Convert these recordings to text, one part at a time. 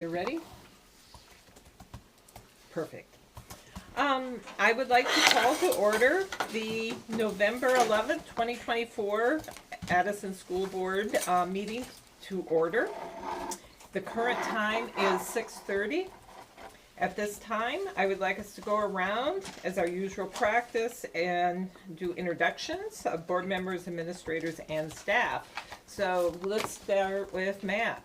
You ready? Perfect. I would like to call to order the November 11th, 2024 Addison School Board meeting to order. The current time is 6:30. At this time, I would like us to go around as our usual practice and do introductions of board members, administrators, and staff. So let's start with Matt.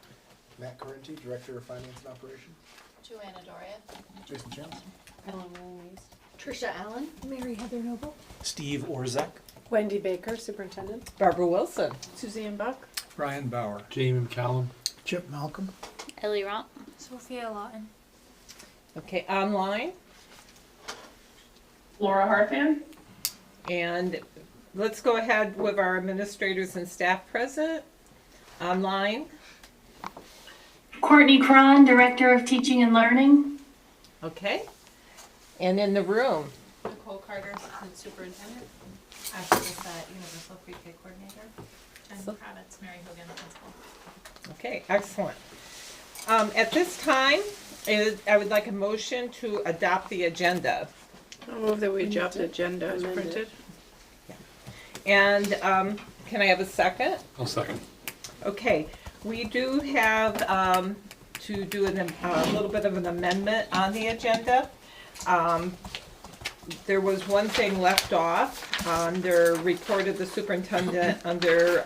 Matt Correnti, Director of Finance and Operations. Joanna Doria. Jason Chance. Ellen Louise. Trisha Allen. Mary Heather Noble. Steve Orzek. Wendy Baker, Superintendent. Barbara Wilson. Suzanne Buck. Brian Bauer. Jamie McCallum. Chip Malcolm. Ellie Romp. Sophia Lawton. Okay, online. Laura Harthan. And let's go ahead with our administrators and staff present. Online. Courtney Cron, Director of Teaching and Learning. Okay. And in the room. Nicole Carter, Assistant Superintendent. Ashley Bissett, Universal Pre-K Coordinator. Jen Kravitz, Mary Hogan, Principal. Okay, excellent. At this time, I would like a motion to adopt the agenda. I'll move that we adopt the agenda as printed. And can I have a second? I'll second. Okay, we do have to do a little bit of an amendment on the agenda. There was one thing left off under report of the superintendent under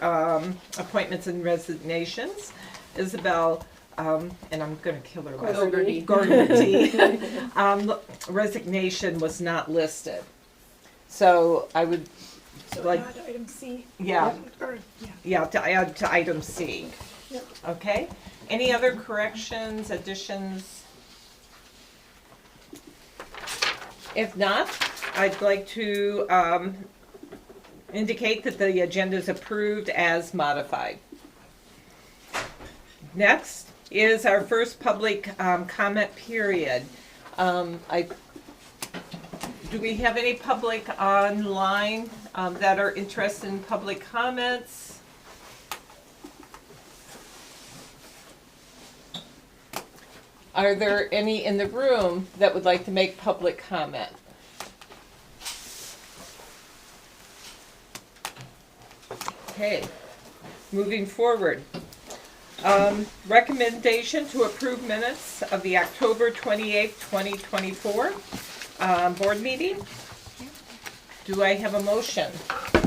appointments and resignations. Isabel, and I'm gonna kill her last name. Gordy. Resignation was not listed. So I would like. Item C. Yeah. Or, yeah. Yeah, to add to item C. Yep. Okay, any other corrections, additions? If not, I'd like to indicate that the agenda is approved as modified. Next is our first public comment period. Do we have any public online that are interested in public comments? Are there any in the room that would like to make public comment? Okay, moving forward. Recommendation to approve minutes of the October 28th, 2024 board meeting. Do I have a motion to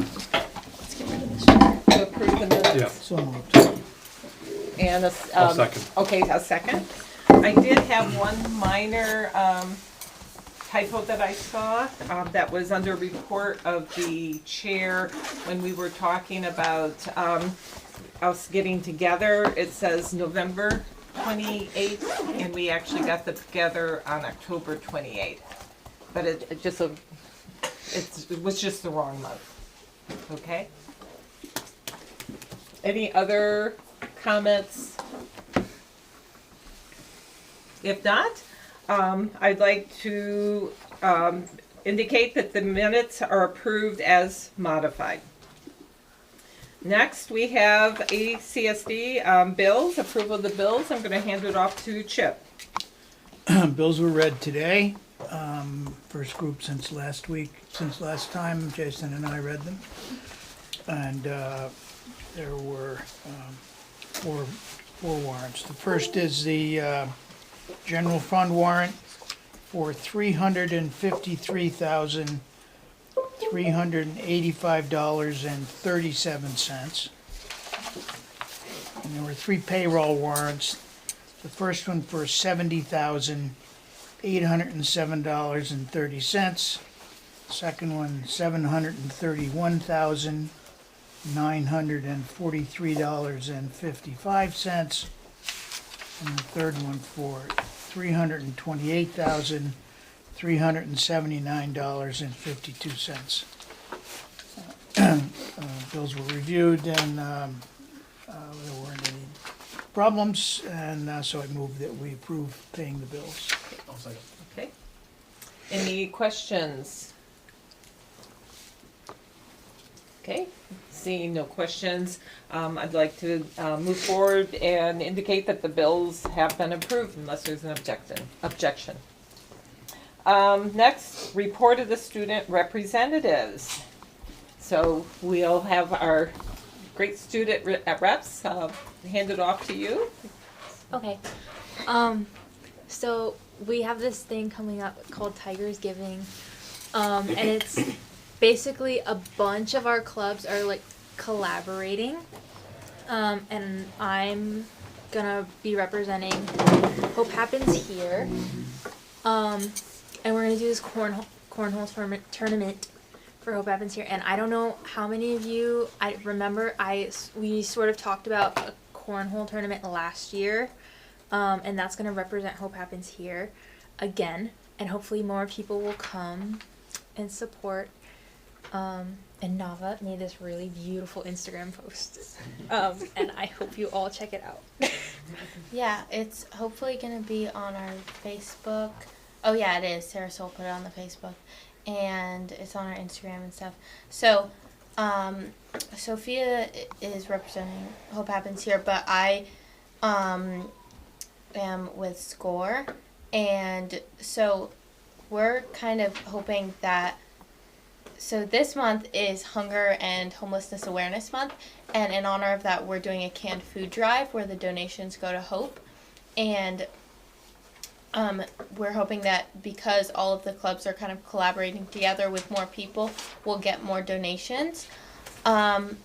approve the minutes? Yeah. So moved. And a, I'll second. Okay, a second. I did have one minor typo that I saw that was under report of the chair when we were talking about us getting together. It says November 28th, and we actually got together on October 28th. But it was just the wrong month. Okay? Any other comments? If not, I'd like to indicate that the minutes are approved as modified. Next, we have ACSD bills, approval of the bills. I'm going to hand it off to Chip. Bills were read today. First group since last time, Jason and I read them. And there were four warrants. The first is the general fund warrant for $353,385.37. And there were three payroll warrants. The first one for $70,807.30. Second one, $731,943.55. And the third one for $328,379.52. Bills were reviewed and there weren't any problems, and so I move that we approve paying the bills. I'll second. Okay. Any questions? Okay, seeing no questions, I'd like to move forward and indicate that the bills have been approved unless there's an objection. Next, report of the student representatives. So we'll have our great student reps hand it off to you. Okay. So we have this thing coming up called Tigers Giving. And it's basically a bunch of our clubs are like collaborating. And I'm gonna be representing Hope Happens Here. And we're gonna do this cornhole tournament for Hope Happens Here. And I don't know how many of you, I remember we sort of talked about a cornhole tournament last year. And that's gonna represent Hope Happens Here again. And hopefully more people will come and support. And Nava made this really beautiful Instagram post. And I hope you all check it out. Yeah, it's hopefully going to be on our Facebook. Oh, yeah, it is. Sarah Soul put it on the Facebook. And it's on our Instagram and stuff. So, Sophia is representing Hope Happens Here, but I am with SCORE. And so we're kind of hoping that. So this month is Hunger and Homelessness Awareness Month, and in honor of that, we're doing a canned food drive where the donations go to Hope, and we're hoping that because all of the clubs are kind of collaborating together with more people, we'll get more donations, and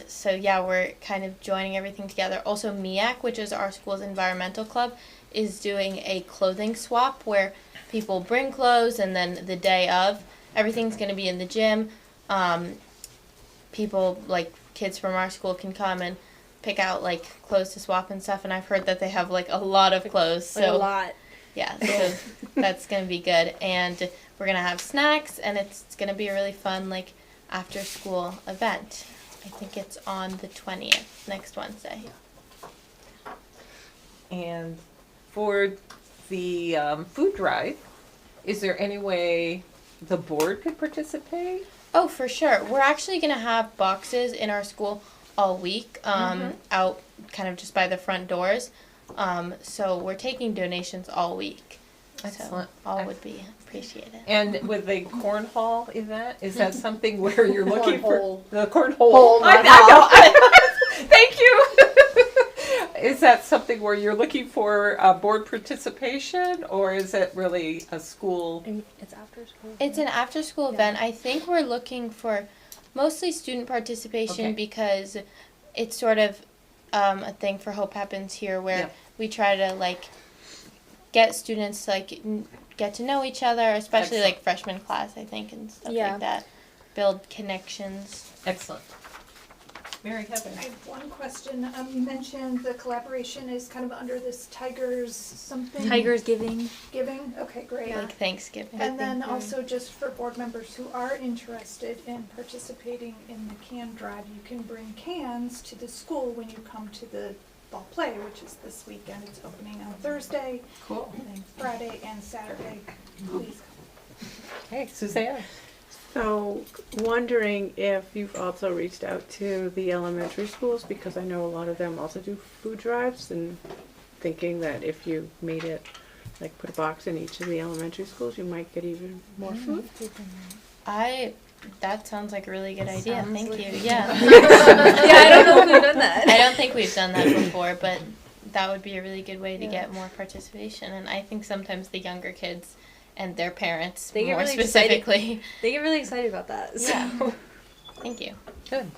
so yeah, we're kind of joining everything together. Also, MEAC, which is our school's environmental club, is doing a clothing swap where people bring clothes, and then the day of, everything's going to be in the gym. People, like kids from our school, can come and pick out like clothes to swap and stuff. And I've heard that they have like a lot of clothes. So Like a lot. yeah, so that's going to be good. And we're going to have snacks, and it's going to be a really fun like after school event. I think it's on the 20th, next Wednesday. And for the food drive, is there any way the board could participate? Oh, for sure. We're actually going to have boxes in our school all week, out kind of just by the front doors. So we're taking donations all week. Excellent. So all would be appreciated. And with the cornhole event, is that something where you're looking for Cornhole. the cornhole? Hole, I not know. Thank you. Is that something where you're looking for board participation, or is it really a school? It's after school. It's an after school event. I think we're looking for mostly student participation Okay. because it's sort of a thing for Hope Happens Here where Yeah. we try to like get students to like get to know each other, especially Excellent. like freshman class, I think, and stuff Yeah. like that. Build connections. Excellent. Mary Heather. I have one question. You mentioned the collaboration is kind of under this Tigers something. Tigers Giving. Giving. Okay, great. Like Thanksgiving. And then also just for board members who are interested in participating in the can drive, you can bring cans to the school when you come to the fall play, which is this weekend. It's opening on Thursday, Cool. and Friday and Saturday. Please come. Hey, Suzanne. So, wondering if you've also reached out to the elementary schools, because I know a lot of them also do food drives, and thinking that if you made it, like put a box in each of the elementary schools, you might get even more food. That sounds like a really good idea. Sounds Thank like you. a- Yeah. Yeah, I don't know if we've done that. I don't think we've done that before, but that would be a really good way to get more participation. And I think sometimes the younger kids and their parents, They get more really specifically. They get really excited about that. So. Yeah. Thank you. Good.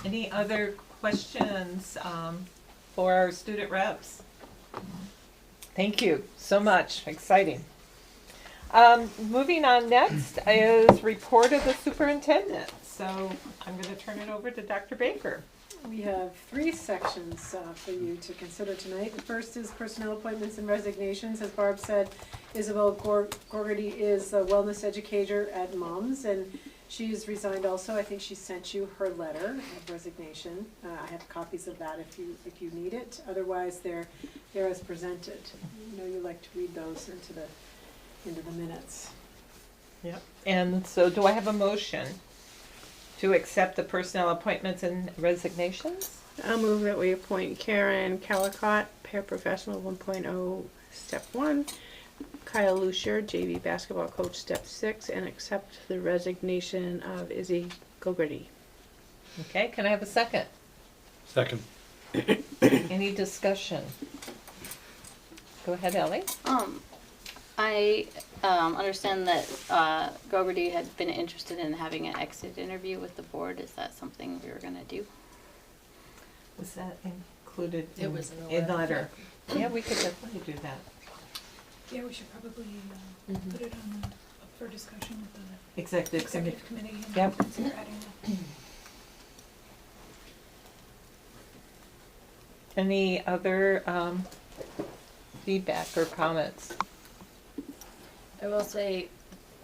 Any other questions for our student reps? Thank you so much. Exciting. Moving on next is report of the superintendent. So I'm going to turn it over to Dr. Baker. We have 3 sections for you to consider tonight. The first is personnel appointments and resignations. As Barb said, Isabel Gorgody is a wellness educator at MOMS, and she's resigned also. I think she sent you her letter of resignation. I have copies of that if you need it. Otherwise, they're as presented. I know you like to read those into the minutes. Yep. And so do I have a motion to accept the personnel appointments and resignations. I'll move that we appoint Karen Calicott, paraprofessional 1.0, step 1, Kyle Lucier, JV basketball coach, step 6, and accept the resignation of Izzy Gilgritty. Okay, can I have a second? Second. Any discussion? Go ahead, Ellie. I understand that Gogarty had been interested in having an exit interview with the board. Is that something we were gonna do? Was that included It in, was in the the letter. letter? Yeah, we could definitely do that. Yeah, we should probably put it on up for discussion with the Executive committee. executive committee and Yep. consider adding that. Any other feedback or comments? I will say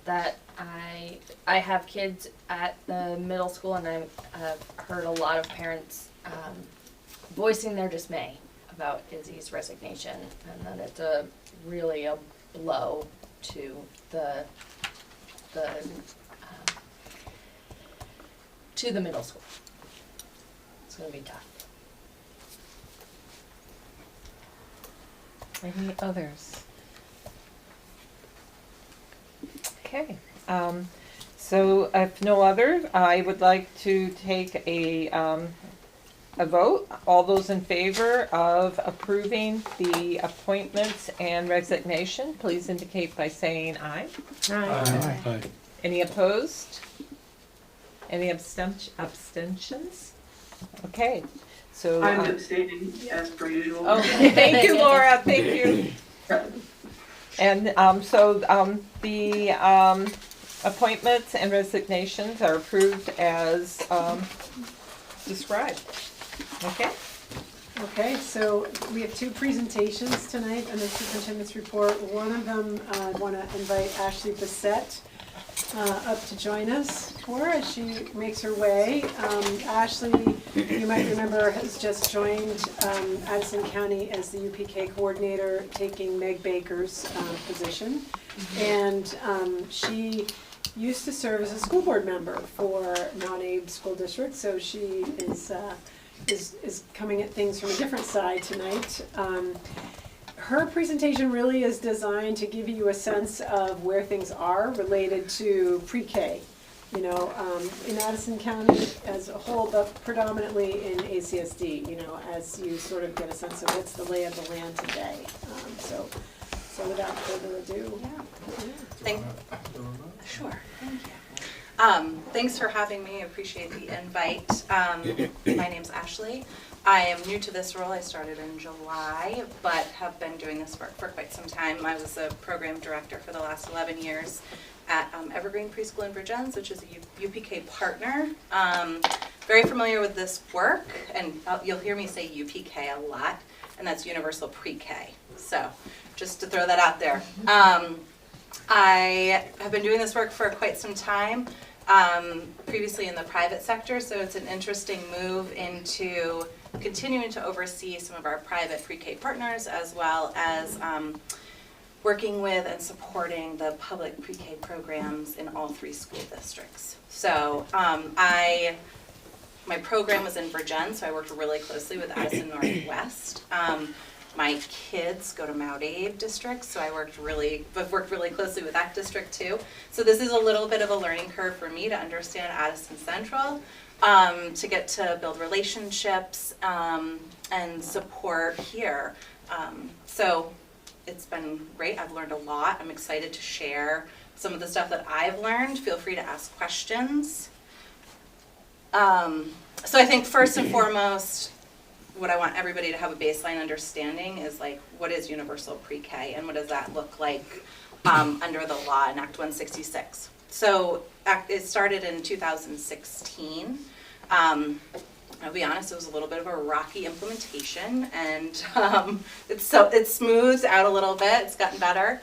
that I have kids at the middle school, and I have heard a lot of parents voicing their dismay about Izzy's resignation, and that it's really a blow to the middle school. It's gonna be tough. Any others? Okay, so if no other, I would like to take a vote. All those in favor of approving the appointments and resignation, please indicate by saying aye. Aye. Any opposed? Any abstentions? Okay, so. I'm abstaining as per usual. Okay, thank you, Laura, thank you. And the appointments and resignations are approved as described. Okay? Okay, so we have two presentations tonight on the superintendent's report. One of them, I want to invite Ashley Bissett up to join us for as she makes her way. Ashley, you might remember, has just joined Addison County as the UPK coordinator, taking Meg Baker's position. And she used to serve as a school board member for non-Abe school district, so she is coming at things from a different side tonight. Her presentation really is designed to give you a sense of where things are related to pre-K. You know, in Addison County as a whole, but predominantly in ACSD, you know, as you sort of get a sense of what's the lay of the land today. So without further ado. Sure, thank you. Thanks for having me, I appreciate the invite. My name's Ashley. I am new to this role. I started in July, but have been doing this work for quite some time. I was a program director for the last 11 years at Evergreen Preschool in Virgins, which is a UPK partner. Very familiar with this work, and you'll hear me say UPK a lot, and that's Universal Pre-K. So just to throw that out there. I have been doing this work for quite some time, previously in the private sector, so it's an interesting move into continuing to oversee some of our private pre-K partners, as well as working with and supporting the public pre-K programs in all 3 school districts. So my program was in Virgins, so I worked really closely with Addison Northwest. My kids go to Mount Abe district, so I've worked really closely with that district too. So this is a little bit of a learning curve for me to understand Addison Central, to get to build relationships and support here. So it's been great. I've learned a lot. I'm excited to share some of the stuff that I've learned. Feel free to ask questions. So I think first and foremost, what I want everybody to have a baseline understanding is like, what is universal pre-K and what does that look like under the law in Act 166. So it started in 2016. I'll be honest, it was a little bit of a rocky implementation, and it smooths out a little bit. It's gotten better.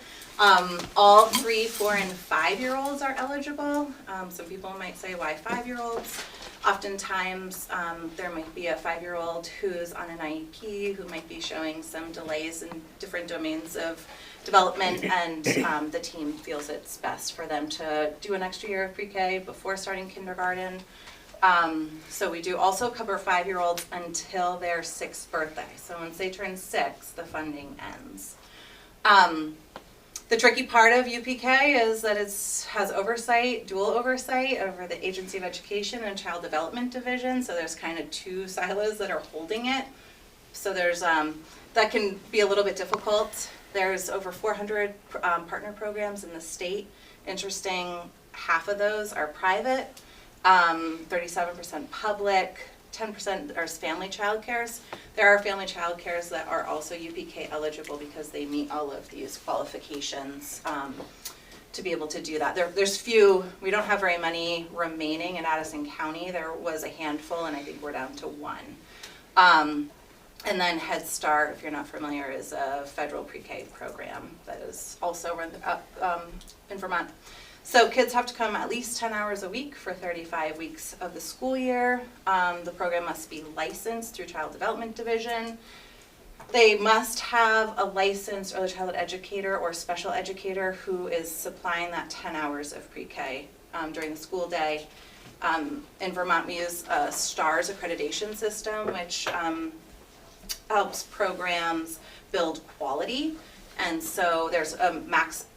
All 3, 4, and 5-year-olds are eligible. Some people might say, why 5-year-olds? Oftentimes, there might be a 5-year-old who's on an IEP who might be showing some delays in different domains of development, and the team feels it's best for them to do an extra year of pre-K before starting kindergarten. So we do also cover 5-year-olds until their 6th birthday. So once they turn 6, the funding ends. The tricky part of UPK is that it has oversight, dual oversight over the Agency of Education and Child Development Division. So there's kind of 2 silos that are holding it. So there's, that can be a little bit difficult. There's over 400 partner programs in the state. Interesting, half of those are private, 37% public, 10% are family child cares. There are family child cares that are also UPK eligible because they meet all of these qualifications to be able to do that. There's few, we don't have very many remaining in Addison County. There was a handful and I think we're down to 1. And then Head Start, if you're not familiar, is a federal pre-K program that is also run in Vermont. So kids have to come at least 10 hours a week for 35 weeks of the school year. The program must be licensed through Child Development Division. They must have a licensed early childhood educator or special educator who is supplying that 10 hours of pre-K during the school day. In Vermont, we use a STARS accreditation system, which helps programs build quality. And so there's a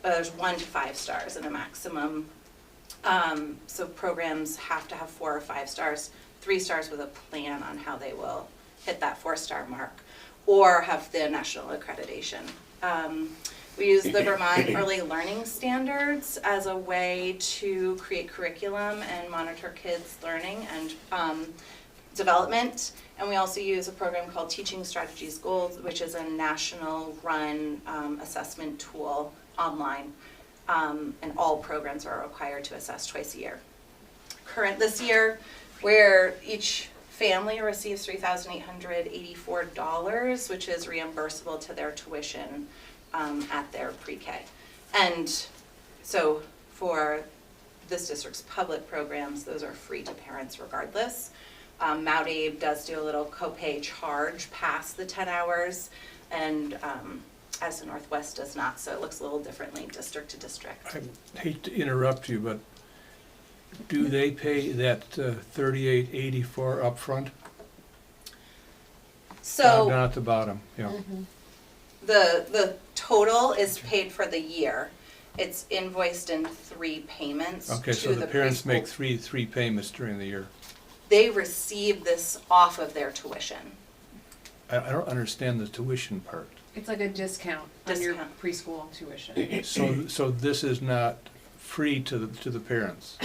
there's 1 to 5 stars and a maximum. So programs have to have 4 or 5 stars, 3 stars with a plan on how they will hit that 4-star mark or have the national accreditation. We use the Vermont Early Learning Standards as a way to create curriculum and monitor kids' learning and development. And we also use a program called Teaching Strategies Goals, which is a national run assessment tool online. And all programs are required to assess twice a year. This year, where each family receives $3,884, which is reimbursable to their tuition at their pre-K. And so for this district's public programs, those are free to parents regardless. Mount Abe does do a little copay charge past the 10 hours, and as the Northwest does not, so it looks a little differently district to district. I hate to interrupt you, but do they pay that $38.84 up front? So down at the bottom, yeah. The total is paid for the year. It's invoiced in 3 payments. Okay, so the parents make three payments during the year. They receive this off of their tuition. I don't understand the tuition part. It's like a discount on your preschool tuition. So this is not free to the parents?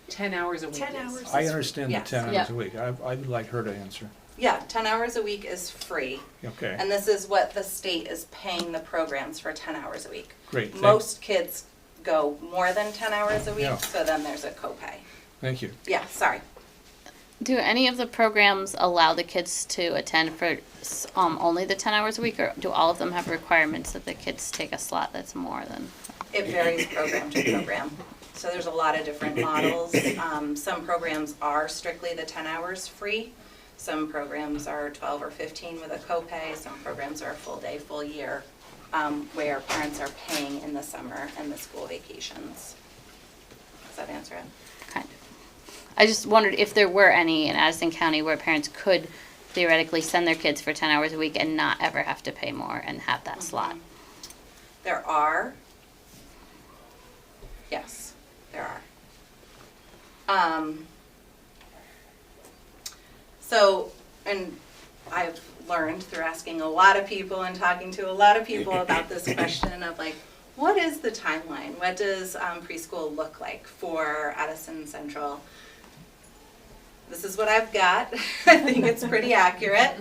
10 hours a week. 10 hours. I understand the Yes. 10 hours a week. I would like her to answer. Yeah, 10 hours a week is free. Okay, And this is what the state is paying the programs for 10 hours a week. great. Most kids go more than 10 hours a week, Yeah. so then there's a copay. Thank you. Yeah, sorry. Do any of the programs allow the kids to attend for only the 10 hours a week, or do all of them have requirements that the kids take a slot that's more than? It varies program to program. So there's a lot of different models. Some programs are strictly the 10 hours free. Some programs are 12 or 15 with a copay. Some programs are a full day, full year, where parents are paying in the summer and the school vacations. Does that answer it? Kind of. I just wondered if there were any in Addison County where parents could theoretically send their kids for 10 hours a week and not ever have to pay more and have that slot. There are. Yes, there are. So, and I've learned through asking a lot of people and talking to a lot of people about this question of like, what is the timeline? What does preschool look like for Addison Central? This is what I've got. I think it's pretty accurate.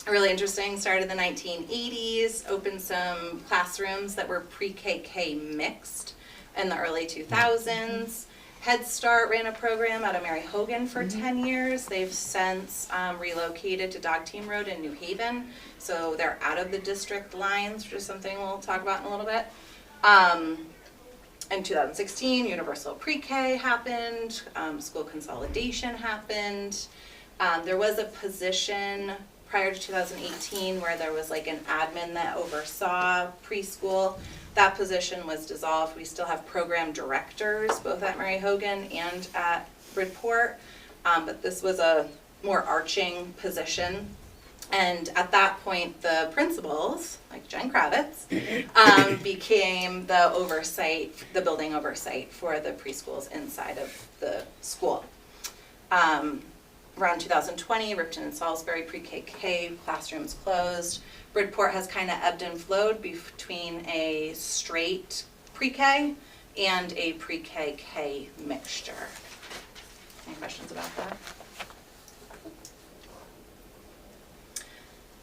Really interesting, started in the 1980s, opened some classrooms that were pre-KK mixed in the early 2000s. Head Start ran a program out of Mary Hogan for 10 years. They've since relocated to Dog Team Road in New Haven. So they're out of the district lines, which is something we'll talk about in a little bit. In 2016, universal pre-K happened, school consolidation happened. There was a position prior to 2018 where there was like an admin that oversaw preschool. That position was dissolved. We still have program directors, both at Mary Hogan and at Bridport, but this was a more arching position. And at that point, the principals, like Jen Kravitz, became the oversight, the building oversight for the preschools inside of the school. Around 2020, Ripton and Salisbury pre-K classrooms closed. Bridport has kind of ebbed and flowed between a straight pre-K and a pre-K mixture. Any questions about that?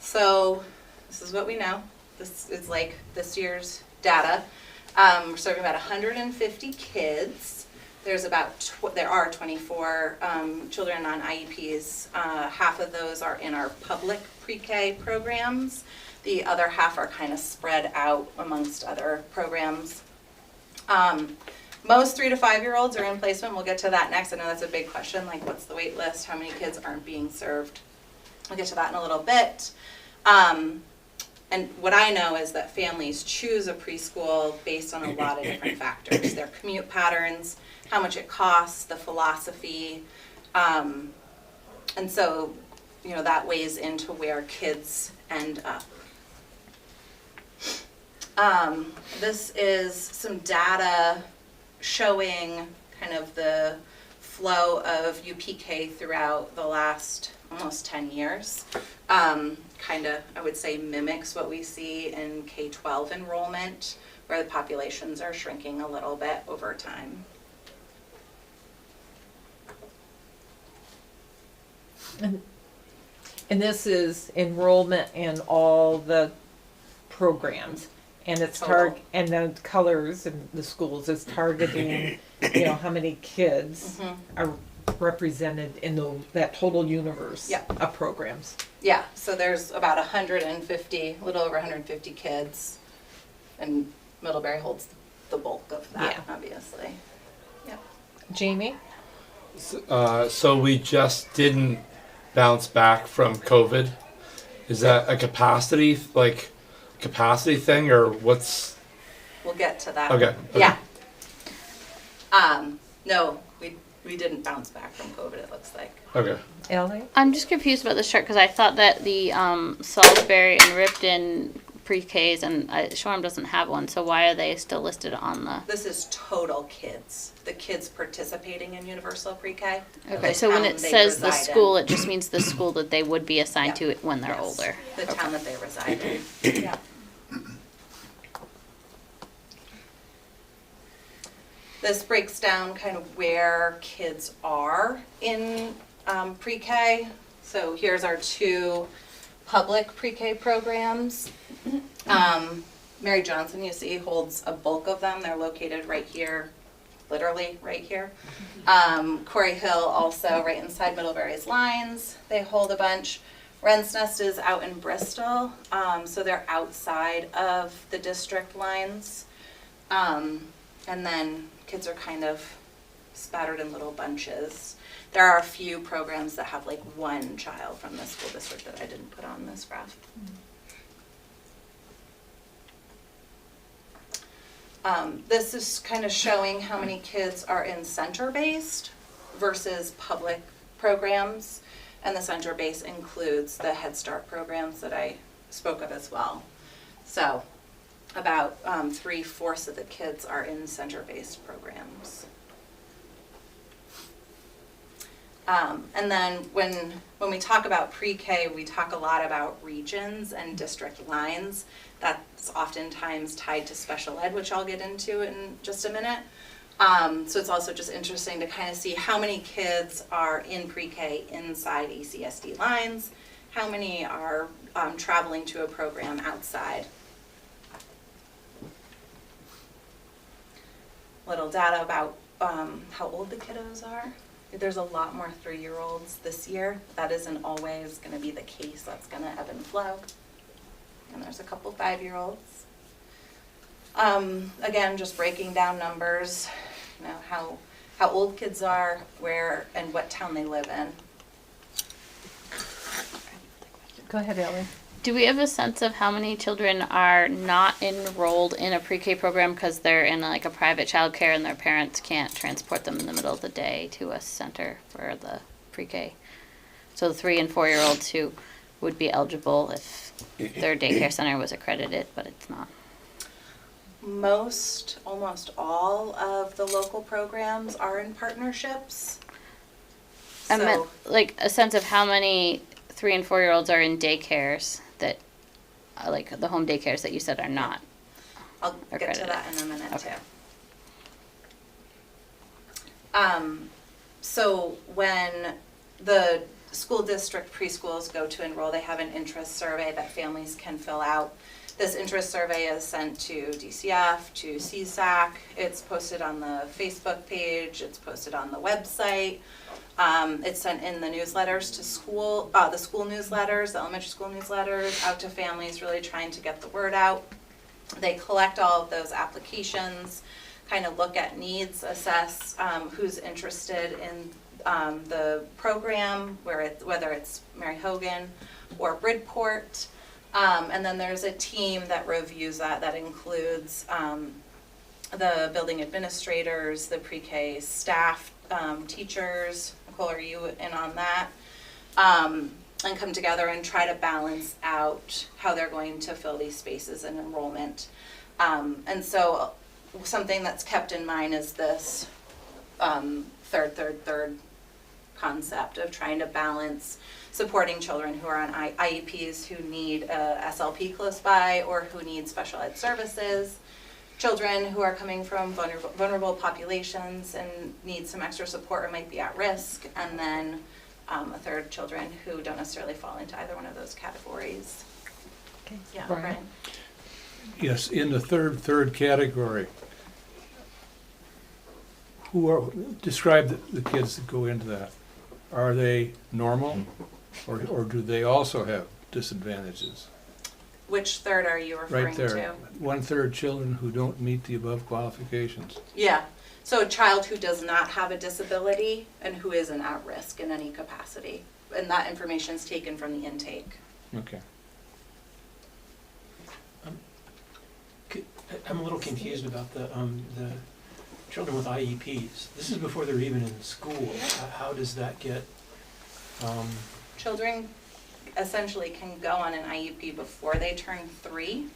So this is what we know. This is like this year's data. We're serving about 150 kids. There are 24 children on IEPs. Half of those are in our public pre-K programs. The other half are kind of spread out amongst other programs. Most 3 to 5 year olds are in placement. We'll get to that next. I know that's a big question, like what's the wait list? How many kids aren't being served? We'll get to that in a little bit. And what I know is that families choose a preschool based on a lot of different factors. Their commute patterns, how much it costs, the philosophy. And so, you know, that weighs into where kids end up. This is some data showing kind of the flow of UPK throughout the last almost 10 years. Kind of, I would say, mimics what we see in K-12 enrollment, where the populations are shrinking a little bit over time. And this is enrollment in all the programs. And it's and the colors in the schools is targeting, you know, how many kids are represented in that total universe of programs. Yeah, so there's about 150, a little over 150 kids, and Middlebury holds the bulk of that, obviously. Yep. Jamie? So we just didn't bounce back from COVID. Is that a capacity thing, or what's? We'll get to that. Okay. Yeah. No, we didn't bounce back from COVID, it looks like. Okay. Ellie? I'm just confused about this chart because I thought that the Salisbury and Ripton pre-Ks and Shoreham doesn't have one, so why are they still listed on the? This is total kids, the kids participating in universal pre-K. Okay, so when it says the school, it just means the school that they would be assigned to when they're older. The town that they reside in. Yeah. This breaks down kind of where kids are in pre-K. So here's our 2 public pre-K programs. Mary Johnson, you see, holds a bulk of them. They're located right here, literally right here. Corey Hill also right inside Middlebury's lines. They hold a bunch. Wren's Nest is out in Bristol, so they're outside of the district lines. And then kids are kind of spattered in little bunches. There are a few programs that have like 1 child from the school district that I didn't put on this graph. This is kind of showing how many kids are in center-based versus public programs. And the center-based includes the Head Start programs that I spoke of as well. So about 3/4 of the kids are in center-based programs. And then when we talk about pre-K, we talk a lot about regions and district lines. That's oftentimes tied to special ed, which I'll get into in just a minute. So it's also just interesting to kind of see how many kids are in pre-K inside ACSD lines, how many are traveling to a program outside. Little data about how old the kiddos are. There's a lot more 3-year-olds this year. That isn't always going to be the case. That's going to ebb and flow. And there's a couple 5-year-olds. Again, just breaking down numbers, you know, how old kids are, where and what town they live in. Go ahead, Ellie. Do we have a sense of how many children are not enrolled in a pre-K program because they're in like a private childcare and their parents can't transport them in the middle of the day to a center for the pre-K? So the 3 and 4 year olds who would be eligible if their daycare center was accredited, but it's not. Almost all of the local programs are in partnerships. I meant like a sense of how many 3 and 4 year olds are in daycares that, like the home daycares that you said are not. I'll get accredited. to that in a minute Okay. too. So when the school district preschools go to enroll, they have an interest survey that families can fill out. This interest survey is sent to DCF, to CSAC. It's posted on the Facebook page. It's posted on the website. It's sent in the newsletters to school, the school newsletters, the elementary school newsletters, out to families, really trying to get the word out. They collect all of those applications, kind of look at needs, assess who's interested in the program, whether it's Mary Hogan or Bridport. And then there's a team that reviews that includes the building administrators, the pre-K staff, teachers. Nicole, are you in on that? And come together and try to balance out how they're going to fill these spaces in enrollment. And so something that's kept in mind is this third concept of trying to balance supporting children who are on IEPs who need a SLP close by or who need special ed services, children who are coming from vulnerable populations and need some extra support or might be at risk, and then a third, children who don't necessarily fall into either one of those categories. Okay. Yeah, Brian? Brian. Yes, in the third category, describe the kids that go into that. Are they normal, or do they also have disadvantages? Which third are you referring Right there, to? 1/3 children who don't meet the above qualifications. Yeah, so a child who does not have a disability and who isn't at risk in any capacity. And that information is taken from the intake. Okay. I'm a little confused about the children with IEPs. This is before they're even in school. How does that get? Children essentially can go on an IEP before they turn 3.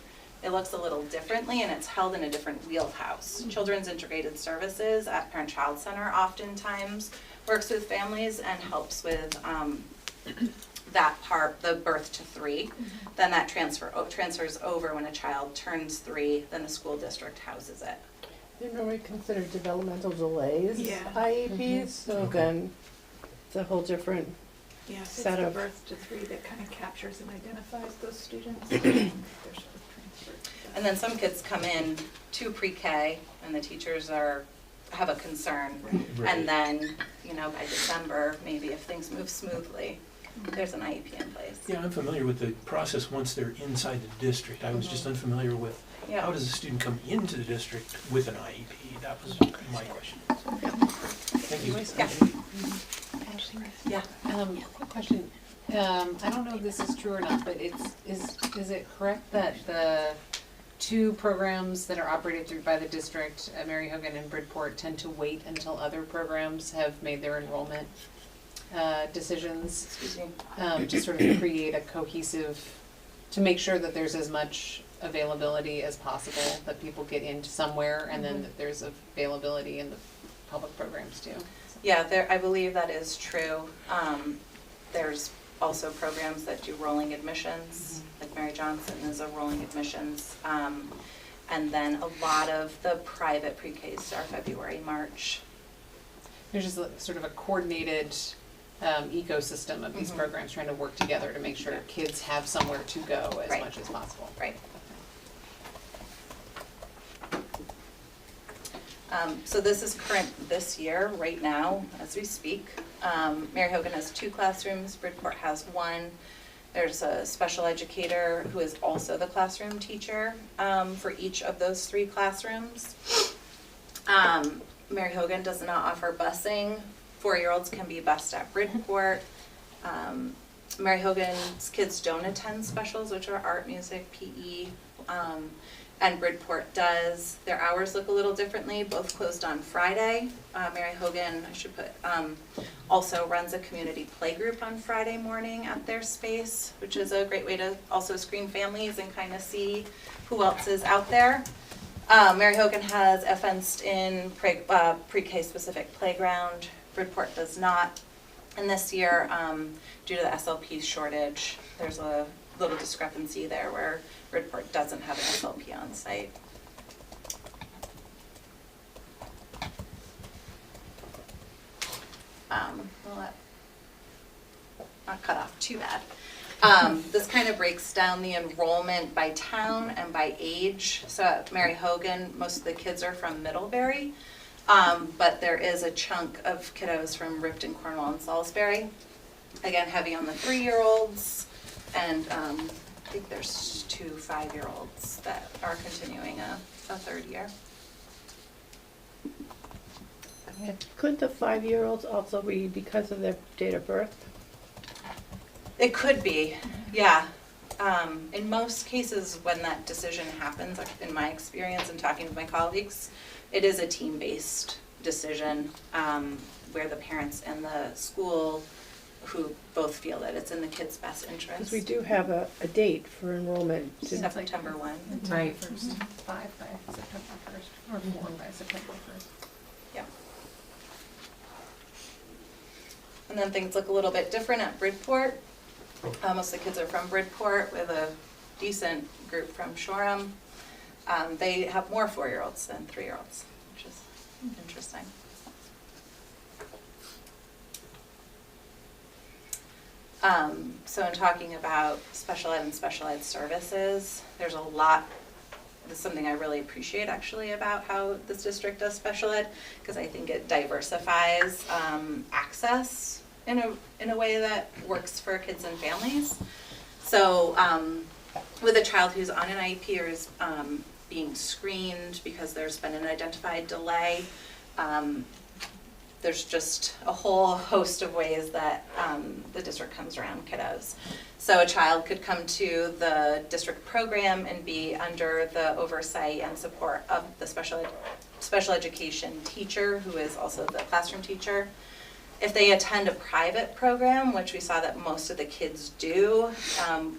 It looks a little differently and it's held in a different wheelhouse. Children's Integrated Services at Parent-Child Center oftentimes works with families and helps with that part, the birth to 3. Then that transfers over when a child turns 3, then the school district houses it. They're normally considered developmental delays, Yeah. IEPs, so then it's a whole different Yes, it's set the of. birth to 3 that kind of captures and identifies those students. And then some kids come in to pre-K and the teachers have a concern. Right. And then, by December, maybe if things move smoothly, there's an IEP in place. Yeah, I'm familiar with the process once they're inside the district. I was just unfamiliar with how does a student come into the district with an IEP? That was my question. Thank you. Yeah. Quick question. I don't know if this is true or not, but is it correct that the 2 programs that are operated through by the district, Mary Hogan and Bridport, tend to wait until other programs have made their enrollment decisions? Excuse me. To sort of create a cohesive, to make sure that there's as much availability as possible, that people get into somewhere, and then that there's availability in the public programs too. Yeah, I believe that is true. There's also programs that do rolling admissions, like Mary Johnson is a rolling admissions. And then a lot of the private pre-Ks start February, March. There's just sort of a coordinated ecosystem of these programs trying to work together to make sure kids have somewhere to go as much as possible. Right. So this is current this year, right now, as we speak. Mary Hogan has 2 classrooms, Bridport has 1. There's a special educator who is also the classroom teacher for each of those 3 classrooms. Mary Hogan does not offer busing. 4-year-olds can be bused at Bridport. Mary Hogan's kids don't attend specials, which are art, music, PE, and Bridport does. Their hours look a little differently, both closed on Friday. Mary Hogan, I should put, also runs a community play group on Friday morning at their space, which is a great way to also screen families and kind of see who else is out there. Mary Hogan has a fenced-in pre-K specific playground. Bridport does not. And this year, due to the SLP shortage, there's a little discrepancy there where Bridport doesn't have an SLP on site. Well, that not cut off too bad. This kind of breaks down the enrollment by town and by age. So at Mary Hogan, most of the kids are from Middlebury, but there is a chunk of kiddos from Ripton, Cornwall, and Salisbury. Again, heavy on the 3-year-olds, and I think there's 2 5-year-olds that are continuing a 3rd year. Could the 5-year-olds also be because of their date of birth? It could be, yeah. In most cases, when that decision happens, like in my experience and talking with my colleagues, it is a team-based decision where the parents and the school who both feel that it's in the kids' best interest. Because we do have a date for enrollment. September 1. Right. 5 by September 1st, or 4 by September 1st. Yeah. And then things look a little bit different at Bridport. Most of the kids are from Bridport with a decent group from Shoreham. They have more 4-year-olds than 3-year-olds, which is interesting. So in talking about special ed and special ed services, there's a lot, this is something I really appreciate actually about how this district does special ed, because I think it diversifies access in a way that works for kids and families. So with a child who's on an IEP or is being screened because there's been an identified delay, there's just a whole host of ways that the district comes around kiddos. So a child could come to the district program and be under the oversight and support of the special education teacher, who is also the classroom teacher. If they attend a private program, which we saw that most of the kids do,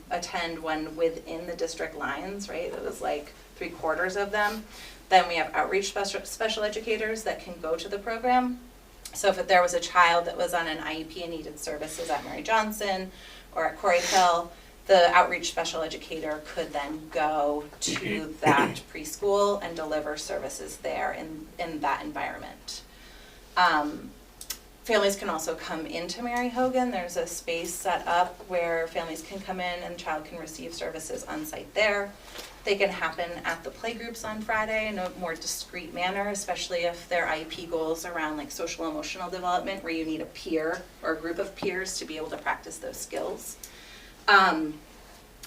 attend one within the district lines, right? It was like 3/4 of them. Then we have outreach special educators that can go to the program. So if there was a child that was on an IEP and needed services at Mary Johnson or at Corey Hill, the outreach special educator could then go to that preschool and deliver services there in that environment. Families can also come into Mary Hogan. There's a space set up where families can come in and the child can receive services on site there. They can happen at the playgroups on Friday in a more discreet manner, especially if their IEP goals around like social emotional development, where you need a peer or a group of peers to be able to practice those skills. And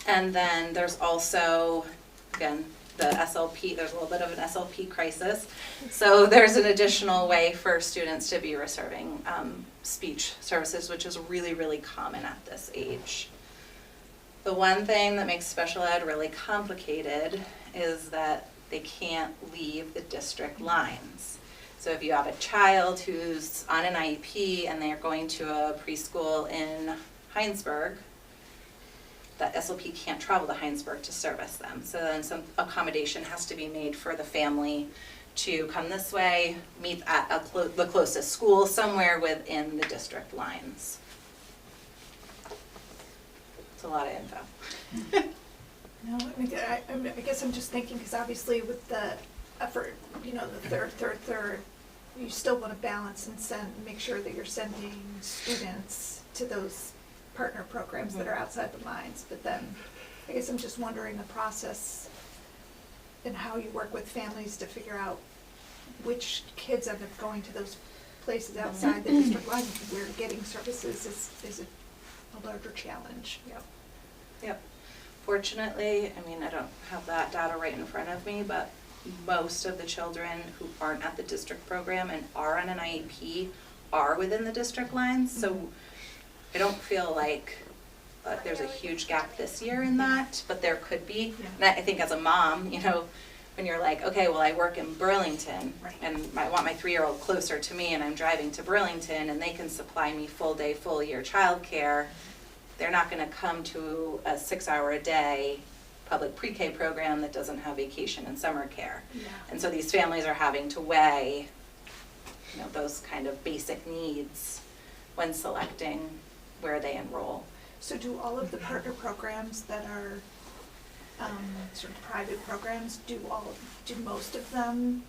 then there's also, again, the SLP, there's a little bit of an SLP crisis. So there's an additional way for students to be receiving speech services, which is really, really common at this age. The one thing that makes special ed really complicated is that they can't leave the district lines. So if you have a child who's on an IEP and they are going to a preschool in Heinsberg, that SLP can't travel to Heinsberg to service them. So then some accommodation has to be made for the family to come this way, meet at the closest school somewhere within the district lines. It's a lot of info. No, I guess I'm just thinking, because obviously with the effort, you know, the third, you still want to balance and make sure that you're sending students to those partner programs that are outside the lines. But then I guess I'm just wondering the process and how you work with families to figure out which kids end up going to those places outside the district lines where getting services is a larger challenge. Yep. Fortunately, I mean, I don't have that data right in front of me, but most of the children who aren't at the district program and are on an IEP are within the district lines. So I don't feel like there's a huge gap this year in that, but there could be. And I think as a mom, you know, when you're like, okay, well, I work in Burlington, and I want my 3-year-old closer to me, and I'm driving to Burlington, and they can supply me full day, full year childcare, they're not gonna come to a 6-hour-a-day public pre-K program that doesn't have vacation and summer care. And so these families are having to weigh, you know, those kind of basic needs when selecting where they enroll. So do all of the partner programs that are sort of private programs, do most of them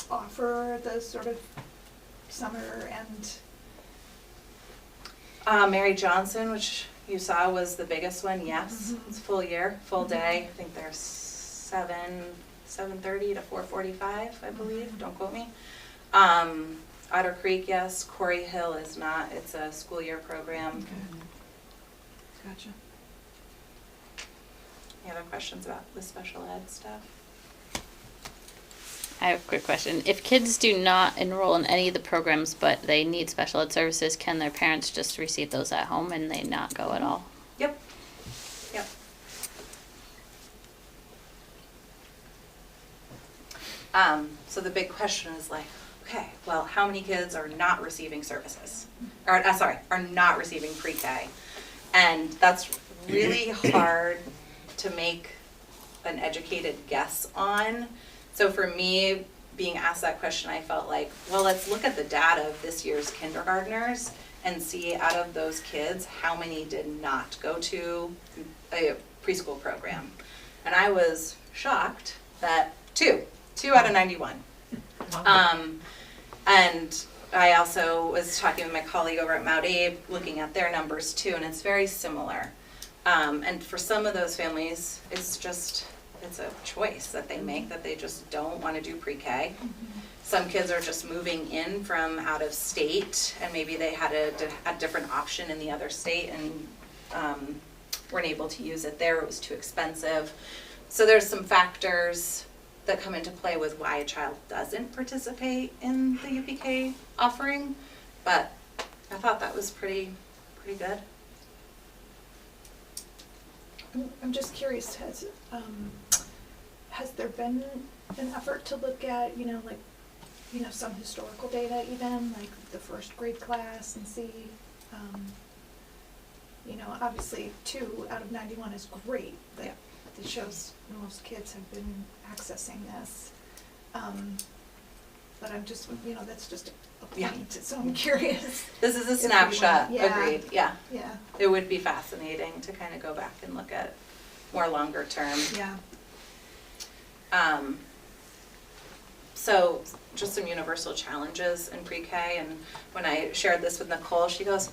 offer the sort of summer and Mary Johnson, which you saw was the biggest one, yes. It's full year, full day. I think they're 7:30 to 4:45, I believe. Don't quote me. Otter Creek, yes. Quarry Hill is not. It's a school year program. Okay. Gotcha. Any other questions about the special ed stuff? I have a quick question. If kids do not enroll in any of the programs but they need special ed services, can their parents just receive those at home and they not go at all? Yep. Yep. So the big question is like, okay, well, how many kids are not receiving services? Or, are not receiving pre-K? And that's really hard to make an educated guess on. So for me, being asked that question, I felt like, well, let's look at the data of this year's kindergartners and see out of those kids, how many did not go to a preschool program. And I was shocked that two out of 91. And I also was talking with my colleague over at Mount Abe, looking at their numbers too, and it's very similar. And for some of those families, it's a choice that they make, that they just don't want to do pre-K. Some kids are just moving in from out of state, and maybe they had a different option in the other state and weren't able to use it there. It was too expensive. So there's some factors that come into play with why a child doesn't participate in the UPK offering, but I thought that was pretty good. I'm just curious, has there been an effort to look at, some historical data even, like the first grade class, and see, obviously 2 out of 91 is great. That it shows most kids have been accessing this. But I'm just, that's just a point, so I'm curious. This is a snapshot, agreed, Yeah. It would be fascinating to kind of go back and look at more longer term. Yeah. So just some universal challenges in pre-K, and when I shared this with Nicole, she goes,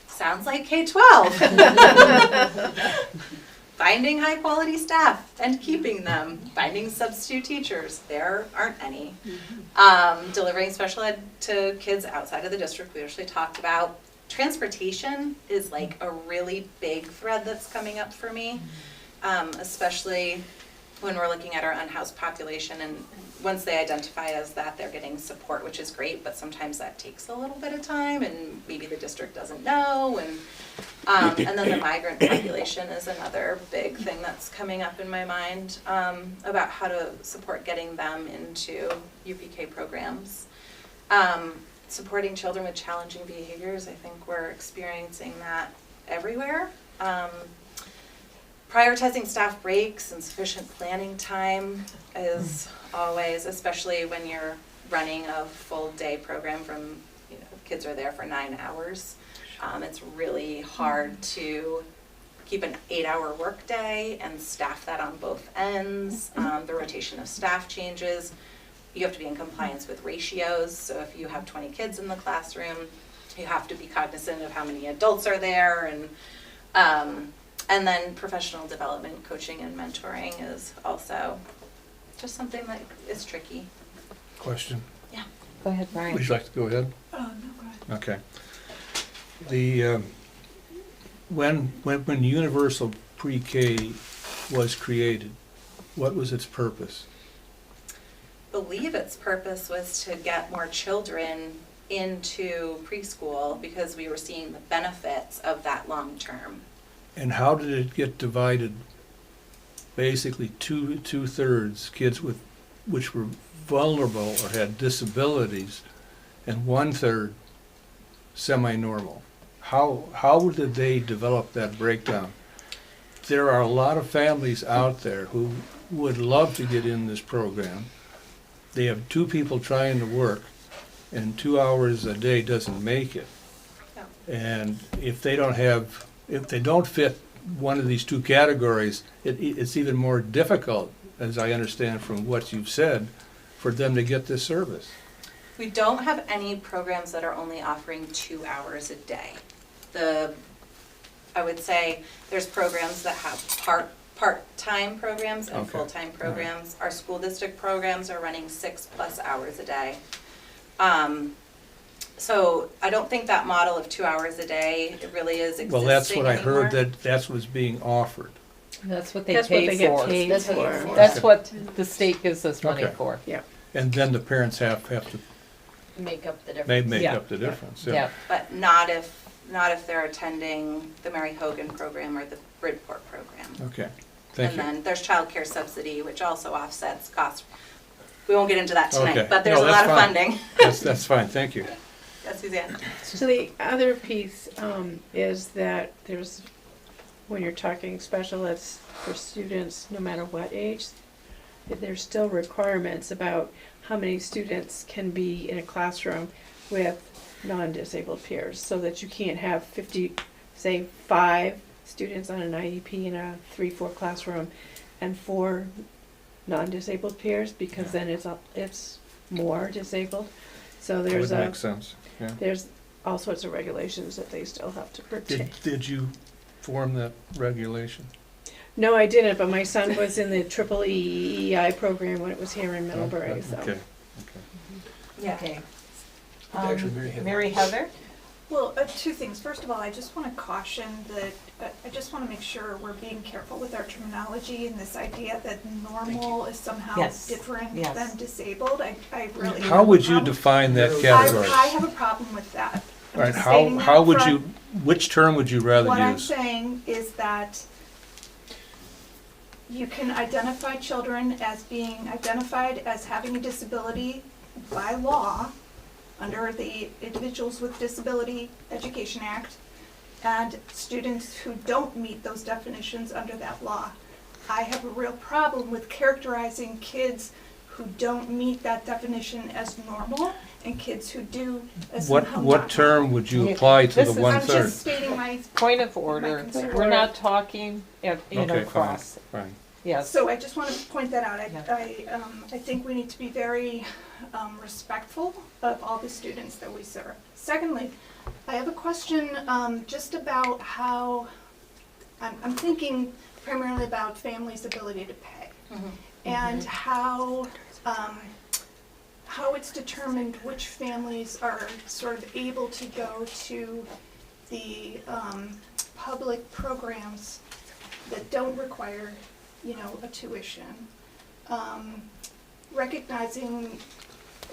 sounds like K-12. Finding high quality staff and keeping them, finding substitute teachers, there aren't any. Delivering special ed to kids outside of the district, we actually talked about. Transportation is like a really big thread that's coming up for me, especially when we're looking at our unhoused population, and once they identify as that, they're getting support, which is great, but sometimes that takes a little bit of time, and maybe the district doesn't know, and then the migrant population is another big thing that's coming up in my mind, about how to support getting them into UPK programs. Supporting children with challenging behaviors, I think we're experiencing that everywhere. Prioritizing staff breaks and sufficient planning time is always, especially when you're running a full day program from, kids are there for 9 hours. It's really hard to keep an 8-hour workday and staff that on both ends. The rotation of staff changes. You have to be in compliance with ratios. So if you have 20 kids in the classroom, you have to be cognizant of how many adults are there, and then professional development, coaching, and mentoring is also just something that is tricky. Question. Yeah. Go ahead, Brian. Would you like to go ahead? Oh, no, go ahead. Okay. The when universal pre-K was created, what was its purpose? I believe its purpose was to get more children into preschool because we were seeing the benefits of that long term. And how did it get divided? Basically, two-thirds kids which were vulnerable or had disabilities, and 1/3 semi-normal. How did they develop that breakdown? There are a lot of families out there who would love to get in this program. They have 2 people trying to work, and 2 hours a day doesn't make it. And if they don't fit one of these 2 categories, it's even more difficult, as I understand from what you've said, for them to get this service. We don't have any programs that are only offering 2 hours a day. I would say there's programs that have part-time programs and Okay. full-time programs. Our school district programs are running 6+ hours a day. So I don't think that model of 2 hours a day, it really is existing Well, that's what I heard, anymore. that's what's being offered. That's what they That's what pay they get for. paid That's what for. they get for. That's what the state gives us money Okay. for. Yeah. And then the parents have to Make up the difference. make Yeah. up the difference. Yeah. But not if they're attending the Mary Hogan program or the Bridport program. Okay, thank you. And then there's childcare subsidy, which also offsets costs. We won't get into that Okay. tonight, but there's No, a lot that's of fine. funding. That's fine, thank you. Yes, Suzanne? So the other piece is that when you're talking special ed for students, no matter what age, there's still requirements about how many students can be in a classroom with non-disabled peers, so that you can't have 5 students on an IEP in a 3-4 classroom and 4 non-disabled peers, because then it's more disabled. So That there's would make sense, yeah. there's all sorts of regulations that they still have to protect. Did you form that regulation? No, I didn't, but my son was in the triple EEI program when it was here in Middlebury, so. Okay. Yeah. Okay. Actually, Mary Heather. Mary Heather? Well, 2 things. First of all, I just want to caution that, I just want to make sure we're being careful with our terminology and this idea that normal is somehow Yes. different Yes. than disabled. I really How have a would you problem- define that category? I have a problem with that. I'm All right, just stating that how would upfront. you, which term would you rather What I'm use? saying is that you can identify children as being identified as having a disability by law under the Individuals with Disability Education Act, and students who don't meet those definitions under that law. I have a real problem with characterizing kids who don't meet that definition as normal and kids who do as somehow What not term would you apply to the This is- I'm 1/3? just stating my Point of order. concern. We're not talking in Okay, a fine, cross. fine. Yes. So I just want to point that out. Yeah. I think we need to be very respectful of all the students that we serve. Secondly, I have a question just about how, I'm thinking primarily about families' ability to pay. And how it's determined which families are sort of able to go to the public programs that don't require, a tuition. Recognizing,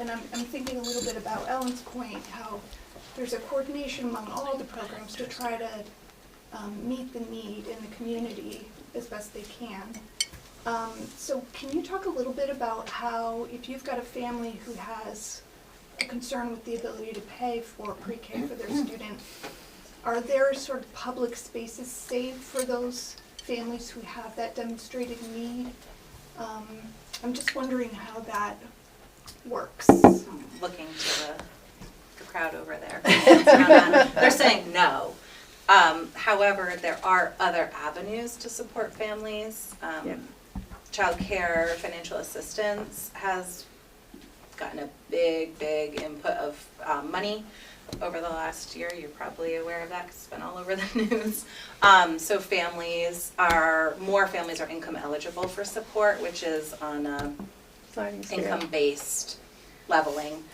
and I'm thinking a little bit about Ellen's point, how there's a coordination among all the programs to try to meet the need in the community as best they can. So can you talk a little bit about how, if you've got a family who has a concern with the ability to pay for pre-K for their student, are there sort of public spaces saved for those families who have that demonstrated need? I'm just wondering how that works. Looking to the crowd over there. They're saying no. However, there are other avenues to support families. Child care, financial assistance has gotten a big input of money over the last year. You're probably aware of that because it's been all over the news. So more families are income eligible for support, which is on a income-based leveling.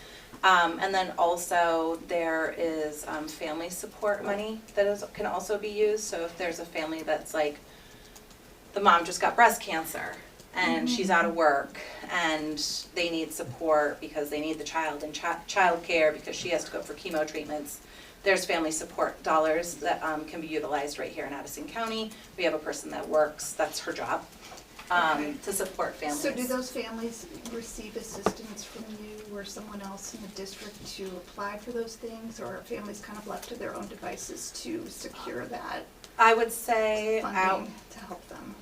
And then also there is family support money that can also be used. So if there's a family that's like, the mom just got breast cancer, and she's out of work and they need support because they need the child in child care because she has to go for chemo treatments. There's family support dollars that can be utilized right here in Addison County. We have a person that works, that's her job, to support families. So do those families receive assistance from you or someone else in the district to apply for those things, or are families kind of left to their own devices to secure that I would say funding to help them?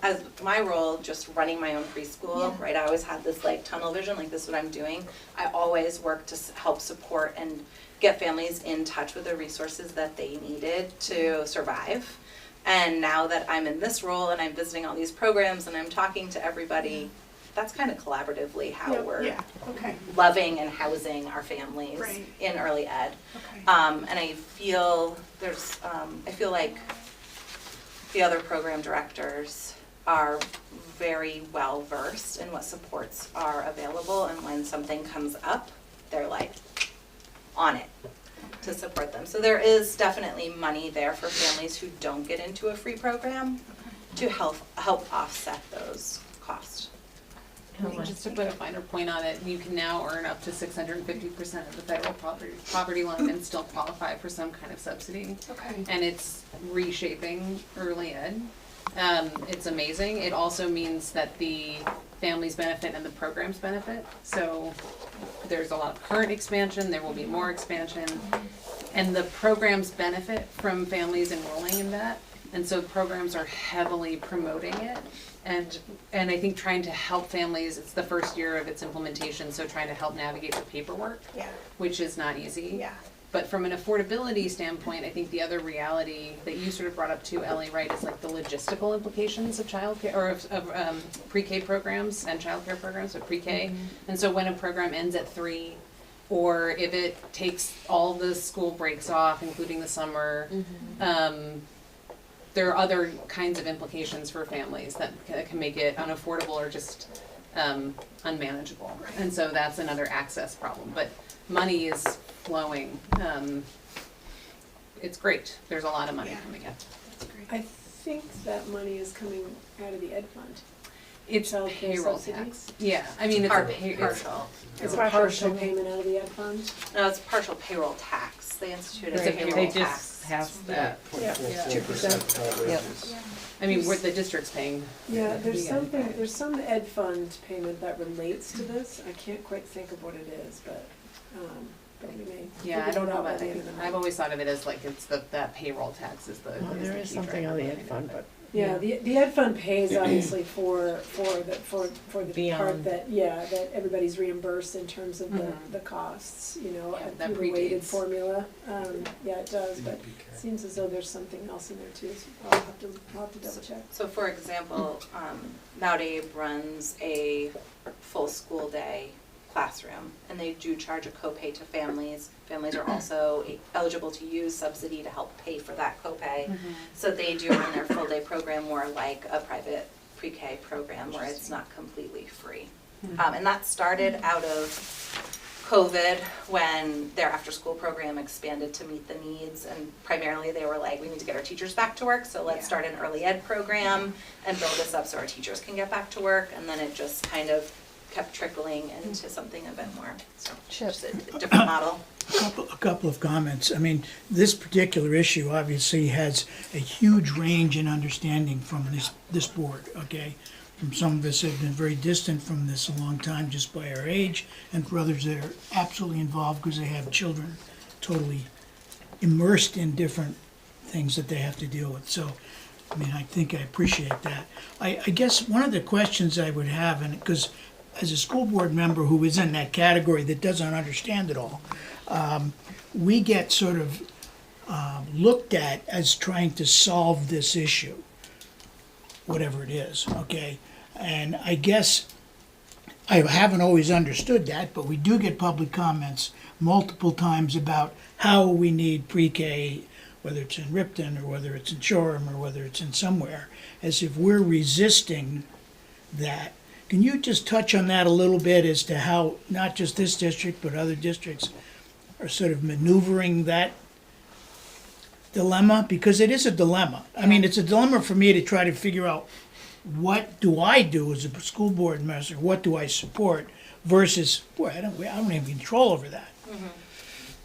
As my role, just running my own preschool, Yeah. right, I always had this like tunnel vision, like this is what I'm doing. I always work to help support and get families in touch with the resources that they needed to survive. And now that I'm in this role and I'm visiting all these programs and I'm talking to everybody, that's kind of collaboratively how we're loving and housing our families in early ed. And I feel I feel like the other program directors are very well versed in what supports are available, and when something comes up, they're like on it to support them. So there is definitely money there for families who don't get into a free program to help offset those costs. Just to put a finer point on it, you can now earn up to 650% of the federal poverty line and still qualify for some kind of subsidy. Okay. And it's reshaping early ed. It's amazing. It also means that the families benefit and the programs benefit. So there's a lot of current expansion, there will be more expansion, and the programs benefit from families enrolling in that. And so programs are heavily promoting it. And I think trying to help families, it's the first year of its implementation, so trying to help navigate the paperwork, which is not easy. But from an affordability standpoint, I think the other reality that you sort of brought up too, Ellie, right, is like the logistical implications of childcare, or of pre-K programs and childcare programs, so pre-K. And so when a program ends at 3, or if it takes all the school breaks off, including the summer, there are other kinds of implications for families that can make it unaffordable or just unmanageable. And so that's another access problem. But money is flowing. It's great. There's a lot of money coming in. I think that money is coming out of the ed fund. It's Child care payroll subsidy? tax. Yeah, I mean, it's partial. It's a partial payment out of the ed fund? No, it's partial payroll tax. They instituted a Right. payroll They tax. just have that. Yeah, 2%. Yep. I mean, what the district's paying. Yeah, there's some ed fund payment that relates to this. I can't quite think of what it is, but we may. Yeah, I figure don't it know out by about the it. end of the I've night. always thought of it as like it's that payroll tax is the. There is something on the ed fund, but. Yeah, the ed fund pays obviously for the part Beyond. that everybody's reimbursed in terms of the costs, that through the weighted predates. formula. Yeah, it does, but it seems as though there's something else in there too, so I'll have to double check. So for example, Mount Abe runs a full school day classroom, and they do charge a copay to families. Families are also eligible to use subsidy to help pay for that copay. So they do run their full day program more like a private pre-K program where it's not completely free. And that started out of COVID when their after school program expanded to meet the needs, and primarily they were like, we need to get our teachers back to work, so let's start an early ed program and build this up so our teachers can get back to work, and then it just kind of kept trickling into something a bit more, so just a different model. A couple of comments. I mean, this particular issue obviously has a huge range in understanding from this board, okay? From some of us have been very distant from this a long time just by our age, and for others that are absolutely involved because they have children totally immersed in different things that they have to deal with. So, I mean, I think I appreciate that. I guess one of the questions I would have, and because as a school board member who is in that category that doesn't understand it all, we get sort of looked at as trying to solve this issue, whatever it is, okay? And I guess I haven't always understood that, but we do get public comments multiple times about how we need pre-K, whether it's in Ripton or whether it's in Shoreham or whether it's in somewhere, as if we're resisting that. Can you just touch on that a little bit as to how not just this district but other districts are sort of maneuvering that dilemma, because it is a dilemma. I mean, it's a dilemma for me to try to figure out, what do I do as a school board member? What do I support versus, boy, I don't have control over that.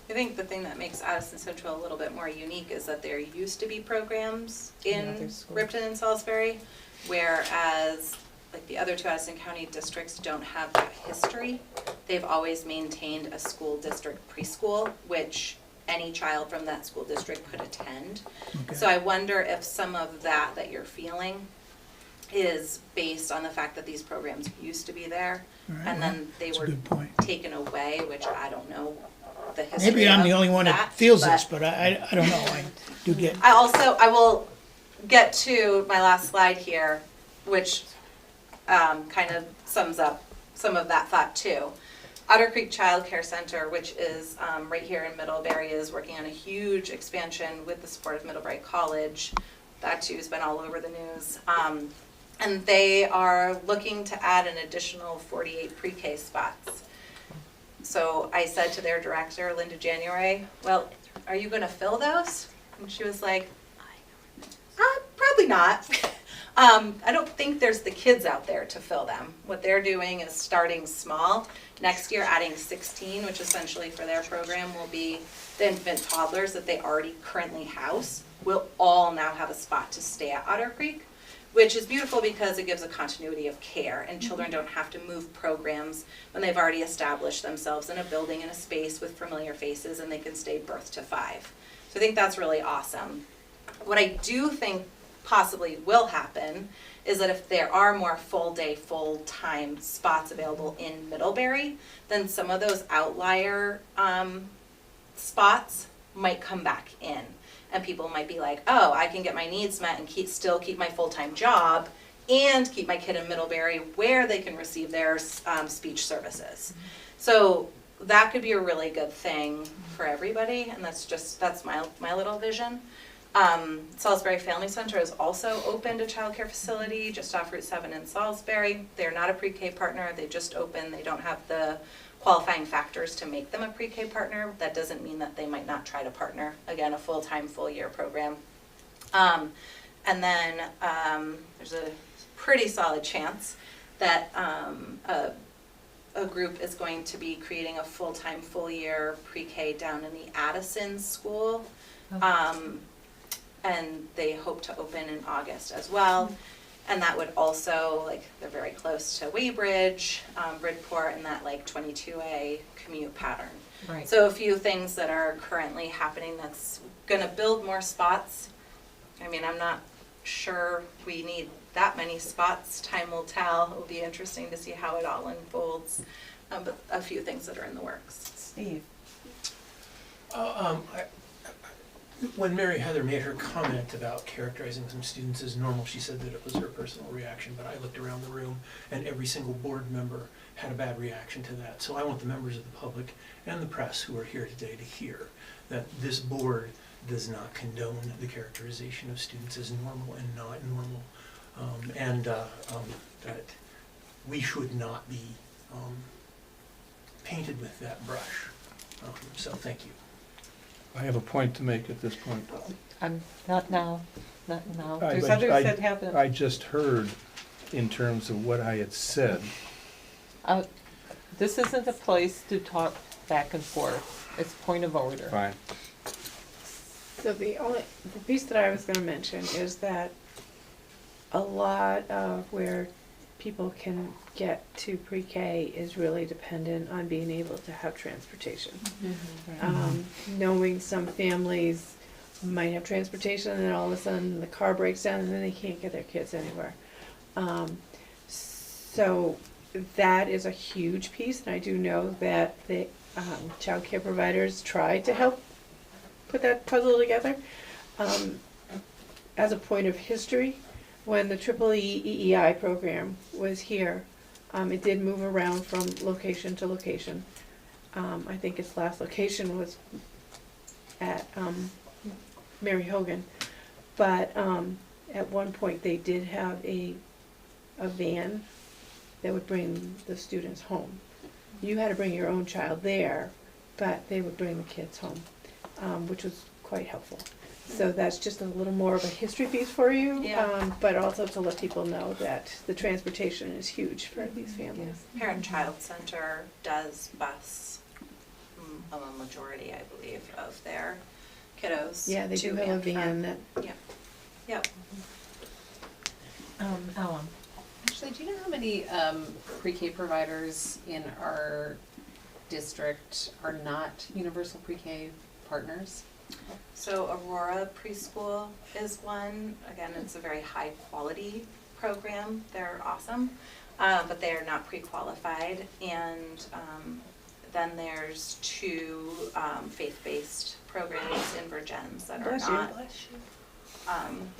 I think the thing that makes Addison Central a little bit more unique is that there used to be programs in Ripton and Salisbury, whereas like the other two Addison County districts don't have that history. They've always maintained a school district preschool, which any child from that school district could attend. Okay. So I wonder if some of that you're feeling is based on the fact that these programs used to be there, Right, and well, then they that's a were good point. taken away, which I don't know the history Maybe I'm the of only one that that, feels this, but I don't know, I do get, I will get to my last slide here, which kind of sums up some of that thought too. Otter Creek Child Care Center, which is right here in Middlebury, is working on a huge expansion with the support of Middlebury College. That too has been all over the news. And they are looking to add an additional 48 pre-K spots. So I said to their director, Linda January, well, are you gonna fill those? And she was like, probably not. I don't think there's the kids out there to fill them. What they're doing is starting small. Next year, adding 16, which essentially for their program will be the infant toddlers that they already currently house, will all now have a spot to stay at Otter Creek, which is beautiful because it gives a continuity of care, and children don't have to move programs when they've already established themselves in a building, in a space with familiar faces, and they can stay birth to 5. So I think that's really awesome. What I do think possibly will happen is that if there are more full-day, full-time spots available in Middlebury, then some of those outlier spots might come back in. And people might be like, oh, I can get my needs met and still keep my full-time job and keep my kid in Middlebury where they can receive their speech services. So that could be a really good thing for everybody, and that's my little vision. Salisbury Family Center has also opened a childcare facility just off Route 7 in Salisbury. They're not a pre-K partner, they just opened, they don't have the qualifying factors to make them a pre-K partner. That doesn't mean that they might not try to partner. Again, a full-time, full-year program. And then there's a pretty solid chance that a group is going to be creating a full-time, full-year pre-K down in the Addison school. And they hope to open in August as well. And that would also, like, they're very close to Weybridge, Bridport, and that like 22A commute pattern. Right. So a few things that are currently happening that's gonna build more spots. I mean, I'm not sure we need that many spots. Time will tell. It will be interesting to see how it all unfolds. But a few things that are in the works. Steve. When Mary Heather made her comment about characterizing some students as normal, she said that it was her personal reaction, but I looked around the room and every single board member had a bad reaction to that. So I want the members of the public and the press who are here today to hear that this board does not condone the characterization of students as normal and not normal, that we should not be painted with that brush. So thank you. I have a point to make at this point. Not now. There's But others that haven't. I just heard in terms of what I had said. This isn't a place to talk back and forth. It's point of order. Fine. So the piece that I was gonna mention is that a lot of where people can get to pre-K is really dependent on being able to have transportation. Knowing some families might have transportation and then all of a sudden the car breaks down and then they can't get their kids anywhere. So that is a huge piece, and I do know that the child care providers try to help put that puzzle together. As a point of history, when the EEE EEI program was here, it did move around from location to location. I think its last location was at Mary Hogan, but at one point they did have a van that would bring the students home. You had to bring your own child there, but they would bring the kids home, which was quite helpful. So that's just a little more of a history piece for you, Yeah. but also to let people know that the transportation is huge for these families. Parent-Child Center does bus a majority, I believe, of their kiddos. Yeah, they do to have a and from. van that. Yep. Yep. Ellen. Actually, do you know how many pre-K providers in our district are not universal pre-K partners? So Aurora Preschool is one. Again, it's a very high quality program. They're awesome, but they are not pre-qualified. And then there's two faith-based programs in Virgins that are not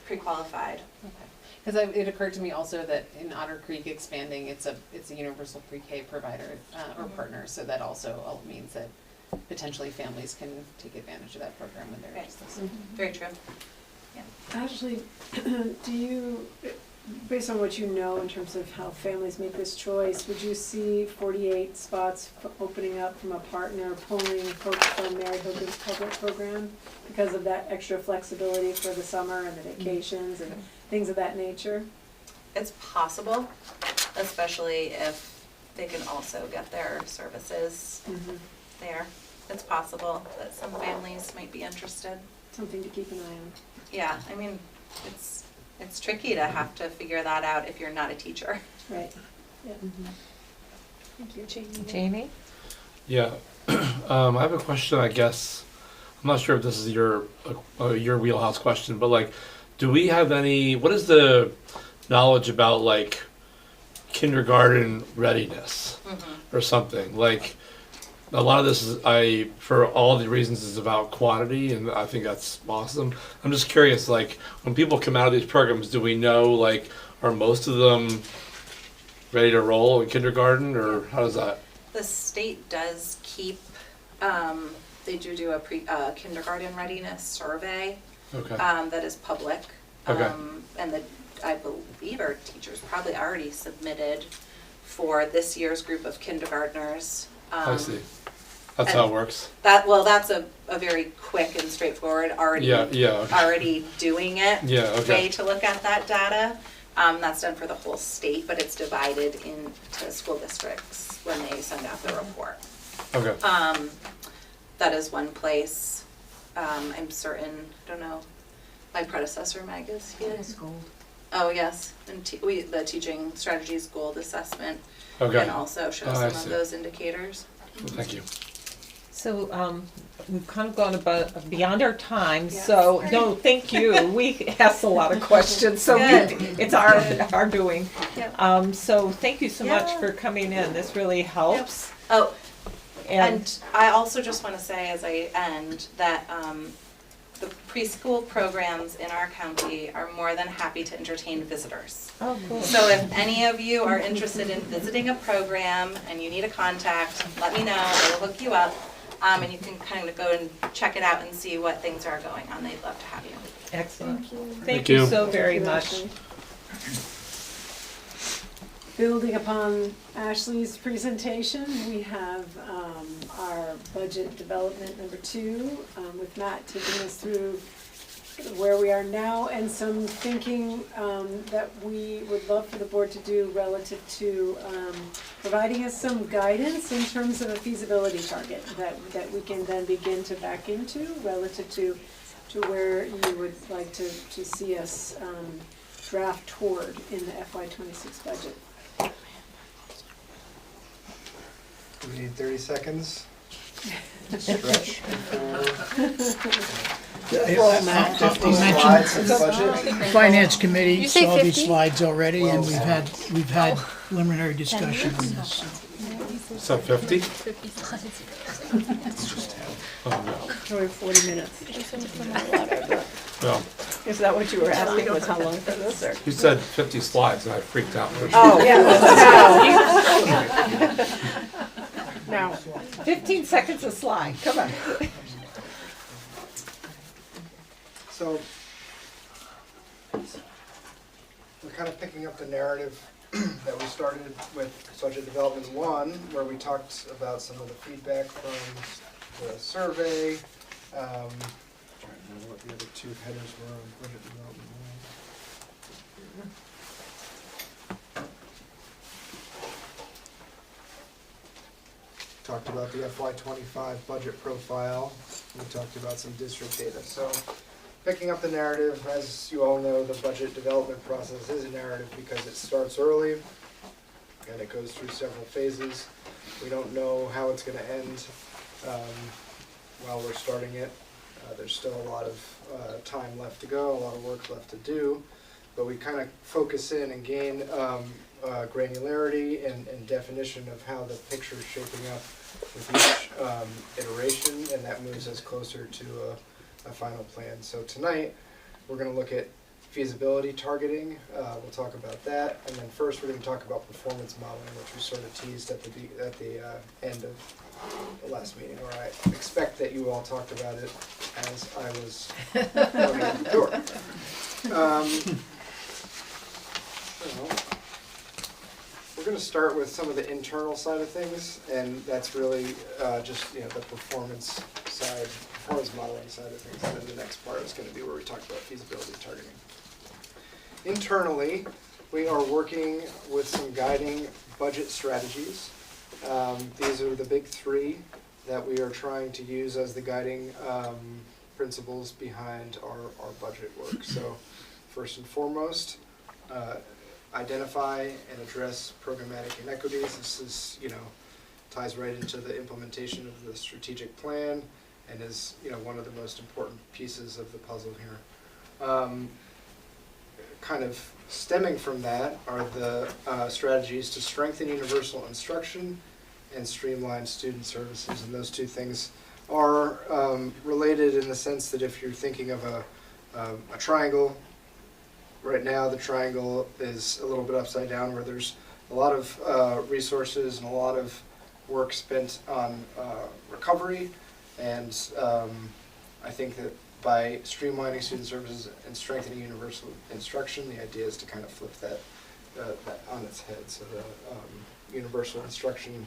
pre-qualified. Okay. Because it occurred to me also that in Otter Creek expanding, it's a universal pre-K provider or partner, so that also means that potentially families can take advantage of that program when they're interested. Very true. Yeah. Actually, do you, based on what you know in terms of how families make this choice, would you see 48 spots opening up from a partner pulling folks from Mary Hogan's public program because of that extra flexibility for the summer and the vacations and things of that nature? It's possible, especially if they can also get their services there. It's possible that some families might be interested. Something to keep an eye on. Yeah, I mean, it's tricky to have to figure that out if you're not a teacher. Right. Yeah. Thank you, Jamie. Jamie? Yeah, I have a question. I guess I'm not sure if this is your wheelhouse question, but like, do we have any? What is the knowledge about like kindergarten readiness or something like? A lot of this is for all the reasons is about quantity, and I think that's awesome. I'm just curious, like when people come out of these programs, do we know like are most of them ready to roll in kindergarten, or how does that? The state does keep. They do a kindergarten readiness survey. Okay. That is public. Okay. And I believe our teachers probably already submitted for this year's group of kindergartners. I see. That's how it works. That's a very quick and straightforward already doing it way to look at that data. That's done for the whole state, but it's divided into school districts when they send out the report. Okay. That is one place. I'm certain, I don't know, my predecessor, Meg, is here. Gold. Oh, yes, and the Teaching Strategies Gold Assessment Okay. can also show some of those indicators. Thank you. So we've kind of gone beyond our time, so no, thank you. We asked a lot of questions, so it's our doing. So thank you so much for coming in. This really helps. Oh, and I also just want to say as I end that the preschool programs in our county are more than happy to entertain visitors. Oh, cool. So if any of you are interested in visiting a program and you need a contact, let me know. I will hook you up. And you can kind of go and check it out and see what things are going on. They'd love to have you. Excellent. Thank you so very much. Building upon Ashley's presentation, we have our budget development number 2 with Matt taking us through where we are now and some thinking that we would love for the board to do relative to providing us some guidance in terms of a feasibility target that we can then begin to back into relative to where you would like to see us draft toward in the FY26 budget. We need 30 seconds. Stretch Finance committee saw these slides already, and we've had preliminary discussion on this. So 50? 50 slides. Oh no. We have 40 minutes. No. Is that what you were asking, was how long for this, or? You said 50 slides, and I freaked out. Oh, yeah. Now, 15 seconds a slide, come on. So, we're kind of picking up the narrative that we started with Budget Development 1, where we talked about some of the feedback from the survey, know what the other two headers were on budget development. Talked about the FY25 budget profile. We talked about some district data. So picking up the narrative, as you all know, the budget development process is a narrative because it starts early and it goes through several phases. We don't know how it's going to end while we're starting it. There's still a lot of time left to go, a lot of work left to do, but we kind of focus in and gain granularity and definition of how the picture is shaping up with each iteration, and that moves us closer to a final plan. So tonight, we're going to look at feasibility targeting. We'll talk about that, and then first we're going to talk about performance modeling, which we sort of teased at the end of the last meeting, where I expect that you all talked about it as I was going out the door. So, we're going to start with some of the internal side of things, and that's really just the performance modeling side of things. And then the next part is going to be where we talk about feasibility targeting. Internally, we are working with some guiding budget strategies. These are the big three that we are trying to use as the guiding principles behind our budget work. So, first and foremost, identify and address programmatic inequities. This is, ties right into the implementation of the strategic plan and is, one of the most important pieces of the puzzle here. Kind of stemming from that are the strategies to strengthen universal instruction and streamline student services. And those two things are related in the sense that if you're thinking of a triangle, right now the triangle is a little bit upside down, where there's a lot of resources and a lot of work spent on recovery, and I think that by streamlining student services and strengthening universal instruction, the idea is to kind of flip that on its head, so the universal instruction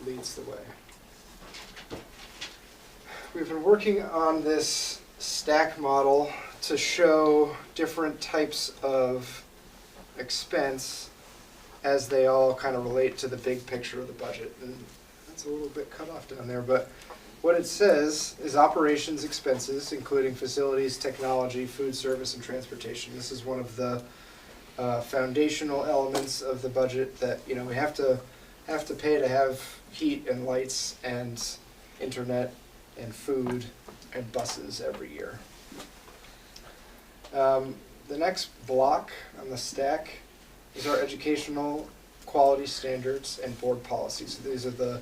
leads the way. We've been working on this stack model to show different types of expense as they all kind of relate to the big picture of the budget. And that's a little bit cut off down there, but what it says is operations expenses, including facilities, technology, food service, and transportation. This is one of the foundational elements of the budget that we have to pay to have heat and lights and internet and food and buses every year. The next block on the stack is our educational quality standards and board policies. So these are the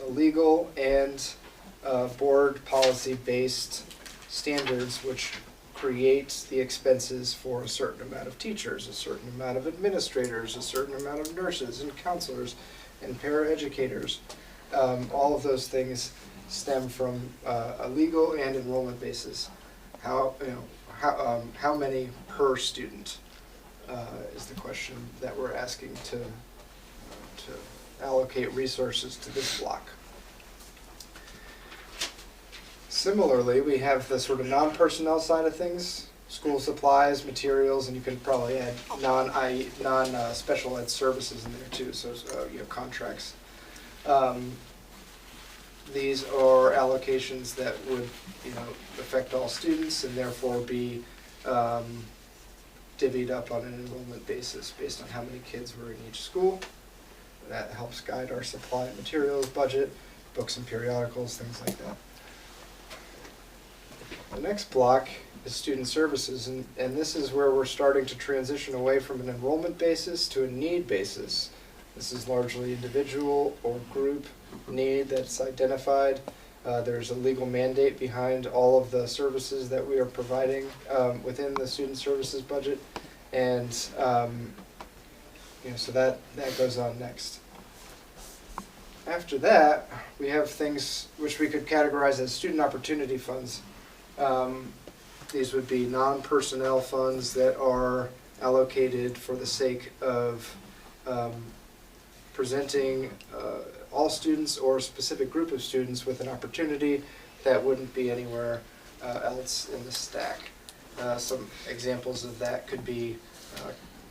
legal and board policy based standards which create the expenses for a certain amount of teachers, a certain amount of administrators, a certain amount of nurses and counselors and paraeducators. All of those things stem from a legal and enrollment basis. How many per student is the question that we're asking to allocate resources to this block. Similarly, we have the sort of non-personnel side of things, school supplies, materials, and you can probably add non-special ed services in there too, so contracts. These are allocations that would affect all students and therefore be divvied up on an enrollment basis based on how many kids were in each school. That helps guide our supply of materials, budget, books and periodicals, things like that. The next block is student services, and this is where we're starting to transition away from an enrollment basis to a need basis. This is largely individual or group need that's identified. There's a legal mandate behind all of the services that we are providing within the student services budget, and so that goes on next. After that, we have things which we could categorize as student opportunity funds. These would be non-personnel funds that are allocated for the sake of presenting all students or a specific group of students with an opportunity that wouldn't be anywhere else in the stack. Some examples of that could be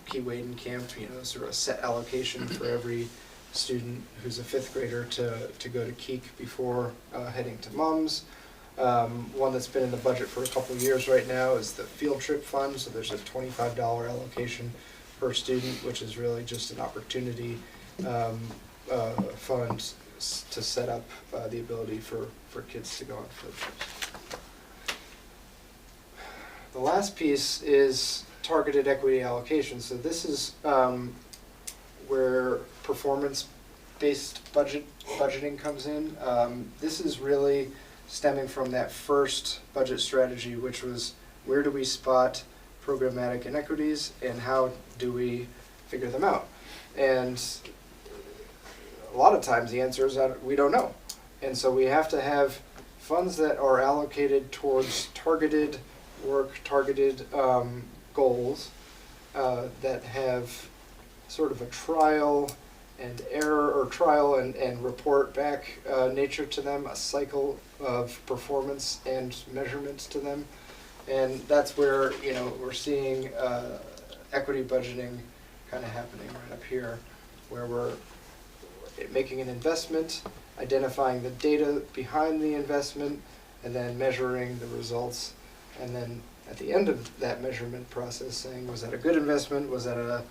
Key Waden Camp, sort of a set allocation for every student who's a 5th grader to go to Keek before heading to MUMS. One that's been in the budget for a couple of years right now is the field trip fund. So there's a $25 allocation per student, which is really just an opportunity fund to set up the ability for kids to go on field trips. The last piece is targeted equity allocation. So this is where performance-based budgeting comes in. This is really stemming from that first budget strategy, which was where do we spot programmatic inequities and how do we figure them out? And a lot of times the answer is that we don't know. And so we have to have funds that are allocated towards targeted work, targeted goals that have sort of a trial and error or trial and report back nature to them, a cycle of performance and measurements to them. And that's where, we're seeing equity budgeting kind of happening right up here, where we're making an investment, identifying the data behind the investment, and then measuring the results. And then at the end of that measurement process saying, was that a good investment? Was that a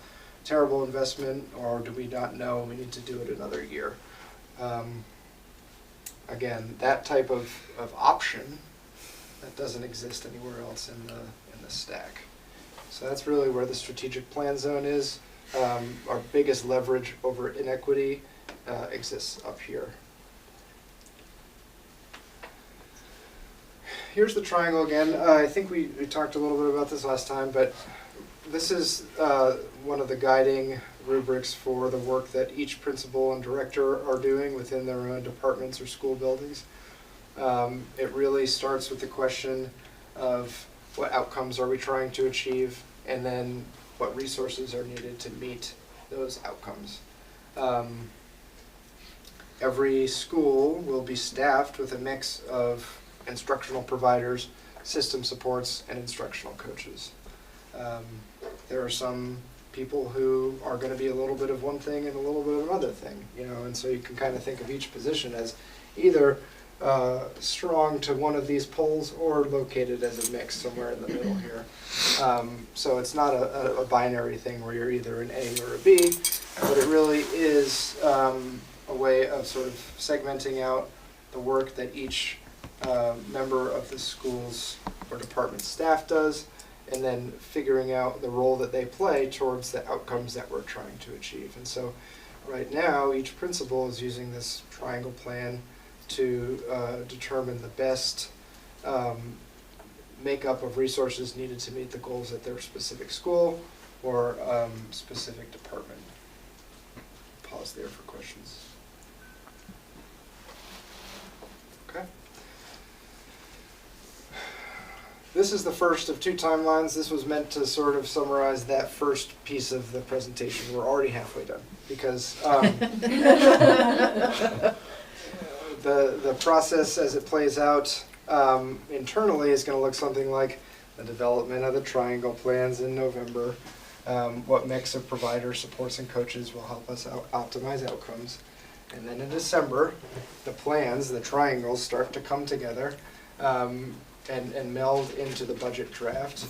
terrible investment? Or do we not know? We need to do it another year. Again, that type of option that doesn't exist anywhere else in the stack. So that's really where the strategic plan zone is. Our biggest leverage over inequity exists up here. Here's the triangle again. I think we talked a little bit about this last time, but this is one of the guiding rubrics for the work that each principal and director are doing within their own departments or school buildings. It really starts with the question of what outcomes are we trying to achieve, and then what resources are needed to meet those outcomes. Every school will be staffed with a mix of instructional providers, system supports, and instructional coaches. There are some people who are going to be a little bit of one thing and a little bit of another thing, and so you can kind of think of each position as either strong to one of these poles or located as a mix somewhere in the middle here. So it's not a binary thing where you're either an A or a B, but it really is a way of sort of segmenting out the work that each member of the school's or department staff does, and then figuring out the role that they play towards the outcomes that we're trying to achieve. And so right now, each principal is using this triangle plan to determine the best makeup of resources needed to meet the goals at their specific school or specific department. Pause there for questions. Okay. This is the first of two timelines. This was meant to sort of summarize that first piece of the presentation. We're already halfway done because the process as it plays out internally is going to look something like the development of the triangle plans in November. What mix of providers, supports, and coaches will help us optimize outcomes. And then in December, the plans, the triangles, start to come together and meld into the budget draft.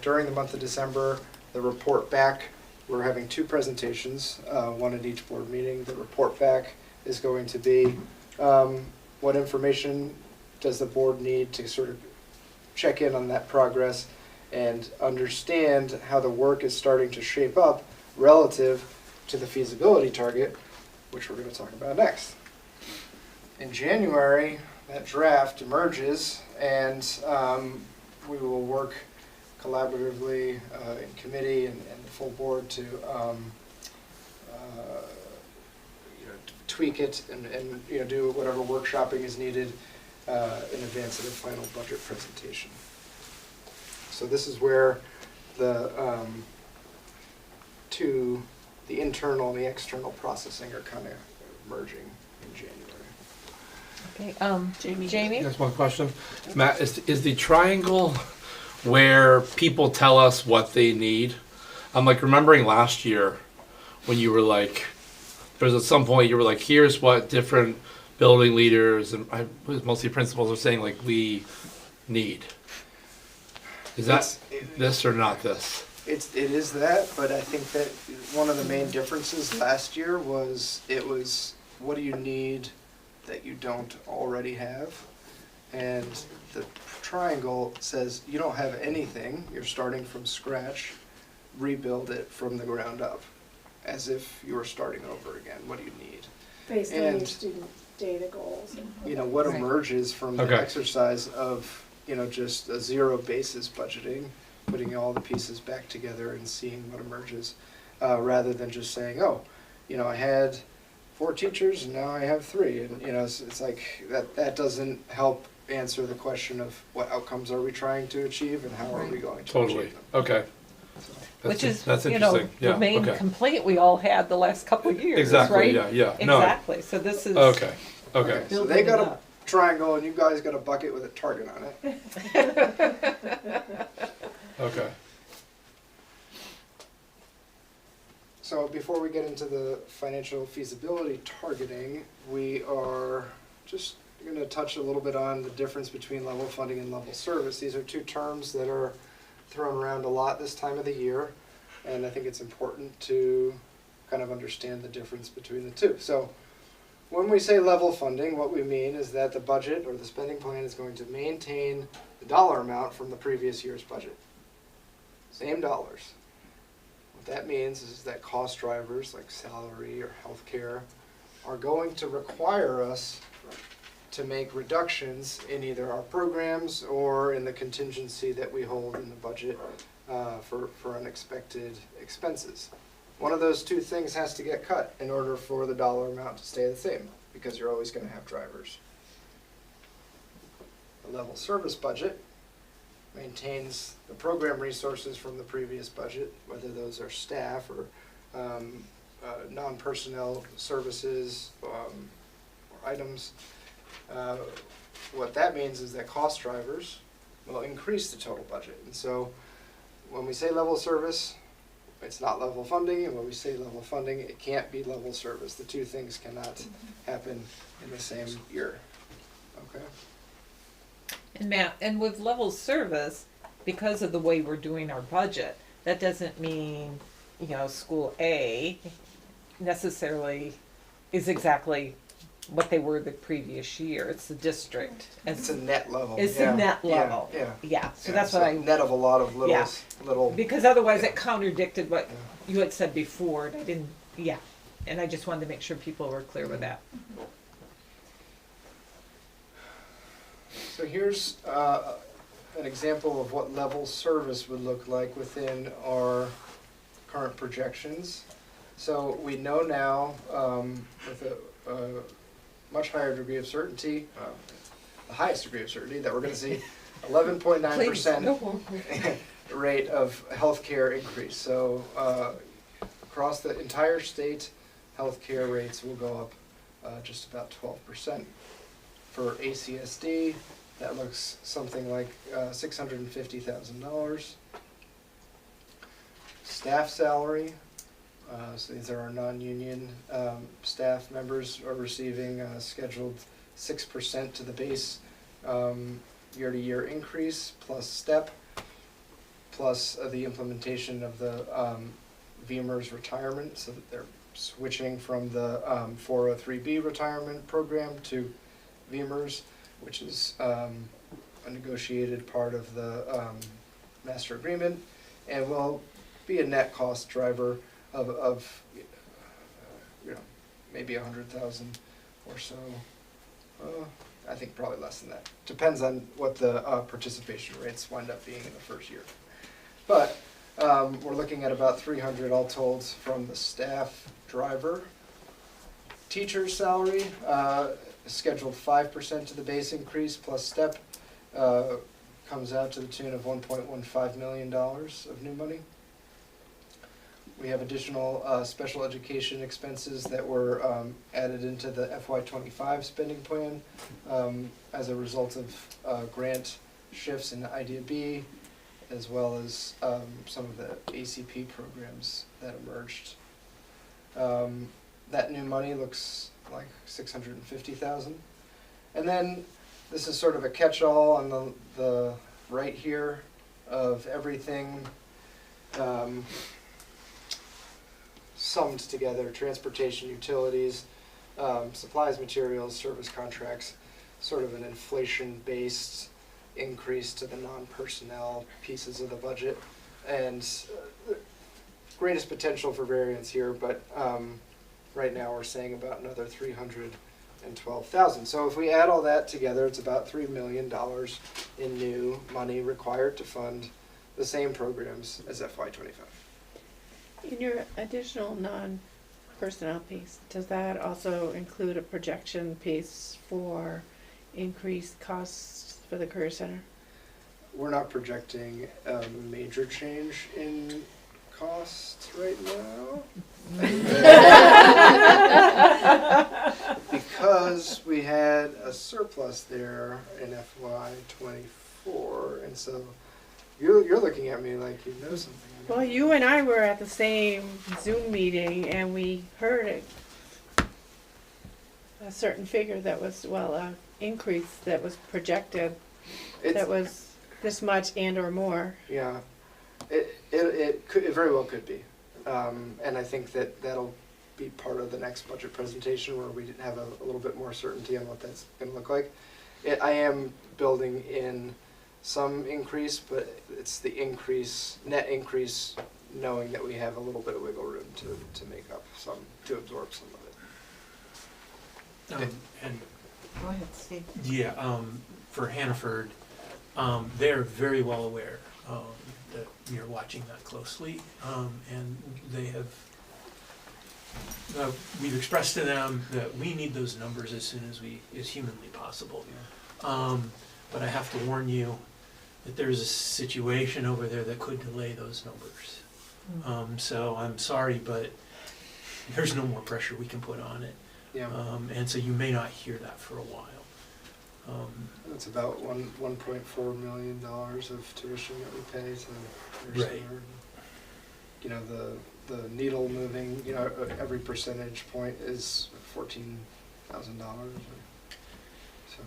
During the month of December, the report back, we're having two presentations, one at each board meeting. The report back is going to be what information does the board need to sort of check in on that progress and understand how the work is starting to shape up relative to the feasibility target, which we're going to talk about next. In January, that draft emerges, and we will work collaboratively in committee and the full board to tweak it and do whatever workshopping is needed in advance of the final budget presentation. So this is where the internal and the external processing are kind of merging in January. Okay, Jamie? Just one question. Matt, is the triangle where people tell us what they need? I'm like remembering last year when you were like, there was at some point you were like, here's what different building leaders and it was mostly principals are saying like we need. Is that this or not this? It is that, but I think that one of the main differences last year was what do you need that you don't already have? And the triangle says you don't have anything, you're starting from scratch, rebuild it from the ground up, as if you were starting over again. What do you need? Based on your student data goals. You know, what emerges from the exercise of, you know, just a zero basis budgeting, putting all the pieces back together and seeing what emerges, rather than just saying, oh, you know, I had 4 teachers and now I have 3, and you know, it's like that doesn't help answer the question of what outcomes are we trying to achieve and how are we going to achieve them. Okay. Which is, that's you know, interesting. the main complaint we all had the last couple of years, Exactly, right? yeah, yeah. Exactly, No, so this is. Okay. So they got a triangle and you guys got a bucket with a target on it. Okay. So before we get into the financial feasibility targeting, we are just going to touch a little bit on the difference between level funding and level service. These are 2 terms that are thrown around a lot this time of the year, and I think it's important to kind of understand the difference between the 2. So when we say level funding, what we mean is that the budget or the spending plan is going to maintain the dollar amount from the previous year's budget. Same dollars. What that means is that cost drivers like salary or healthcare are going to require us to make reductions in either our programs or in the contingency that we hold in the budget for unexpected expenses. One of those 2 things has to get cut in order for the dollar amount to stay the same, because you're always going to have drivers. The level service budget maintains the program resources from the previous budget, whether those are staff or non-personnel services or items. What that means is that cost drivers will increase the total budget. And so when we say level service, it's not level funding, and when we say level funding, it can't be level service. The 2 things cannot happen in the same year. Okay? And Matt, and with level service, because of the way we're doing our budget, that doesn't mean, you know, school A necessarily is exactly what they were the previous year. It's the district. It's a net level. It's a net level. Yeah. So that's what I. Net of a lot of little. Because otherwise it contradicted what you had said before. And I didn't. Yeah. And I just wanted to make sure people were clear with that. So here's an example of what level service would look like within our current projections. So we know now with a much higher degree of certainty, the highest degree of certainty, that we're going to see 11.9% rate of healthcare increase. So across the entire state, healthcare rates will go up just about 12%. For ACSD, that looks something like $650,000. Staff salary, so these are our non-union staff members, are receiving scheduled 6% to the base year-to-year increase, plus STEP, plus the implementation of the VMERS retirement, so that they're switching from the 403B retirement program to VMERS, which is a negotiated part of the master agreement, and will be a net cost driver of you know, maybe 100,000 or so. I think probably less than that. Depends on what the participation rates wind up being in the first year. But we're looking at about 300 all told from the staff driver. Teacher's salary, scheduled 5% to the base increase plus STEP, comes out to the tune of $1.15 million of new money. We have additional special education expenses that were added into the FY25 spending plan as a result of grant shifts in Idea B, as well as some of the ACP programs that emerged. That new money looks like $650,000. And then this is sort of a catch-all on the right here of everything summed together: transportation, utilities, supplies, materials, service contracts, sort of an inflation-based increase to the non-personnel pieces of the budget. And greatest potential for variance here, but right now we're saying about another $312,000. So if we add all that together, it's about $3 million in new money required to fund the same programs as FY25. In your additional non-personnel piece, does that also include a projection piece for increased costs for the Career Center? We're not projecting a major change in costs right now. Because we had a surplus there in FY24, and so you're looking at me like you know something. Well, you and I were at the same Zoom meeting, and we heard a certain figure that was, well, an increase that was projected, that was this much and or more. Yeah, it very well could be, and I think that'll be part of the next budget presentation where we have a little bit more certainty on what that's going to look like. I am building in some increase, but it's the net increase, knowing that we have a little bit of wiggle room to make up some, to absorb some of it. And Go ahead, Steve. yeah, for Hannaford, they're very well aware that we are watching that closely, and they have. We've expressed to them that we need those numbers as soon as humanly possible. But I have to warn you that there's a situation over there that could delay those numbers. So I'm sorry, but there's no more pressure we can put on it. Yeah. And so you may not hear that for a while. It's about $1.4 million of tuition that we pay to Career Right. Center. You know, the needle moving, you know, every percentage point is $14,000. So,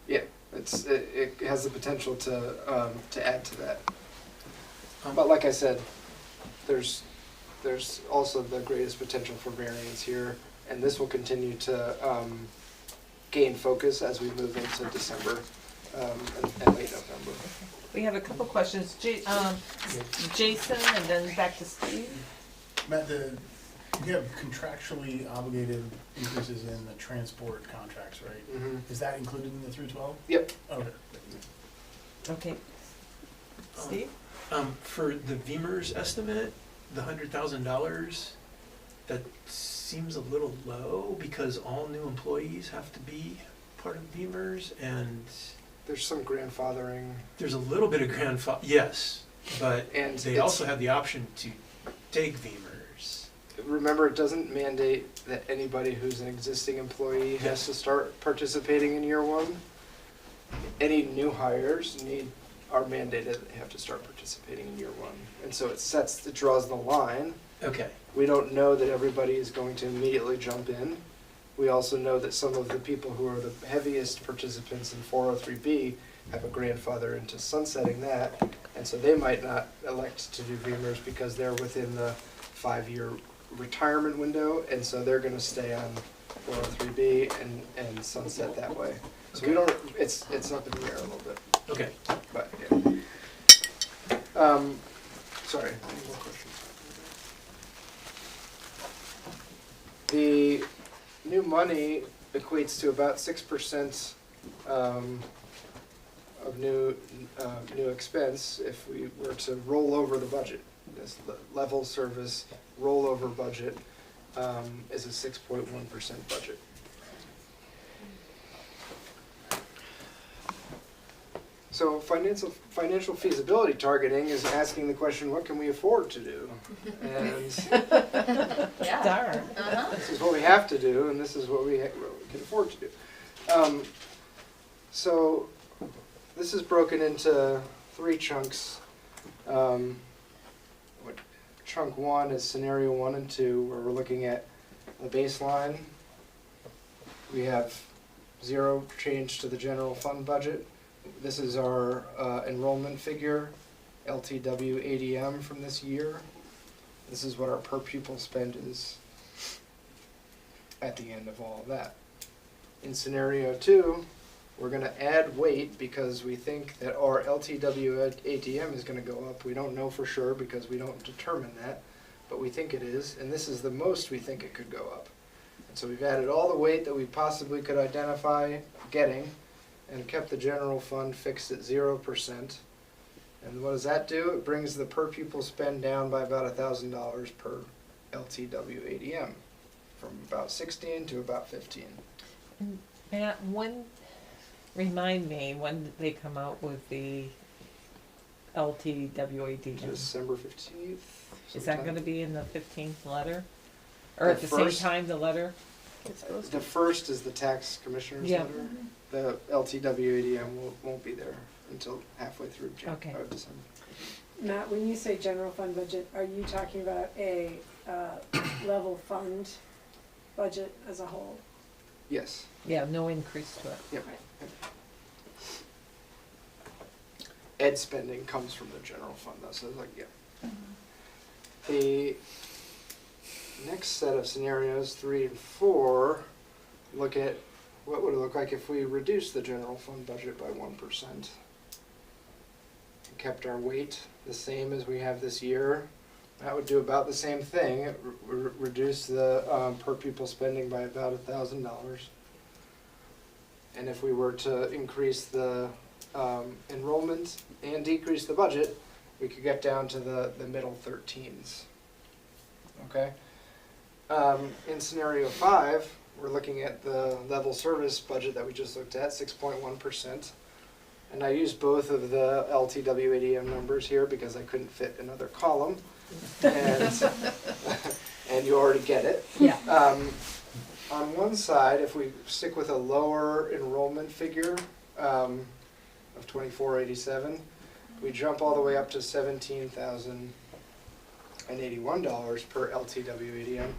yeah, it has the potential to add to that. But like I said, there's also the greatest potential for variance here, and this will continue to gain focus as we move into December and late November. we have a couple questions. Jason, and then back to Steve. Matt, you have contractually obligated increases in the transport contracts, right? Mm-hmm. Is that included in the 312? Yep. Okay. Okay. Steve? For the VEMR's estimate, the $100,000, that seems a little low because all new employees have to be part of VEMR's, and there's some grandfathering. There's a little bit of grandfather, yes, but And they also have the option to take VEMR's. Remember, it doesn't mandate that anybody who's an existing employee has to start participating in year one. Any new hires are mandated that they have to start participating in year one. And so it draws the line. Okay. We don't know that everybody is going to immediately jump in. We also know that some of the people who are the heaviest participants in 403B have a grandfather into sunsetting that, and so they might not elect to do VEMR's because they're within the 5-year retirement window, and so they're going to stay on 403B and sunset that way. So we don't. It's up in the air a little bit. Okay. But yeah. Sorry. Any more questions? The new money equates to about 6% of new expense if we were to roll over the budget. This level service rollover budget is a 6.1% budget. So financial feasibility targeting is asking the question, what can we afford to do? And Darn. this is what we have to do, and this is what we can afford to do. So this is broken into 3 chunks. Chunk 1 is scenario 1 and 2, where we're looking at the baseline. We have 0 change to the general fund budget. This is our enrollment figure, LTW ADM from this year. This is what our per pupil spend is at the end of all of that. In scenario 2, we're going to add weight because we think that our LTW ADM is going to go up. We don't know for sure because we don't determine that, but we think it is, and this is the most we think it could go up. And so we've added all the weight that we possibly could identify getting and kept the general fund fixed at 0%. And what does that do? It brings the per pupil spend down by about $1,000 per LTW ADM, from about 16 to about 15. Matt, remind me when did they come out with the LTWAD? December 15th. Is that going to be in the 15th letter? Or at the same time, the letter? The first is the tax commissioner's letter. The LTWADM won't be there until halfway through December. Matt, when you say general fund budget, are you talking about a level fund budget as a whole? Yes. Yeah, no increase to it. Yep. Ed spending comes from the general fund though, so it's like, yeah. The next set of scenarios, 3 and 4, look at what would it look like if we reduced the general fund budget by 1%. Kept our weight the same as we have this year. That would do about the same thing. Reduce the per pupil spending by about $1,000. And if we were to increase the enrollment and decrease the budget, we could get down to the middle 13s. Okay? In scenario 5, we're looking at the level service budget that we just looked at, 6.1%. And I used both of the LTWADM numbers here because I couldn't fit another column. And, and you already get it. Yeah. On one side, if we stick with a lower enrollment figure of 2487, we jump all the way up to $17,081 per LTWADM.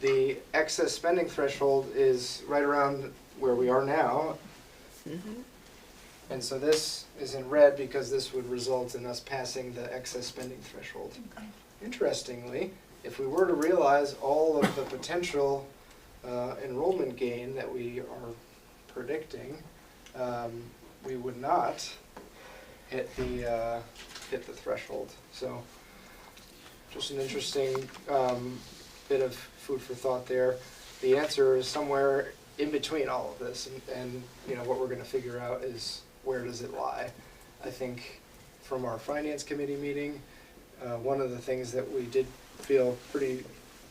The excess spending threshold is right around where we are now. And so this is in red because this would result in us passing the excess spending threshold. Interestingly, if we were to realize all of the potential enrollment gain that we are predicting, we would not hit the threshold. So just an interesting bit of food for thought there. The answer is somewhere in between all of this, and you know what we're going to figure out is where does it lie. I think from our finance committee meeting, one of the things that we did feel pretty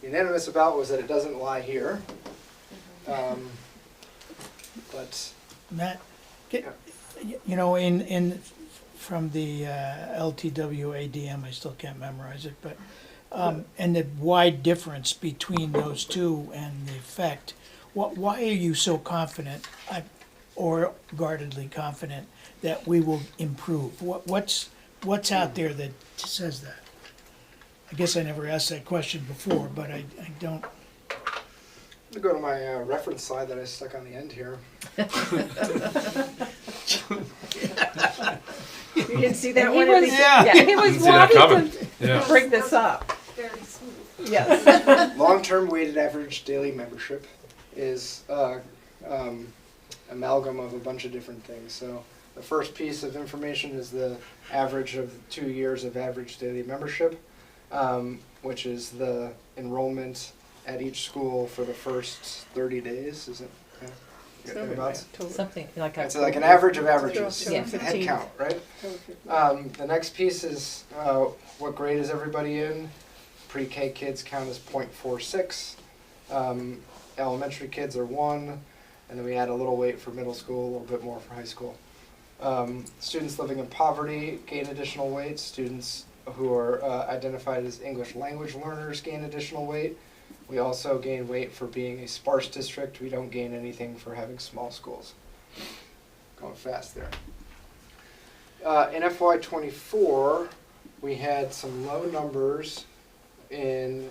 unanimous about was that it doesn't lie here. But Matt, you know, from the LTW ADM, I still can't memorize it, but and the wide difference between those two and the effect. Why are you so confident, or guardedly confident, that we will improve? What's out there that says that? I guess I never asked that question before, but I don't. I'm going to go to my reference slide that I stuck on the end here. You didn't see that And one? he was wanting to bring this up. Very smooth. Yes. Long-term weighted average daily membership is amalgam of a bunch of different things. So the first piece of information is the average of 2 years of average daily membership, which is the enrollment at each school for the first 30 days, is it? Yeah. Something like it's like an average of averages, Yeah. head count, right? The next piece is what grade is everybody in? Pre-K kids count as 0.46. Elementary kids are 1, and then we add a little weight for middle school, a little bit more for high school. Students living in poverty gain additional weight. Students who are identified as English language learners gain additional weight. We also gain weight for being a sparse district. We don't gain anything for having small schools. Going fast there. In FY24, we had some low numbers in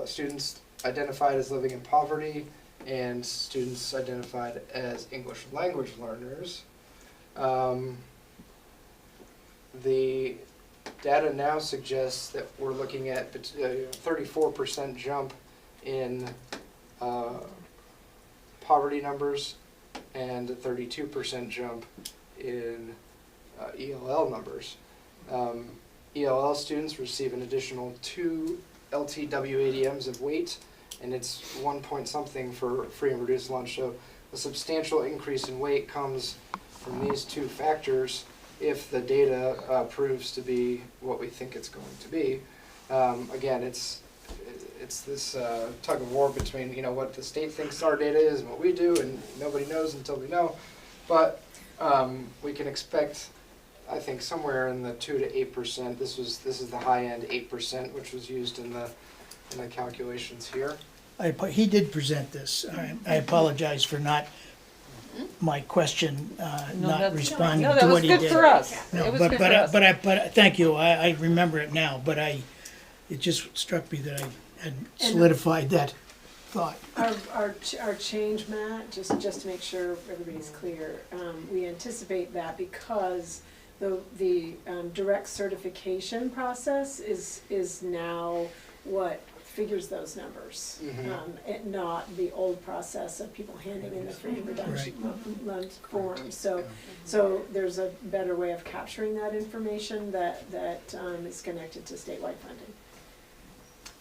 students identified as living in poverty and students identified as English language learners. The data now suggests that we're looking at a 34% jump in poverty numbers and a 32% jump in ELL numbers. ELL students receive an additional 2 LTW-ADMs of weight, and it's 1 point something for free and reduced lunch. So a substantial increase in weight comes from these two factors if the data proves to be what we think it's going to be. Again, it's this tug of war between what the state thinks our data is and what we do, and nobody knows until we know. But we can expect, I think, somewhere in the 2 to 8%. This is the high end 8%, which was used in the calculations here. He did present this. I apologize for my question, not responding No, that to was what he good did. for us. No, It was but good for us. but thank you. I remember it now. But it just struck me that I had solidified that thought. Our change, Matt, just to make sure everybody's clear, we anticipate that because the direct certification process is now what figures those numbers, and not the old process of people handing in the free and reduction lunch forms. So there's a better way of capturing that information that is connected to statewide funding.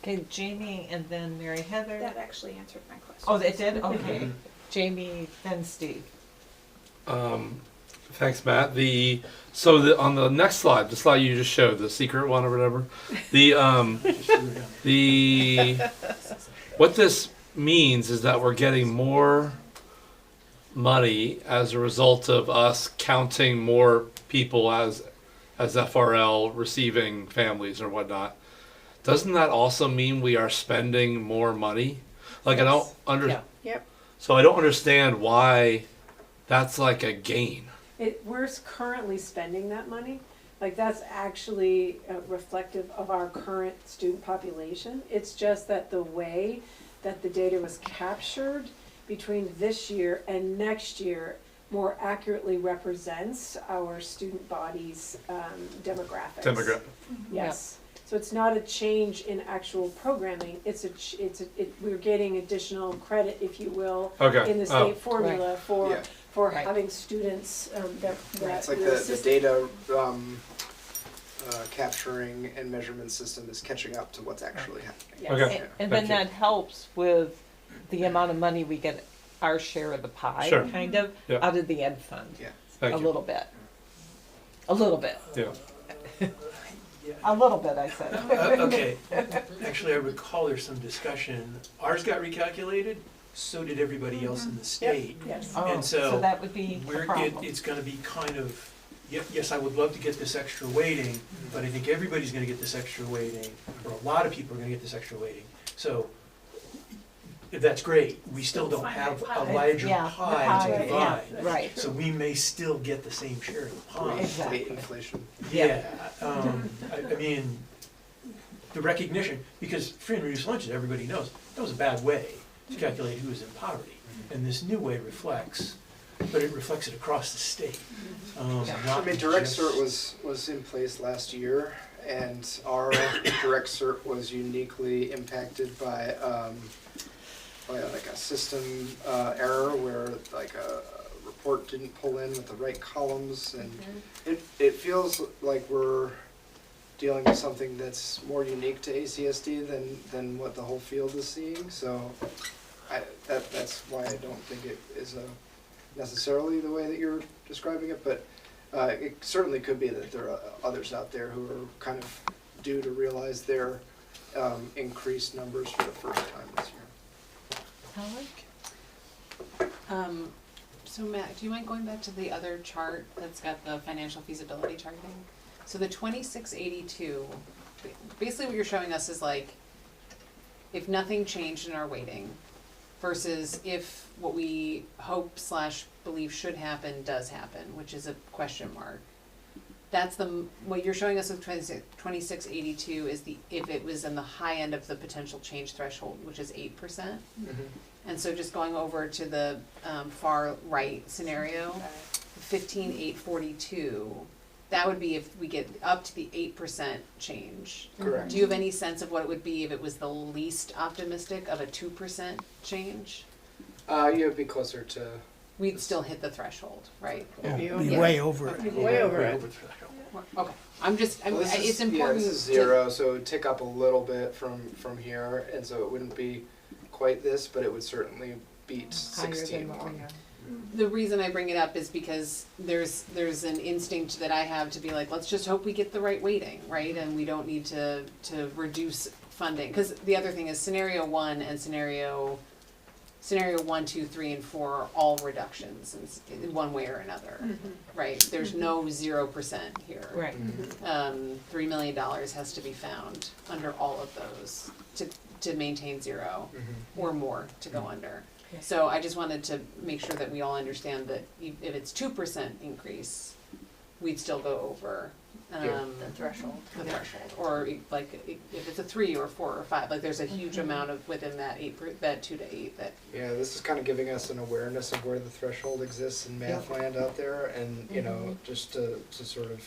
Okay, Jamie and then Mary Heather. That actually answered my question. Oh, it did? Okay. Jamie, then Steve. Thanks, Matt. On the next slide, the slide you just showed, the secret one or whatever, what this means is that we're getting more money as a result of us counting more people as FRL receiving families or whatnot. Doesn't that also mean we are spending more money? Like, Yes. Yep. So I don't understand why that's like a gain. We're currently spending that money. Like, that's actually reflective of our current student population. It's just that the way that the data was captured between this year and next year more accurately represents our student body's demographics. Yes. So it's not a change in actual programming. We're getting additional credit, if you will, in the state formula for having students that It's like the data capturing and measurement system is catching up to what's actually happening. Yes. Okay. And then that helps with the amount of money we get, our share of the pie, Sure. kind of, Yeah. out of the ed fund. Yeah. Thank you. Little bit. A little bit. Yeah. A little bit, I said. Okay, actually, I recall there's some discussion. Ours got recalculated, so did everybody else in the state. Yes. Oh, And so that would be a problem. it's gonna be kind of, yes, I would love to get this extra weighting, but I think everybody's gonna get this extra weighting, or a lot of people are gonna get this extra weighting. So, that's great, we still don't have a larger pie to divide. Right. So we may still get the same share of the pie. Exactly. Weight inflation. Yeah, I mean, the recognition, because free and reduced lunches, everybody knows, that was a bad way to calculate who was in poverty. And this new way reflects, but it reflects it across the state. I mean, direct cert was in place last year, and our direct cert was uniquely impacted by like a system error where like a report didn't pull in with the right columns, and it feels like we're dealing with something that's more unique to ACSD than what the whole field is seeing. So that's why I don't think it is necessarily the way that you're describing it, but it certainly could be that there are others out there who are kind of due to realize their increased numbers for the first time this year. Howard? So Matt, do you mind going back to the other chart that's got the financial feasibility chart thing? So the 2682, basically what you're showing us is like, if nothing changed in our weighting versus if what we hope / believe should happen does happen, which is a question mark. That's what you're showing us with 2682 is if it was in the high end of the potential change threshold, which is 8%. Mhm. And so just going over to the far right scenario, 15842, that would be if we get up to the 8% change. Correct. Do you have any sense of what it would be if it was the least optimistic of a 2% change? You'd be closer to. We'd still hit the threshold, right? Oh, be way over it. Way over it. Okay, Well, it's important. Yeah, this is 0, so it would tick up a little bit from here, and so it wouldn't be quite this, but it would certainly beat 16. The reason I bring it up is because there's an instinct that I have to be like, let's just hope we get the right weighting, right? And we don't need to reduce funding. Because the other thing is scenario 1 and scenario 1, 2, 3, and 4 are all reductions in one way or another, right? There's no 0% here. Right. $3 million has to be found under all of those to maintain 0 or more to go under. So I just wanted to make sure that we all understand that if it's 2% increase, we'd still go over the threshold. The threshold, or like if it's a 3 or 4 or 5, like there's a huge amount of within that 2 to 8 that. Yeah, this is kind of giving us an awareness of where the threshold exists in math land out there, and you know, just to sort of,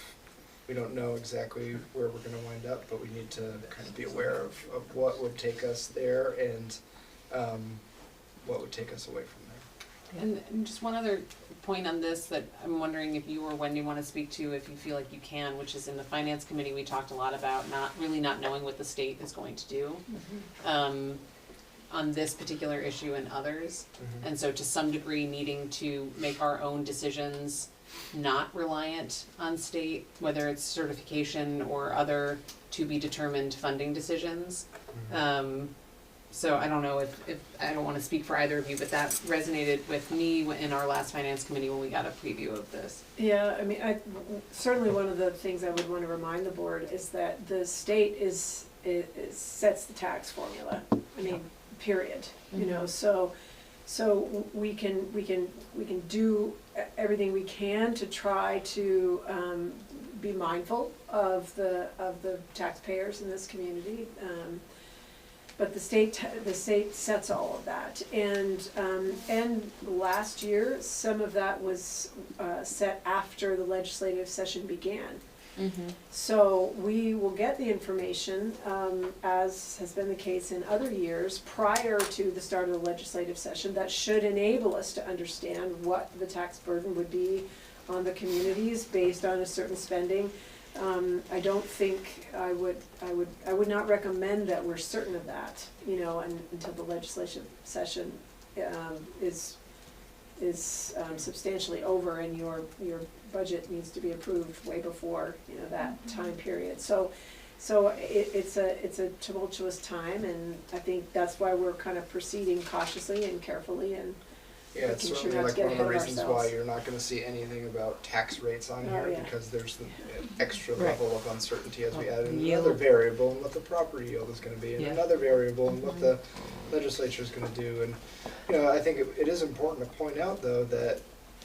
we don't know exactly where we're going to wind up, but we need to kind of be aware of what would take us there and what would take us away from there. And just one other point on this that I'm wondering if you or Wendy want to speak to, if you feel like you can, which is in the finance committee, we talked a lot about not knowing what the state is going to do on this particular issue and others. And so to some degree needing to make our own decisions not reliant on state, whether it's certification or other to be determined funding decisions. So I don't know if I don't want to speak for either of you, but that resonated with me in our last finance committee when we got a preview of this. Yeah, I mean, certainly one of the things I would want to remind the board is that the state sets the tax formula. I mean, period. You know, so we can do everything we can to try to be mindful of the taxpayers in this community. But the state sets all of that, and last year some of that was set after the legislative session began. So we will get the information, as has been the case in other years, prior to the start of the legislative session. That should enable us to understand what the tax burden would be on the communities based on a certain spending. I don't think I would not recommend that we're certain of that, you know, until the legislative session is substantially over and your budget needs to be approved way before, you know, that time period. So it's a tumultuous time, and I think that's why we're kind of proceeding cautiously and carefully and yeah, it's making certainly sure not like to get one of the ahead of reasons ourselves. why you're not going to see anything about tax rates on here, yeah. because there's the extra Right. level of uncertainty as we add in Yield. another variable and what the property yield is going to be, and Yeah. another variable and what the legislature is going to do. And you know, I think it is important to point out though that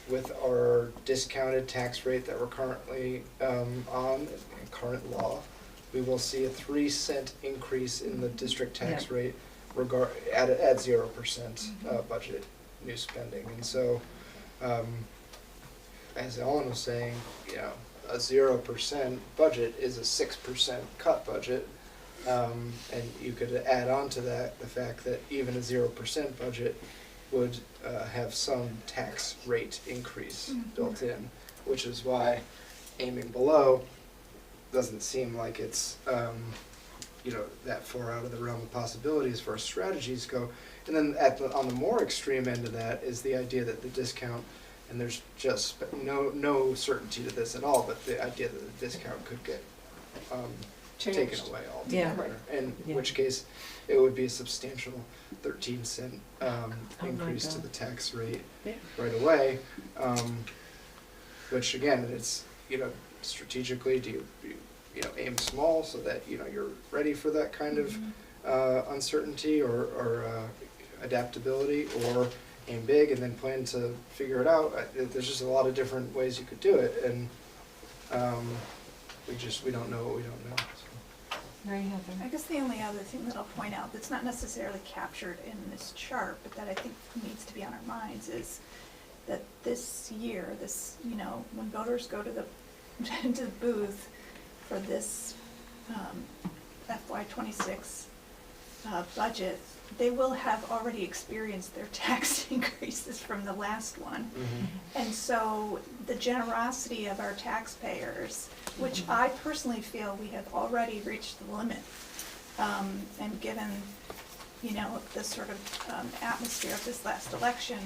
with our discounted tax rate that we're currently on in current law, we will see a 3-cent increase in the district tax rate at 0% budget new spending. And so, as Ellen was saying, you know, a 0% budget is a 6% cut budget. And you could add on to that the fact that even a 0% budget would have some tax rate increase built in, which is why aiming below doesn't seem like it's you know, that far out of the realm of possibilities as far as strategies go. And then on the more extreme end of that is the idea that the discount, and there's just no certainty to this at all, but the idea that the discount could get taken Changed. away Yeah. altogether. In Yeah. which case, it would be a substantial 13-cent my increase to God. the tax rate Yeah. right away. Which again, it's, strategically, do you aim small so that, you're ready for that kind of uncertainty or adaptability, or aim big and then plan to figure it out. There's just a lot of different ways you could do it, and we don't know what we don't know. So. Mary Heather. I guess the only other thing that I'll point out that's not necessarily captured in this chart, but that I think needs to be on our minds is that this year, when voters go to the to the booth for this FY26 budget, they will have already experienced their tax increases from the last one. And so the generosity of our taxpayers, which I personally feel we have already reached the limit, and given, the sort of atmosphere of this last election,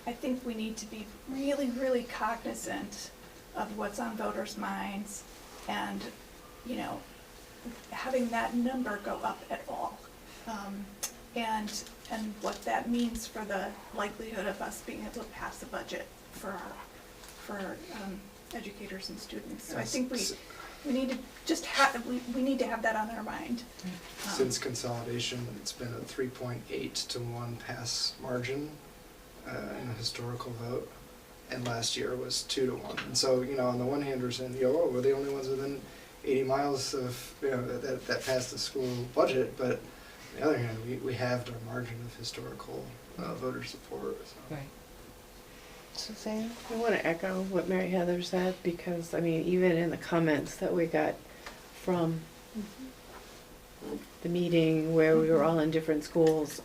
I think we need to be really, really cognizant of what's on voters' minds and, having that number go up at all. And what that means for the likelihood of us being able to pass a budget for our educators and students. So I think we need to just we need to have that on our mind. Since consolidation, it's been a 3.8 to 1 pass margin in a historical vote, and last year was 2 to 1. And so, on the one hand, we're saying, we're the only ones within 80 miles of, that passed the school budget, but on the other hand, we halved our margin of historical voter support. So. Right. Suzanne? I want to echo what Mary Heather said, because, even in the comments that we got from the meeting where we were all in different schools,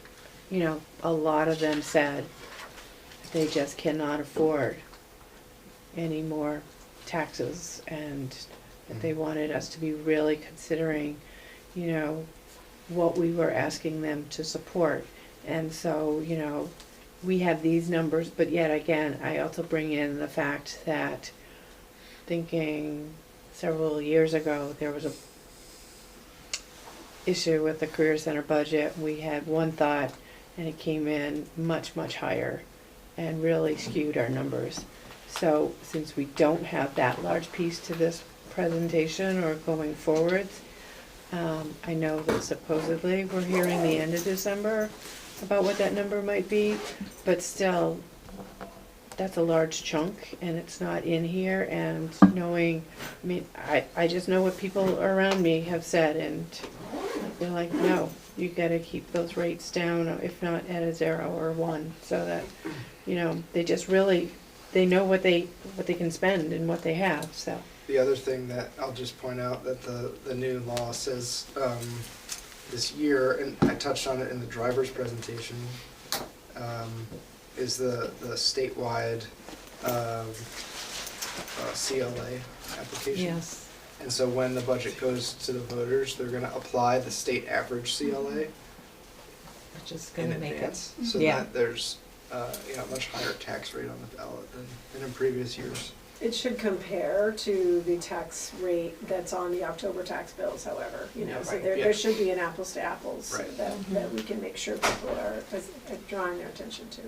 a lot of them said they just cannot afford any more taxes, and that they wanted us to be really considering, what we were asking them to support. And so, we have these numbers, but yet again, I also bring in the fact that thinking several years ago, there was a issue with the Career Center budget. We had one thought, and it came in much, much higher and really skewed our numbers. So since we don't have that large piece to this presentation or going forwards, I know that supposedly we're hearing the end of December about what that number might be, but still, that's a large chunk, and it's not in here. And knowing, I just know what people around me have said, and they're like, no, you gotta keep those rates down, if not at a 0 or 1, so that, they just really, they know what they can spend and what they have, so. The other thing that I'll just point out that the new law says this year, and I touched on it in the driver's presentation, is the statewide CLA application. Yes. And so when the budget goes to the voters, they're gonna apply the state average CLA Which is in gonna make it. advance, so Yeah. that there's a much higher tax rate on the ballot than in previous years. It should compare to the tax rate that's on the October tax bills, however, so Right, there yeah. should be an apples to apples Right. that we can make sure people are drawing their attention to.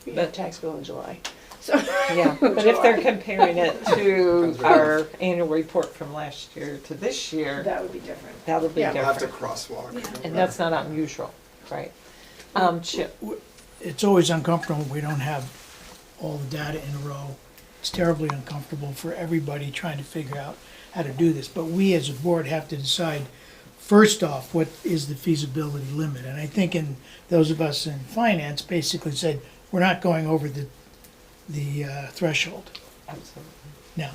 We have tax bill in July, so. Yeah, but if they're comparing it to our annual report from last year to this year, That would be different. that'll be We'll have to different. crosswalk. And that's not unusual, right? Chip, It's always uncomfortable when we don't have all the data in a row. It's terribly uncomfortable for everybody trying to figure out how to do this. But we as a board have to decide, first off, what is the feasibility limit? And I think those of us in finance basically said, we're not going over the threshold. absolutely. Now,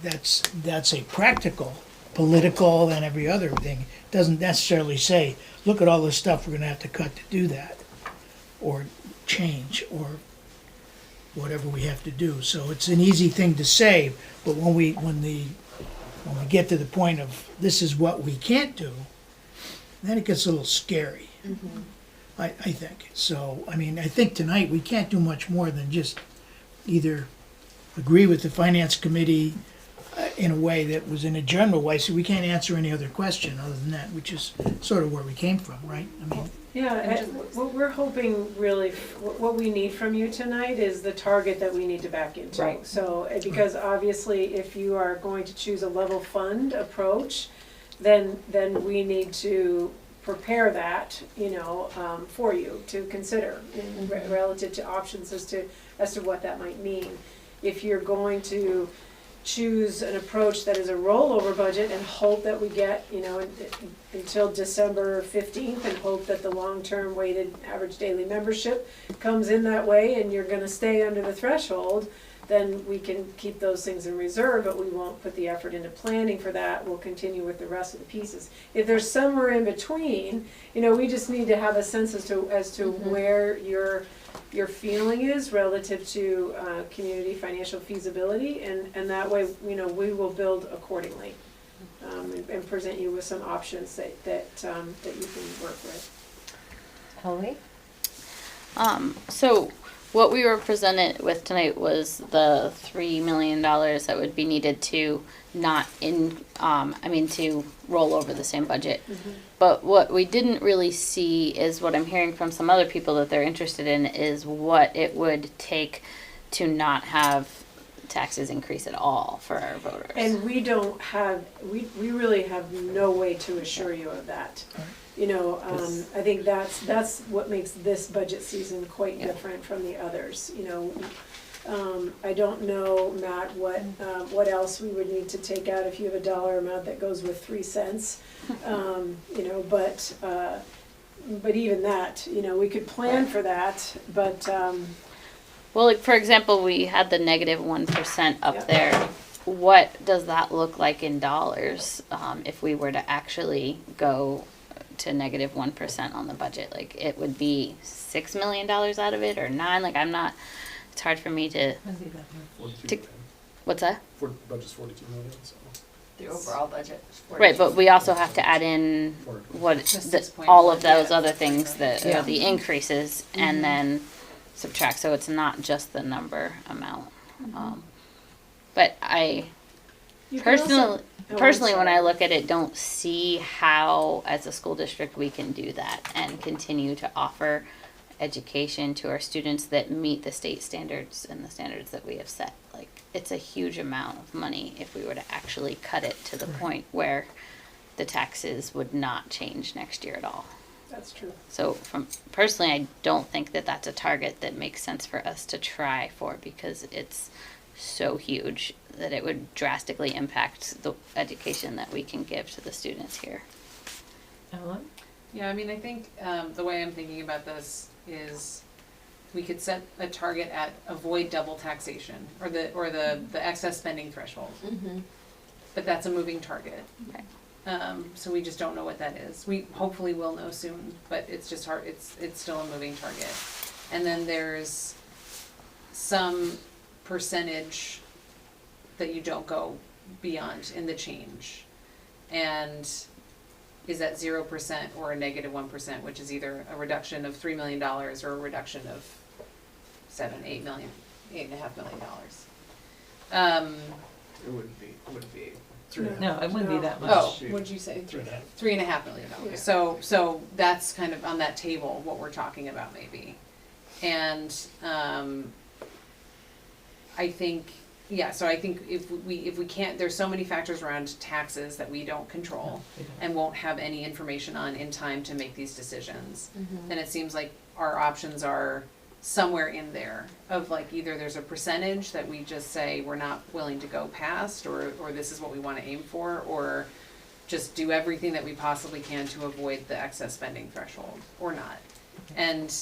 that's a practical, political, and every other thing. Doesn't necessarily say, look at all the stuff we're gonna have to cut to do that, or change, or whatever we have to do. So it's an easy thing to say, but when we get to the point of this is what we can't do, then it gets a little scary. I think. So, I think tonight we can't do much more than just either agree with the finance committee in a way that was in a general way, so we can't answer any other question other than that, which is sort of where we came from, right? I mean, Yeah, and what we're hoping really, what we need from you tonight is the target that we need to back into. Right. So, because obviously if you are going to choose a level fund approach, then we need to prepare that, for you to consider in relative to options as to what that might mean. If you're going to choose an approach that is a rollover budget and hope that we get, until December 15th and hope that the long-term weighted average daily membership comes in that way and you're gonna stay under the threshold, then we can keep those things in reserve, but we won't put the effort into planning for that. We'll continue with the rest of the pieces. If there's somewhere in between, we just need to have a sense as to where your feeling is relative to community financial feasibility, and that way, we will build accordingly, and present you with some options that you can work with. Holly? So what we were presented with tonight was the $3 million that would be needed to to roll over the same budget. But what we didn't really see is what I'm hearing from some other people that they're interested in is what it would take to not have taxes increase at all for our voters. And we don't have, we really have no way to assure you of that. I think that's what makes this budget season quite different from the others, I don't know, Matt, what else we would need to take out if you have a dollar amount that goes with 3 cents. But even that, we could plan for that, but, well, like for example, we had the -1% up there. What does that look like in dollars if we were to actually go to -1% on the budget? Like it would be $6 million out of it or 9. Like it's hard for me to. What's that? Budget's 42 million. So. The overall budget is 42. Right, but we also have to add in all of those other things that are the increases, and then subtract. So it's not just the number amount. But I personally, when I look at it, don't see how, as a school district, we can do that and continue to offer education to our students that meet the state standards and the standards that we have set. Like, it's a huge amount of money if we were to actually cut it to the point where the taxes would not change next year at all. That's true. So personally, I don't think that that's a target that makes sense for us to try for, because it's so huge that it would drastically impact the education that we can give to the students here. Ellen? Yeah, I think the way I'm thinking about this is we could set a target at avoid double taxation or the excess spending threshold. But that's a moving target. Okay. So we just don't know what that is. We hopefully will know soon, but it's just hard. It's still a moving target. And then there's some percentage that you don't go beyond in the change. And is that 0% or a -1%, which is either a reduction of $3 million or a reduction of $8.5 million. It wouldn't be. No, it wouldn't be that much. Oh, what'd you say? $3.5 million. Yeah. So that's kind of on that table what we're talking about maybe. And I think if we can't, there's so many factors around taxes that we don't control and won't have any information on in time to make these decisions. Then it seems like our options are somewhere in there of like either there's a percentage that we just say we're not willing to go past, or this is what we want to aim for, or just do everything that we possibly can to avoid the excess spending threshold or not. And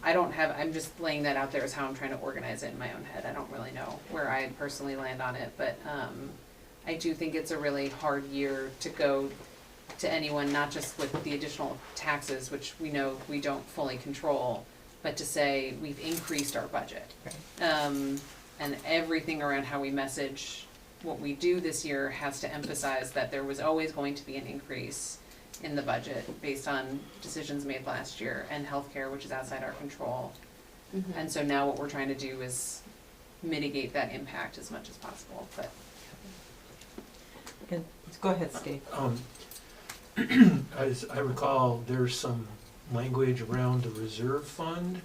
I'm just laying that out there as how I'm trying to organize it in my own head. I don't really know where I personally land on it, but I do think it's a really hard year to go to anyone, not just with the additional taxes, which we know we don't fully control, but to say we've increased our budget. And everything around how we message what we do this year has to emphasize that there was always going to be an increase in the budget based on decisions made last year, and healthcare, which is outside our control. And so now what we're trying to do is mitigate that impact as much as possible. But And, go ahead, Steve. As I recall, there's some language around the reserve fund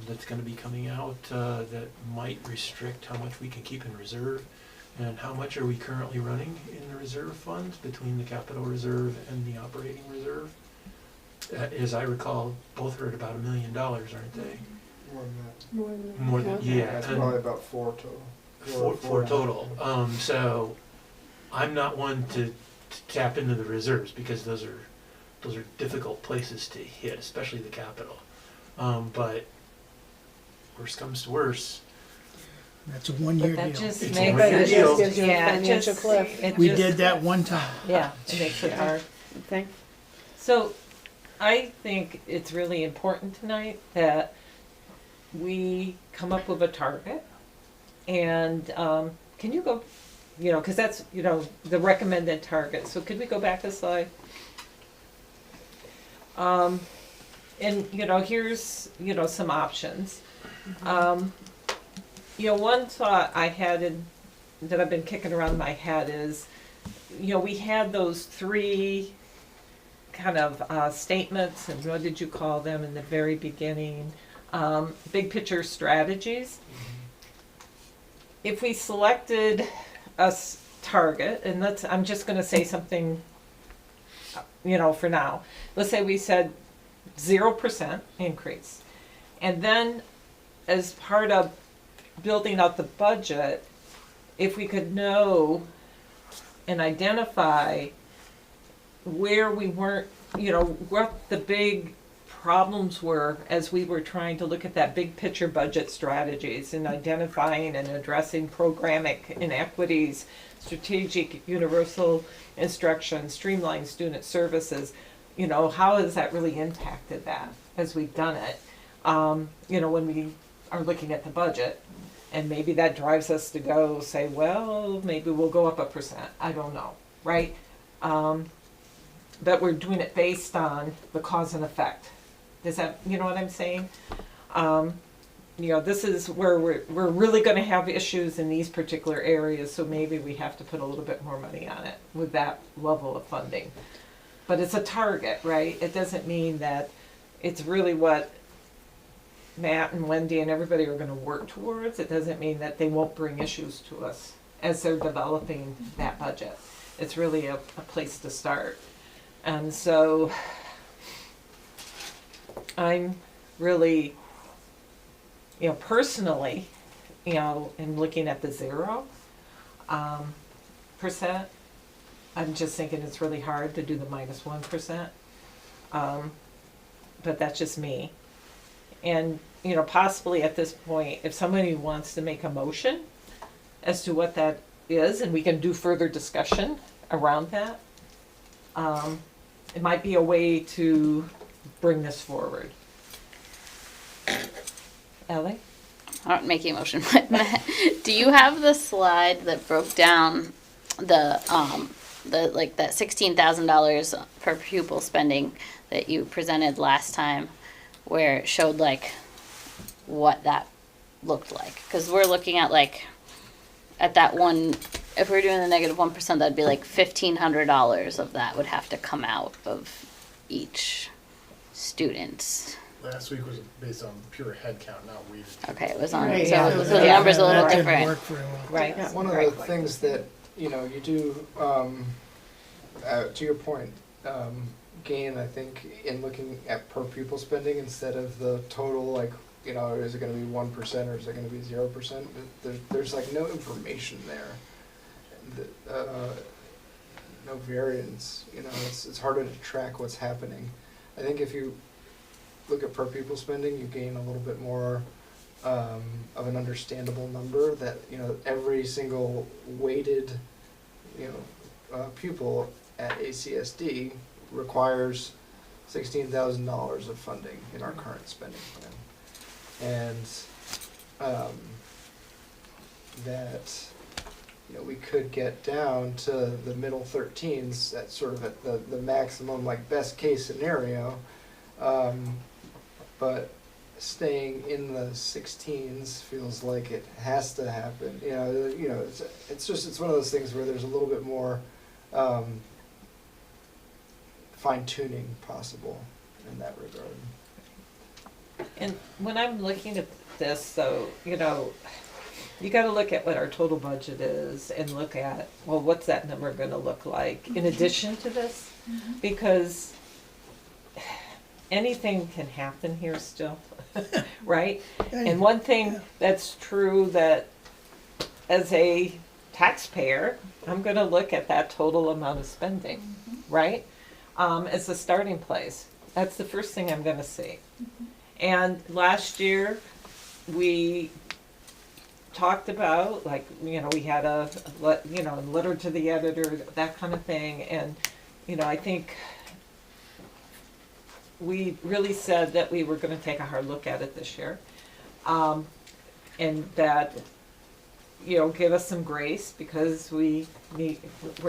that's going to be coming out that might restrict how much we can keep in reserve. And how much are we currently running in the reserve fund between the capital reserve and the operating reserve? As I recall, both are at about $1 million, aren't they? More than that. More than that. More than, yeah. It's and- probably about 4 total. Four total. So I'm not one to tap into the reserves because those are difficult places to hit, especially the capital. But worst comes to worst. That's a one-year But that deal. just It's makes one year it deal. Gives you a yeah, it financial just- cliff. it We just- did that one time. Yeah, it makes it hard. Thank. So I think it's really important tonight that we come up with a target. And can you go, because that's, the recommended target. So could we go back a slide? And, here's, some options. One thought I had that I've been kicking around in my head is, we had those 3 kind of statements, and what did you call them in the very beginning? Big picture strategies. If we selected a target, and I'm just going to say something, for now. Let's say we said 0% increase. And then as part of building out the budget, if we could know and identify where we weren't, what the big problems were as we were trying to look at that big picture budget strategies and identifying and addressing programmatic inequities, strategic universal instruction, streamlined student services, how has that really impacted that as we've done it? When we are looking at the budget, and maybe that drives us to go say, well, maybe we'll go up 1%. I don't know, right? But we're doing it based on the cause and effect. Does that, what I'm saying? This is where we're really going to have issues in these particular areas, so maybe we have to put a little bit more money on it with that level of funding. But it's a target, right? It doesn't mean that it's really what Matt and Wendy and everybody are going to work towards. It doesn't mean that they won't bring issues to us as they're developing that budget. It's really a place to start. And so I'm really, personally, in looking at the 0%, I'm just thinking it's really hard to do the -1%. But that's just me. And, possibly at this point, if somebody wants to make a motion as to what that is, and we can do further discussion around that, it might be a way to bring this forward. Ellie? I'm not making a motion, but do you have the slide that broke down the that $16,000 per pupil spending that you presented last time, where it showed what that looked like? Because we're looking at at that one, if we're doing the -1%, that'd be $1,500 of that would have to come out of each student. Last week was based on pure head count, not weighted. Okay, it was on, Right, so, yeah. so the number's a little That didn't different. work very well. Right. One of the things that, you do, to your point, gain, I think, in looking at per pupil spending instead of the total, is it gonna be 1% or is it gonna be 0%? There's no information there. No variance, it's harder to track what's happening. I think if you look at per pupil spending, you gain a little bit more of an understandable number that, every single weighted, pupil at ACSD requires $16,000 of funding in our current spending plan. And that, we could get down to the middle 13s at sort of at the maximum, best case scenario. But staying in the 16s feels like it has to happen. It's one of those things where there's a little bit more fine tuning possible in that regard. And when I'm looking at this, so, you gotta look at what our total budget is and look at, well, what's that number gonna look like in addition to this? Because anything can happen here still, right? And one thing that's true, that as a taxpayer, I'm gonna look at that total amount of spending, right? As a starting place. That's the first thing I'm gonna see. And last year, we talked about, we had a letter to the editor, that kind of thing, and, I think we really said that we were gonna take a hard look at it this year. And that, give us some grace, because we're in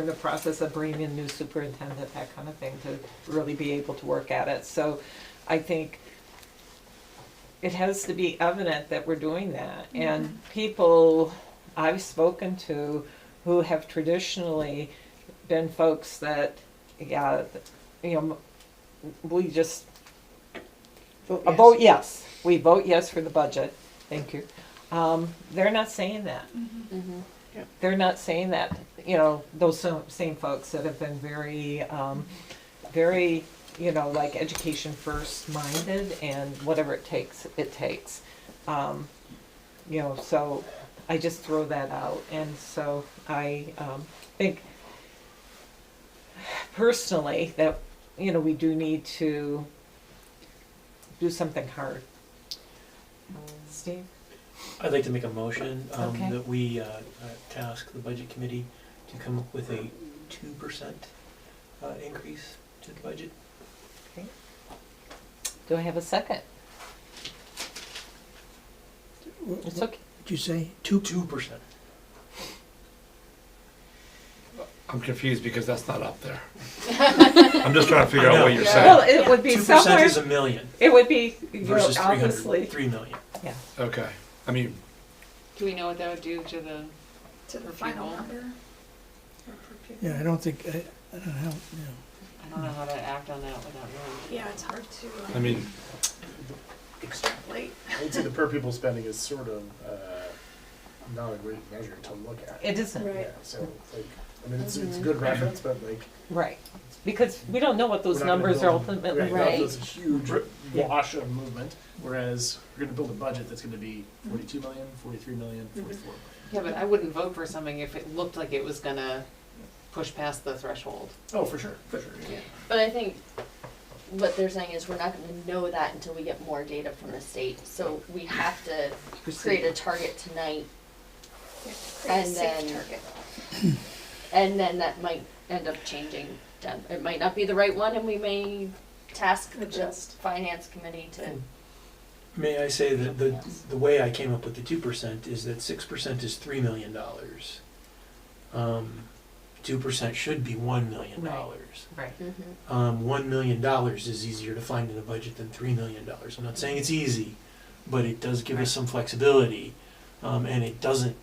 the process of bringing in new superintendent, that kind of thing, to really be able to work at it. So I think it has to be evident that we're doing that. And people I've spoken to who have traditionally been folks that, we just vote yes. We vote yes for the budget. Thank you. They're not saying that. They're not saying that. Those same folks that have been very, very, education first minded, and whatever it takes, it takes. So I just throw that out. And so I think personally that, we do need to do something hard. Steve? I'd like to make a motion Okay. that we task the budget committee to come up with a 2% increase to the budget. Okay. Do I have a second? It's okay. Did you say 2%? 2%. I'm confused because that's not up there. I'm just trying to figure out what you're saying. Well, it would be 2% somewhere. is $1 million. It would be, Versus obviously. 3 million. Yeah. Okay. I mean, Do we know what that would do to the final people? number. Yeah, I don't think, I don't know how, I don't know how to act on that without really. Yeah, it's hard to I mean, extrapolate. I'd say the per pupil spending is sort of not a great measure to look at. It isn't. Right. Yeah, so it's a good reference, but Right. Because we don't know what those we're not gonna numbers are build- ultimately, right. right? It's a huge wash of movement, whereas we're gonna build a budget that's gonna be 42 million, 43 million, 44 million. Yeah, but I wouldn't vote for something if it looked like it was gonna push past the threshold. Oh, for sure, Yeah. But I think what they're saying is we're not gonna know that until we get more data from the state. So we have to create a target tonight, and then that might end up changing. It might not be the right one, and we may task the finance committee to. May I say that the way I came up with the 2% is that 6% is $3 million. 2% should be $1 million. Right. $1 million is easier to find in a budget than $3 million. I'm not saying it's easy, but it does give us some flexibility, and it doesn't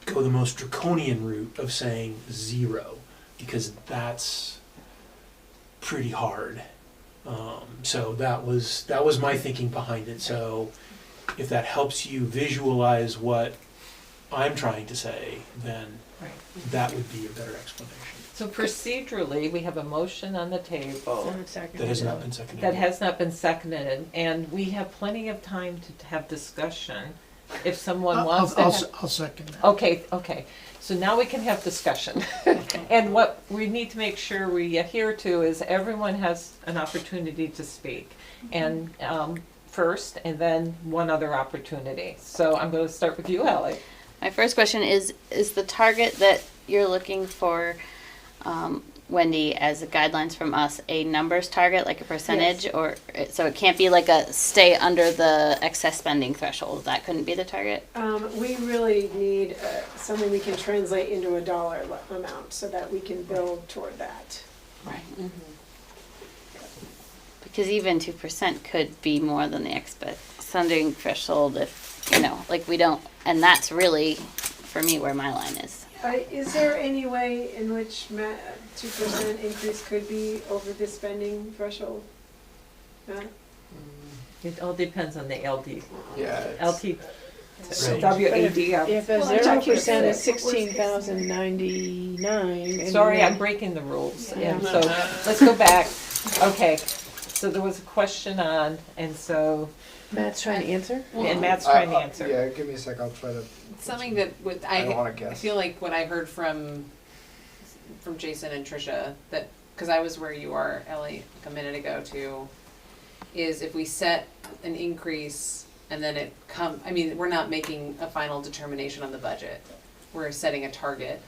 go the most draconian route of saying 0, because that's pretty hard. So that was my thinking behind it. So if that helps you visualize what I'm trying to say, then that would be a better explanation. So procedurally, we have a motion on the table. That has not been seconded. That has not been seconded, and we have plenty of time to have discussion if someone wants to have. I'll second that. Okay. So now we can have discussion. And what we need to make sure we adhere to is everyone has an opportunity to speak. And first, and then one other opportunity. So I'm going to start with you, Allie. My first question is the target that you're looking for, Wendy, as guidelines from us, a numbers target, like a percentage, Yes. or so it can't be like a stay under the excess spending threshold. That couldn't be the target. We really need something we can translate into a dollar amount so that we can build toward that. Right. Because even 2% could be more than the spending threshold if, you know, like we don't, and that's really, for me, where my line is. Is there any way in which 2% increase could be over the spending threshold? Matt? It all depends on the LD. Yeah. LT. Right. WAD. If a 0% is 16,099. Sorry, I'm breaking the rules. Yeah. And so let's go back. Okay. So there was a question on, and so. Matt's trying to answer? And Matt's trying to answer. Yeah, give me a sec, I'll try to. Something that with I don't wanna guess. I feel like what I heard from Jason and Trisha, that because I was where you are, Ellie, like a minute ago too, is if we set an increase and then I mean, we're not making a final determination on the budget. We're setting a target.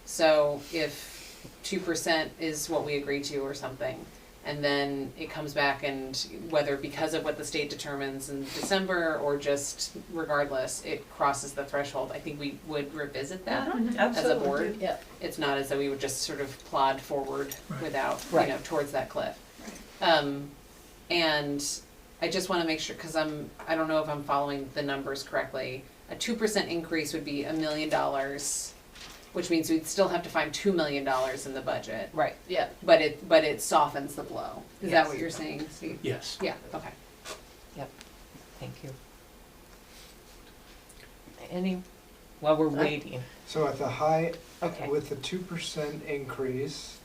So if 2% is what we agree to or something, and then it comes back and whether because of what the state determines in December or just regardless, it crosses the threshold, I think we would revisit that as a board. Yep. It's not as though we would just sort of plod forward without, Right. you know, towards that cliff. And I just wanna make sure, cause I don't know if I'm following the numbers correctly. A 2% increase would be $1 million, which means we'd still have to find $2 million in the budget. Right. Yeah. But it softens the blow. Is that Yes. what you're saying, Steve? Yes. Yeah, okay. Yep. Thank you. While we're waiting. So at the high, Okay. with the 2% increase,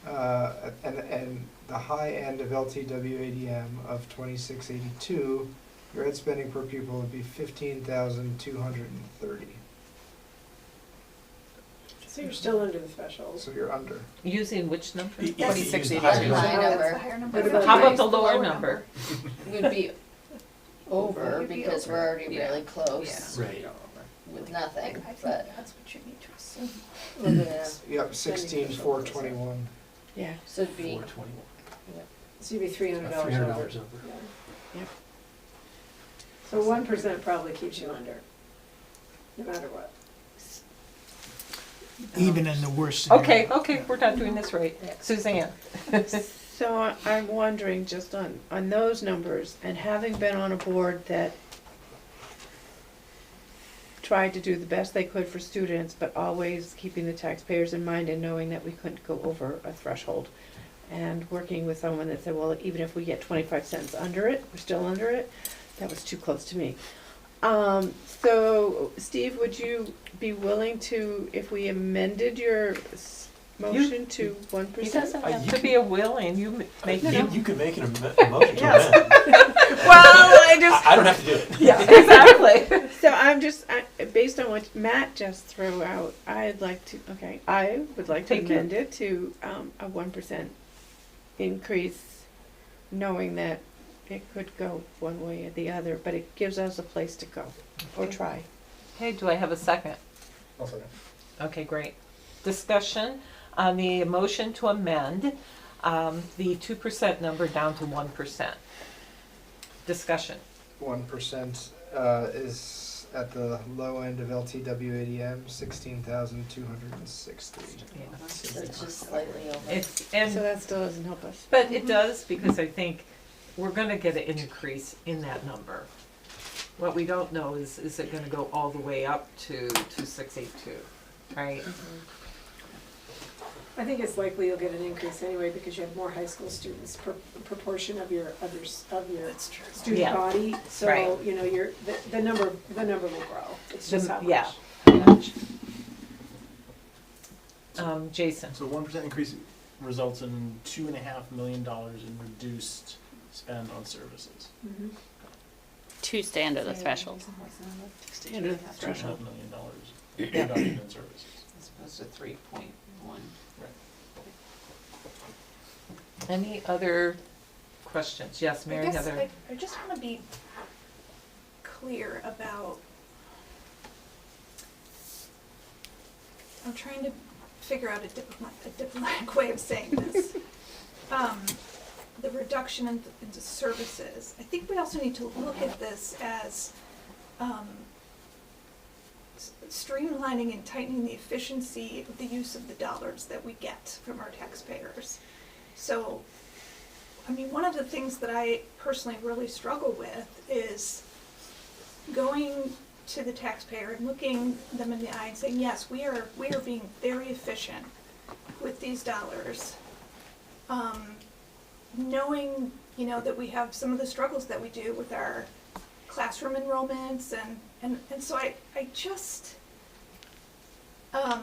and the high end of LTWADM of 2682, your ed spending per pupil would be 15,230. So you're still under the threshold. So you're under. Using which number? That's 2682. That's the high number. What about How about the the lower number? Would be over Would be because over. we're already really close Right. with nothing, I think but. that's what you need to assume. Yeah. Yep, 16,421. Yeah. So it'd be, 421. So you'd be $300 over. $300 over. So 1% probably keeps you under, no matter what. Even in the worst scenario. Okay, we're not doing this right. Suzanne. So I'm wondering just on those numbers, and having been on a board that tried to do the best they could for students, but always keeping the taxpayers in mind and knowing that we couldn't go over a threshold. And working with someone that said, well, even if we get 25 cents under it, we're still under it, that was too close to me. So Steve, would you be willing to, if we amended your motion to 1%? He doesn't have to be a willing, you make it. You can make an motion to Yes. amend. Well, I don't have to do it. Yeah, exactly. So I'm just, based on what Matt just threw out, I would like to Thank you. amend it to a 1% increase, knowing that it could go one way or the other, but it gives us a place to go, or Okay. try. Okay, do I have a second? I'll second. Okay, great. Discussion on the motion to amend the 2% number down to 1%. Discussion. 1% is at the low end of LTWADM, 16,260. Yeah. so it's just slightly over. It's, So and, that still doesn't help us. but it does, because I think we're gonna get an increase in that number. What we don't know is it gonna go all the way up to 2682, right? I think it's likely you'll get an increase anyway because you have more high school students per proportion of your student Yeah. body. So, Right. you know, the number will grow. It's just how much. Yeah, how much? Jason. So 1% increase results in $2.5 million in reduced spend on services. Mhm. To stay under the threshold. Under the threshold. $2.5 million reduction in services. As opposed to 3.1. Any other questions? Yes, Mary I guess Heather. I just want to be clear about, I'm trying to figure out a diplomatic way of saying this. The reduction in the services. I think we also need to look at this as streamlining and tightening the efficiency of the use of the dollars that we get from our taxpayers. So I mean, one of the things that I personally really struggle with is going to the taxpayer and looking them in the eye and saying, yes, we are being very efficient with these dollars. Knowing, you know, that we have some of the struggles that we do with our classroom enrollments and so I just, I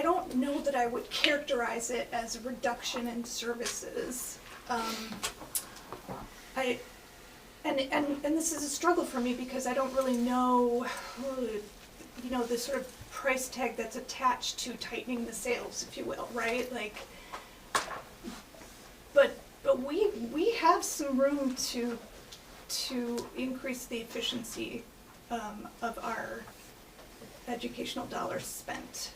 don't know that I would characterize it as a reduction in services. And this is a struggle for me because I don't really know, you know, the sort of price tag that's attached to tightening the sales, if you will, right? Like, but we have some room to increase the efficiency of our educational dollars spent,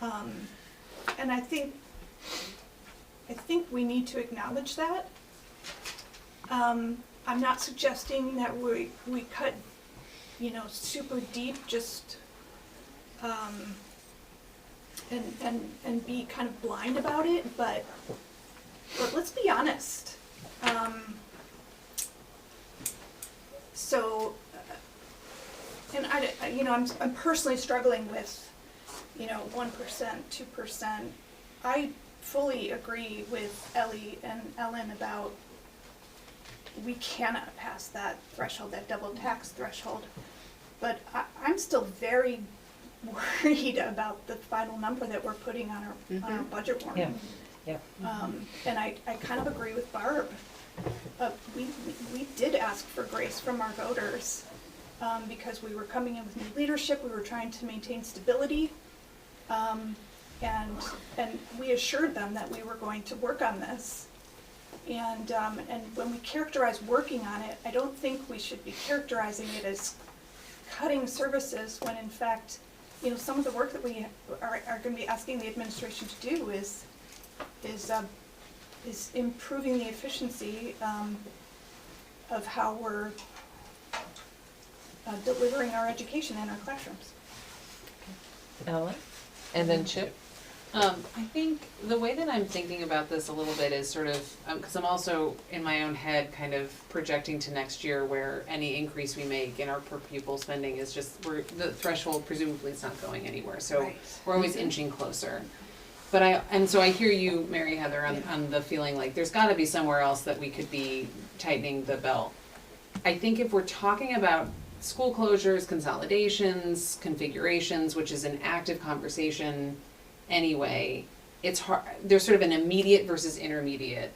and I think we need to acknowledge that. I'm not suggesting that we cut, you know, super deep, just and be kind of blind about it, but let's be honest. And you know, I'm personally struggling with, you know, 1%, 2%. I fully agree with Ellie and Ellen about we cannot pass that threshold, that double tax threshold. But I'm still very worried about the final number that we're putting on our budget warning. Yeah. And I kind of agree with Barb. We did ask for grace from our voters because we were coming in with new leadership. We were trying to maintain stability, and we assured them that we were going to work on this. And when we characterize working on it, I don't think we should be characterizing it as cutting services when in fact, you know, some of the work that we are going to be asking the administration to do is improving the efficiency of how we're delivering our education in our classrooms. Ellen? And then Chip? I think the way that I'm thinking about this a little bit is sort of, because I'm also in my own head kind of projecting to next year where any increase we make in our per pupil spending is just, the threshold presumably is not going anywhere, so we're always inching closer. But so I hear you, Mary Heather, on the feeling like there's gotta be somewhere else that we could be tightening the belt. I think if we're talking about school closures, consolidations, configurations, which is an active conversation anyway, it's hard, there's sort of an immediate versus intermediate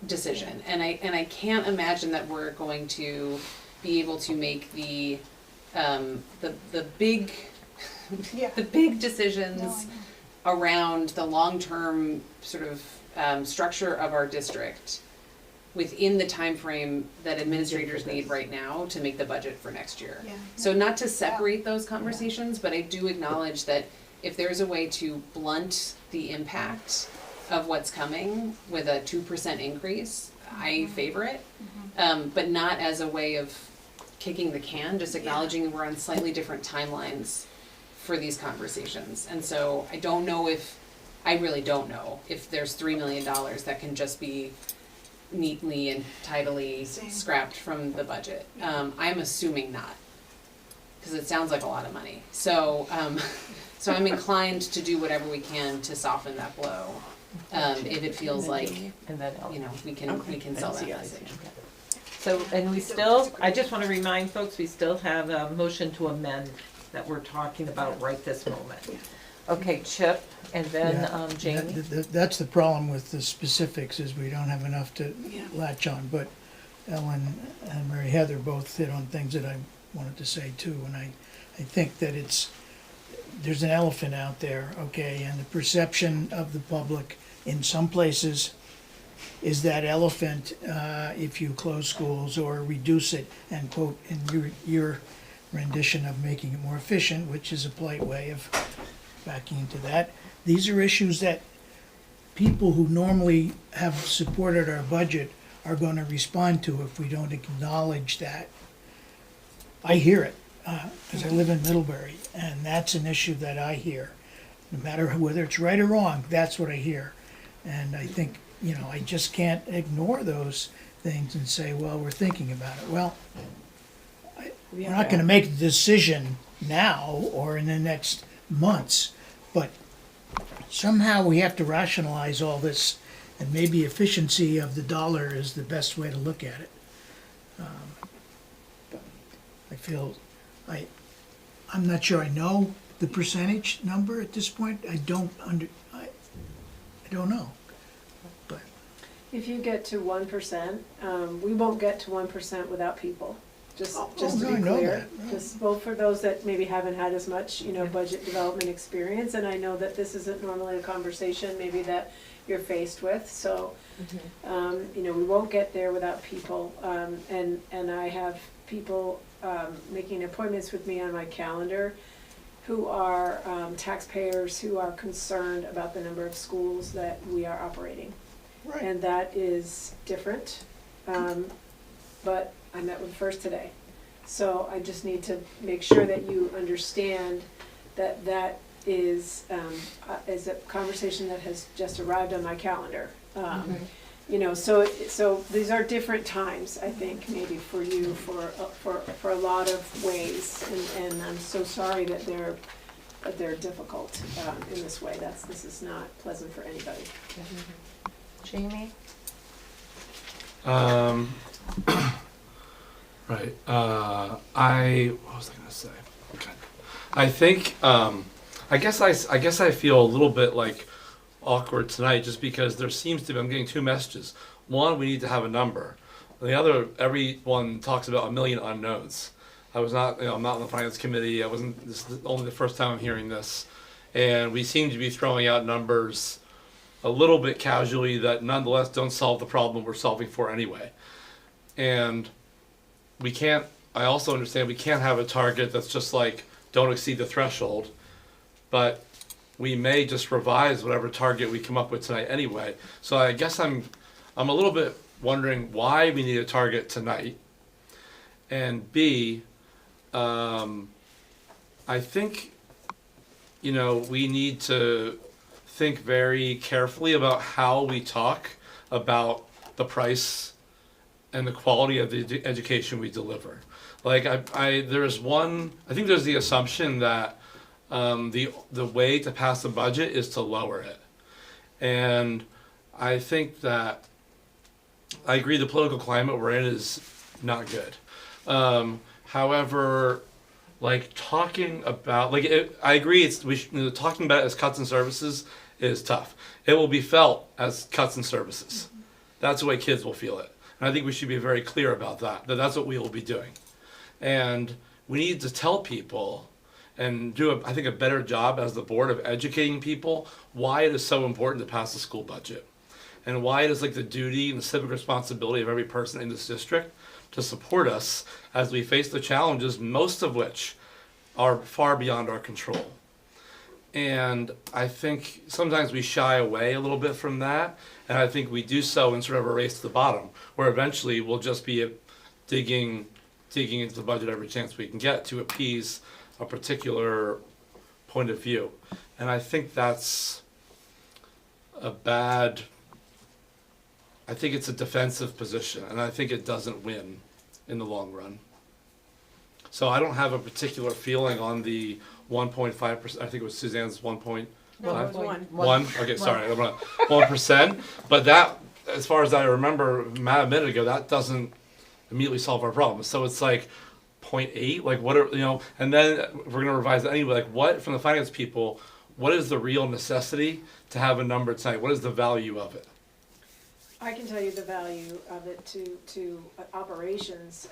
decision. And I can't imagine that we're going to be able to make the big the big decisions around the long-term sort of structure of our district within the time frame that administrators need right now to make the budget for next year. So not to separate those conversations, but I do acknowledge that if there's a way to blunt the impact of what's coming with a 2% increase, I favor it, but not as a way of kicking the can, just acknowledging we're on slightly different timelines for these conversations. And so I really don't know if there's $3 million that can just be neatly and tidily scrapped from the budget. I'm assuming not, because it sounds like a lot of money. So I'm inclined to do whatever we can to soften that blow, if it feels like, you know, we can sell that message. So, and I just want to remind folks, we still have a motion to amend that we're talking about right this moment. Okay, Chip, and then Jamie. That's the problem with the specifics, is we don't have enough to latch on, but Ellen and Mary Heather both hit on things that I wanted to say too, and I think that there's an elephant out there, okay, and the perception of the public in some places is that elephant, if you close schools or reduce it, and quote, in your rendition of making it more efficient, which is a polite way of backing into that. These are issues that people who normally have supported our budget are going to respond to if we don't acknowledge that. I hear it, because I live in Middlebury, and that's an issue that I hear. No matter whether it's right or wrong, that's what I hear. And I think you know, I just can't ignore those things and say, well, we're thinking about it. Well, we're not gonna make the decision now or in the next months, but somehow we have to rationalize all this, and maybe efficiency of the dollar is the best way to look at it. I feel, I'm not sure I know the percentage number at this point. I don't know. But If you get to 1%, we won't get to 1% without people. Just to no, I be know clear, that. just both for those that maybe haven't had as much, budget development experience, and I know that this isn't normally a conversation maybe that you're faced with, so, we won't get there without people, and I have people, making appointments with me on my calendar who are, taxpayers who are concerned about the number of schools that we are operating. Right. And that is different, but I met with First today. So I just need to make sure that you understand that that is a conversation that has just arrived on my calendar. So these are different times, I think, maybe for you, for a lot of ways, and I'm so sorry that they're difficult in this way. This is not pleasant for anybody. Jamie? Right. What was I gonna say? Okay. I think. I guess I feel a little bit like awkward tonight, just because there seems to be. I'm getting two messages. One, we need to have a number. And the other, everyone talks about a million unknowns. I was not. I'm not on the finance committee. I wasn't. This is only the first time I'm hearing this, and we seem to be throwing out numbers a little bit casually that nonetheless don't solve the problem we're solving for anyway. And we can't, I also understand we can't have a target that's just like, don't exceed the threshold, but we may just revise whatever target we come up with tonight anyway. So I guess I'm a little bit wondering why we need a target tonight. And B, I think, we need to think very carefully about how we talk about the price and the quality of the education we deliver. Like I think there's the assumption that the way to pass the budget is to lower it. And I think that I agree the political climate we're in is not good. However, like talking about, I agree talking about it as cuts in services is tough. It will be felt as cuts in services. That's the way kids will feel it. And I think we should be very clear about that that's what we will be doing. And we need to tell people and do, I think, a better job as the board of educating people why it is so important to pass the school budget. And why it is like the duty and the civic responsibility of every person in this district to support us as we face the challenges, most of which are far beyond our control. And I think sometimes we shy away a little bit from that, and I think we do so in sort of a race to the bottom, where eventually we'll just be digging into the budget every chance we can get to appease a particular point of view. And I think that's I think it's a defensive position, and I think it doesn't win in the long run. So I don't have a particular feeling on the 1.5%. I think it was Suzanne's 1.5. No, it was one. One? Okay, sorry. 1%. But that, as far as I remember a minute ago, that doesn't immediately solve our problem. So it's like 0.8, like what are, and then we're going to revise it anyway. Like what, from the finance people, what is the real necessity to have a number tonight? What is the value of it? I can tell you the value of it to operations.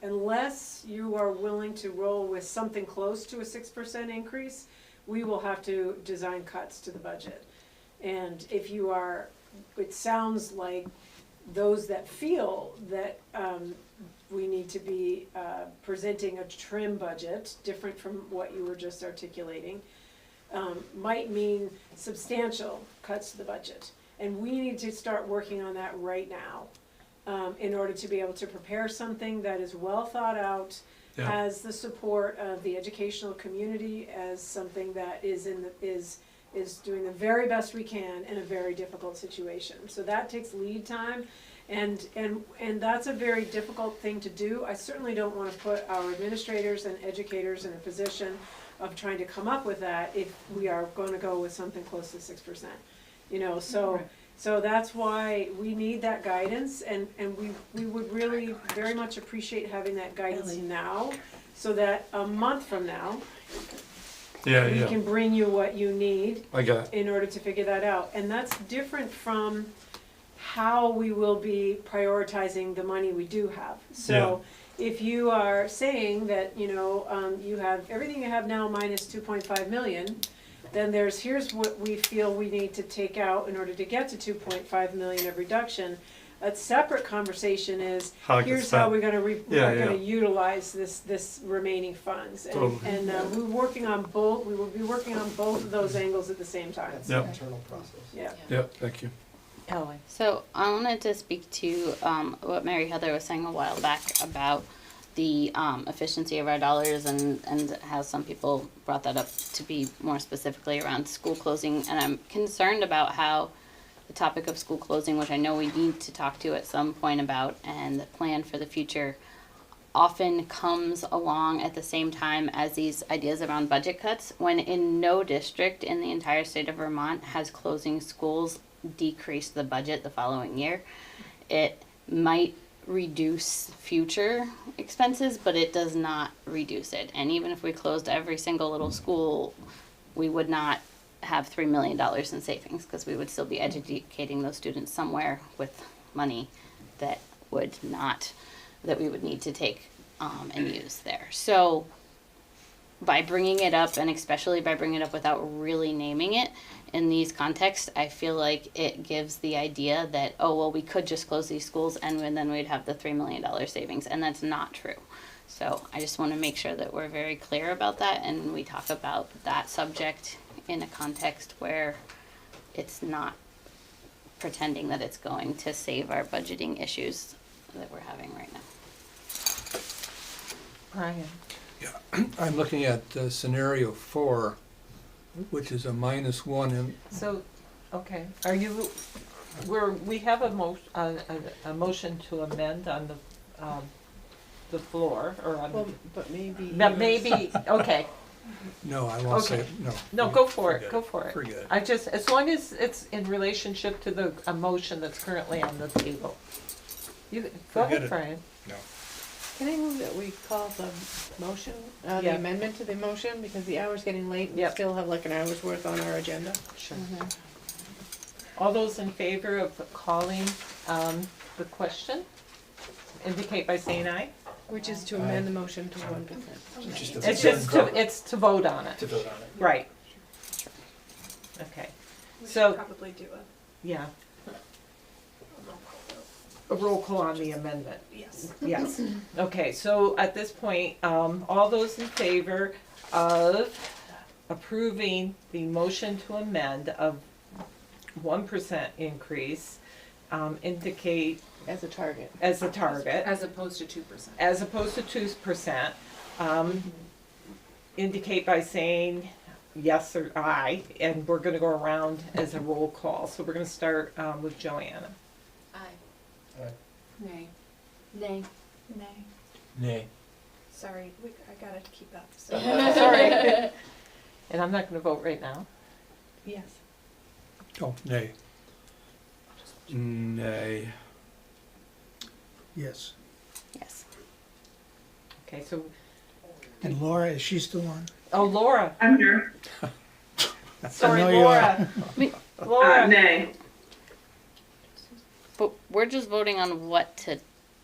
Unless you are willing to roll with something close to a 6% increase, we will have to design cuts to the budget. And if you are, it sounds like those that feel that we need to be presenting a trim budget, different from what you were just articulating, might mean substantial cuts to the budget. And we need to start working on that right now in order to be able to prepare something that is well thought out, has the support of the educational community, as something that is is doing the very best we can in a very difficult situation. So that takes lead time, and that's a very difficult thing to do. I certainly don't want to put our administrators and educators in a position of trying to come up with that if we are going to go with something close to 6%. You know, so that's why we need that guidance, and we would really very much appreciate having that guidance now, so that a month from now, we can bring you what you need in order to figure that out. And that's different from how we will be prioritizing the money we do have. So if you are saying that, you know, you have everything you have now minus 2.5 million, then here's what we feel we need to take out in order to get to 2.5 million of reduction. A separate conversation is, here's how we're gonna utilize this remaining funds. And we will be working on both of those angles at the same time. That's an internal process. Yep, thank you. So I wanted to speak to what Mary Heather was saying a while back about the efficiency of our dollars, and how some people brought that up to be more specifically around school closing. And I'm concerned about how the topic of school closing, which I know we need to talk to at some point about, and the plan for the future, often comes along at the same time as these ideas around budget cuts, when in no district in the entire state of Vermont has closing schools decreased the budget the following year. It might reduce future expenses, but it does not reduce it. And even if we closed every single little school, we would not have $3 million in savings, because we would still be educating those students somewhere with money that we would need to take and use there. So by bringing it up, and especially by bringing it up without really naming it in these contexts, I feel like it gives the idea that, oh, well, we could just close these schools and then we'd have the $3 million savings, and that's not true. So I just want to make sure that we're very clear about that, and we talk about that subject in a context where it's not pretending that it's going to save our budgeting issues that we're having right now. Brian. Yeah, I'm looking at scenario 4, which is a -1 in. So, okay, are you, we have a motion to amend on the floor, or on. But maybe. That maybe, okay. No, I won't say it, no. No, go for it, go for it. Forget it. I just, as long as it's in relationship to the motion that's currently on the table. You, go Forget ahead, it. Brian. No. Can I move that we call the motion, the Yeah. amendment to the motion, because the hour's getting late, and we Yep. still have like an hour's worth on our agenda? Sure. All those in favor of calling the question, indicate by saying aye. Which is to amend the motion to 1%. It's to vote on it. To vote on it. Right. Okay, We so, should probably do yeah. A roll call on the amendment. yes. Yes. Okay, so at this point, all those in favor of approving the motion to amend of 1% increase, indicate. As a target. As a target. As opposed to 2%. As opposed to 2%, indicate by saying yes or aye, and we're gonna go around as a roll call. So we're gonna start with Joanna. Aye. Nay. Nay. Nay. Nay. Sorry, I gotta keep up. So, sorry. And I'm not gonna vote right now. Yes. Oh, nay. Nay. Yes. Yes. Okay, so, And Laura, is she still on? oh, Laura. I'm here. Sorry, I know you Laura. Laura. Nay. But we're just voting on what to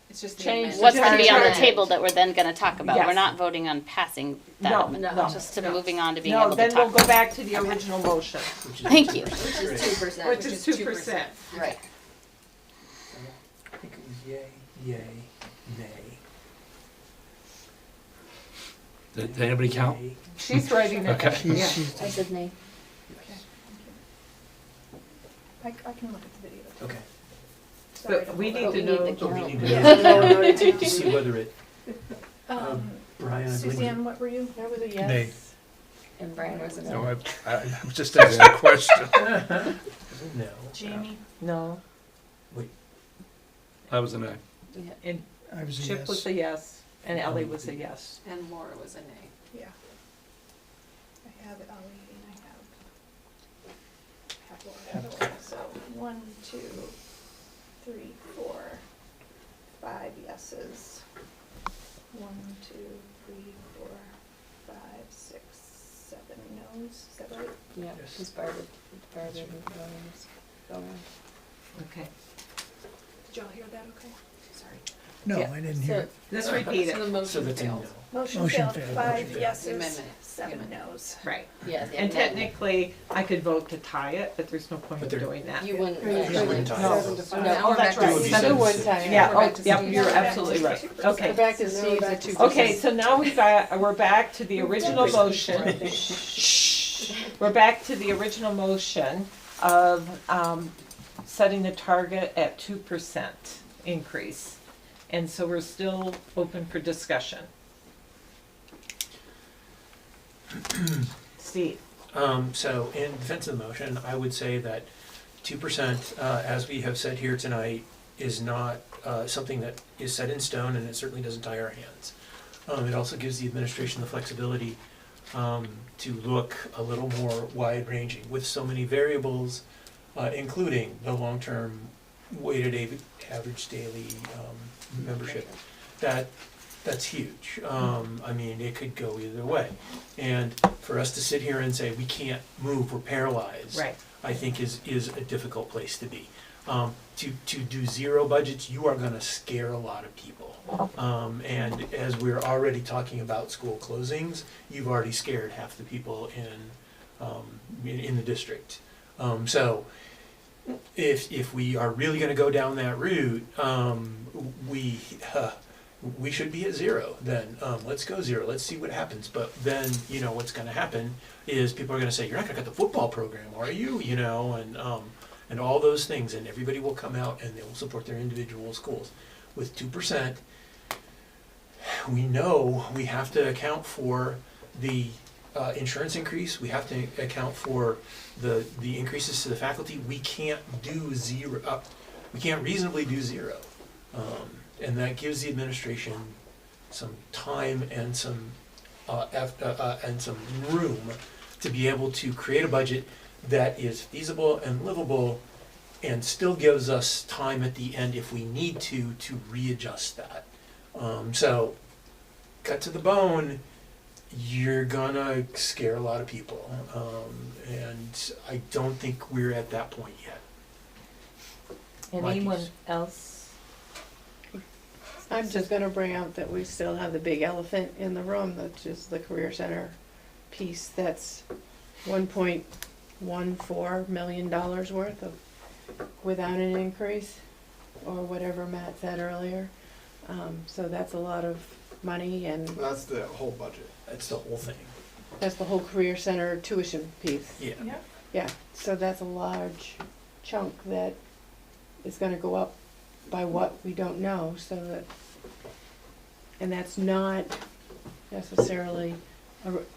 It's just Change what's Just to be on the change. table that we're then going to talk about. Yes. We're not voting on passing that No, amendment, no, just to no. moving on to being No, able to then talk we'll go back to the original motion, Thank you. Which is 2%. which is 2%. Right. I think it was yay, nay. Did anybody count? Yay. She's writing it. Okay. Yeah. I said nay. I can look at the video. Okay. Sorry But we to need hold to up. know. So we need to Yeah. to see whether it, Um, Brian, I believe. Suzanne, what were you? That was a Nay. yes. And Brian was a No, no. I was just asking a question. No. Jamie? No. I was a nay. Yeah. And I was a Chip yes. was a yes, and Ellie was a yes. And Laura was a nay. Yeah. I have Ellie and I have Laura. So 1, 2, 3, 4, 5 yeses. 1, 2, 3, 4, 5, 6, 7 no's. Is that right? Yeah, Yes. because Barbara didn't go around. Okay. Did y'all hear that okay? Sorry. No, Yeah. I didn't hear it. Let's repeat So the it. motion So that's a failed. no. Motion Motion failed, failed. 5 Motion failed. yeses, Amendment. 7 no's. Right. Yeah, the And amendment. technically, I could vote to tie it, but there's no point But in there- doing that. You wouldn't. Yeah, you wouldn't tie it. Seven to five. No, Oh, we're that's back to right. C. Seven Still to one six. time. Yeah, We're back oh, to yep, C. you're We're back absolutely to right. 2%. Okay. We're back to No, C, the back to 2%. Okay, so now we're back to the original motion. Shh. We're back to the original motion of setting the target at 2% increase. And so we're still open for discussion. Steve? So in defense of the motion, I would say that 2%, as we have said here tonight, is not something that is set in stone, and it certainly doesn't tie our hands. It also gives the administration the flexibility to look a little more wide-ranging with so many variables, including the long-term weighted average daily membership. That's huge. I mean, it could go either way. And for us to sit here and say, we can't move, we're paralyzed, Right. I think is a difficult place to be. To do zero budgets, you are gonna scare a lot of people. And as we're already talking about school closings, you've already scared half the people in the district. So if we are really gonna go down that route, we should be at zero then. Let's go zero, let's see what happens. But then, you know, what's gonna happen is people are gonna say, you're not gonna cut the football program, are you? You know, and all those things, and everybody will come out and they will support their individual schools. With 2%, we know we have to account for the insurance increase, we have to account for the increases to the faculty. We can't do zero, we can't reasonably do zero. And that gives the administration some time and some room to be able to create a budget that is feasible and livable, and still gives us time at the end if we need to readjust that. So, cut to the bone, you're gonna scare a lot of people, and I don't think we're at that point yet. Anyone Mikey's. else? I'm just gonna bring out that we still have the big elephant in the room, which is the Career Center piece that's $1.14 million worth of, without an increase, or whatever Matt said earlier. So that's a lot of money, and That's the whole budget. That's the whole thing. that's the whole Career Center tuition piece. Yeah. Yep. Yeah, so that's a large chunk that is gonna go up by what we don't know, so that, and that's not necessarily,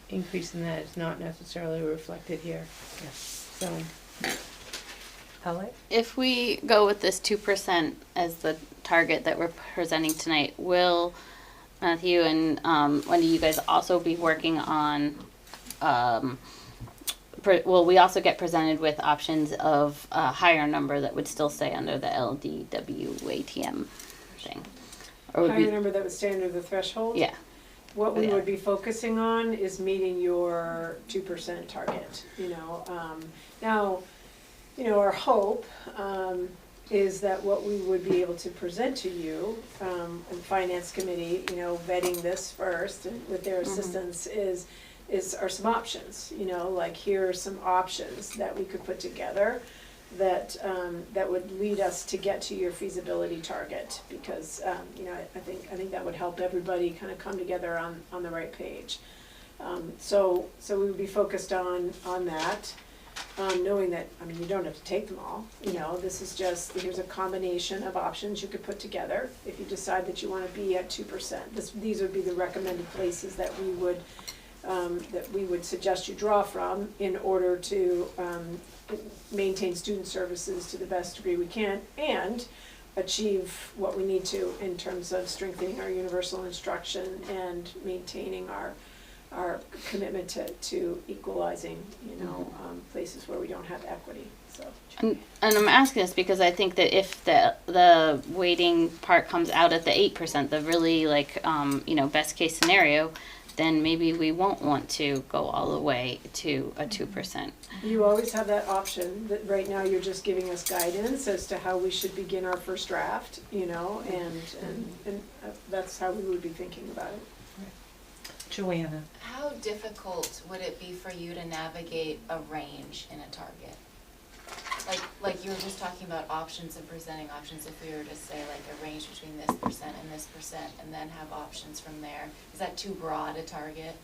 increase in that is not necessarily reflected here. So, Ellie? If we go with this 2% as the target that we're presenting tonight, will Matthew and Wendy, you guys also be working on, will we also get presented with options of a higher number that would still stay under the LDWATM thing? Or would Higher we, number that would stay under the threshold? yeah, What we Yeah. would be focusing on is meeting your 2% target, you know. Now, you know, our hope is that what we would be able to present to you, and Finance Committee, you know, vetting this first and with their assistance are some options, you know, like here are some options that we could put together that that would lead us to get to your feasibility target, because you know, I think that would help everybody kind of come together on the right page. So we would be focused on that, knowing that, I mean, you don't have to take them all, you know, this is just, here's a combination of options you could put together if you decide that you want to be at 2%. These would be the recommended places that we would that we would suggest you draw from in order to maintain student services to the best degree we can and achieve what we need to in terms of strengthening our universal instruction and maintaining our commitment to equalizing, places where we don't have equity, so. And I'm asking this because I think that if the weighting part comes out at the 8%, the really best case scenario, then maybe we won't want to go all the way to a 2%. You always have that option, that right now you're just giving us guidance as to how we should begin our first draft, and that's how we would be thinking about it. Joanna. How difficult would it be for you to navigate a range in a target? Like you were just talking about options and presenting options, if we were to say like a range between this percent and this percent, and then have options from there, is that too broad a target?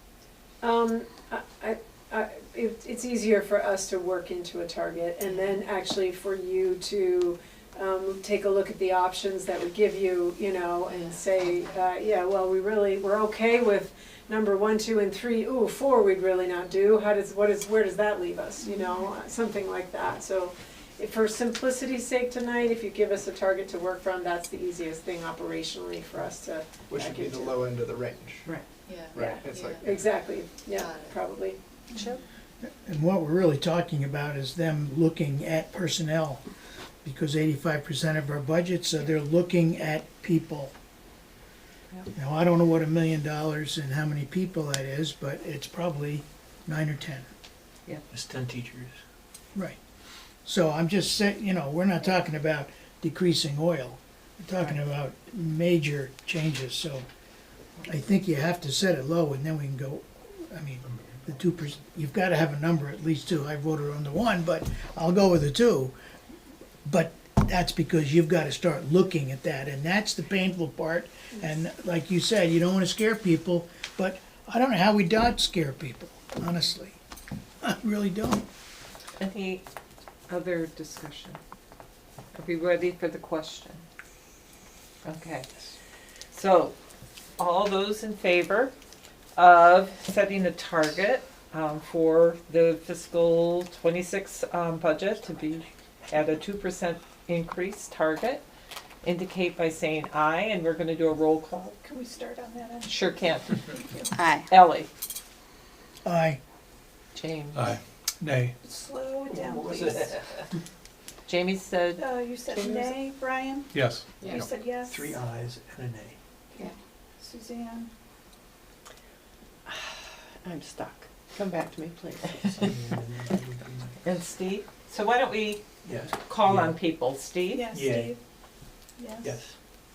It's easier for us to work into a target, and then actually for you to take a look at the options that we give you, and say, we're okay with number 1, 2, and 3. Ooh, 4 we'd really not do. Where does that leave us? Something like that. So, for simplicity's sake tonight, if you give us a target to work from, that's the easiest thing operationally for us to. Which would be the low end of the range. Right. Yeah. Right. It's like Exactly. Yeah. Probably. Sure. And what we're really talking about is them looking at personnel, because 85% of our budget, so they're looking at people. Now, I don't know what $1 million and how many people that is, but it's probably 9 or 10. Yeah. It's 10 teachers. Right. So I'm just saying, we're not talking about decreasing oil. We're talking about major changes. So I think you have to set it low, and then we can go. The 2%. You've got to have a number at least 2. I voted on the 1, but I'll go with the 2. But that's because you've got to start looking at that, and that's the painful part. And like you said, you don't want to scare people, but I don't know how we don't scare people, honestly. I really don't. Any other discussion? Are we ready for the question? Okay. So, all those in favor of setting a target for the fiscal 26 budget to be at a 2% increase target, indicate by saying aye, and we're going to do a roll call. Can we start on that end? Sure can. Aye. Ellie. Aye. James. Aye. Nay. Slow it down, What was please. it? Jamie said. You said nay, Brian? Yes. You said yes? 3 ayes and a nay. Yeah. Suzanne? I'm stuck. Come back to me, please. And Steve. So why don't we Yes. call Yeah. on people? Steve? Yes, Yay. Steve? Yes?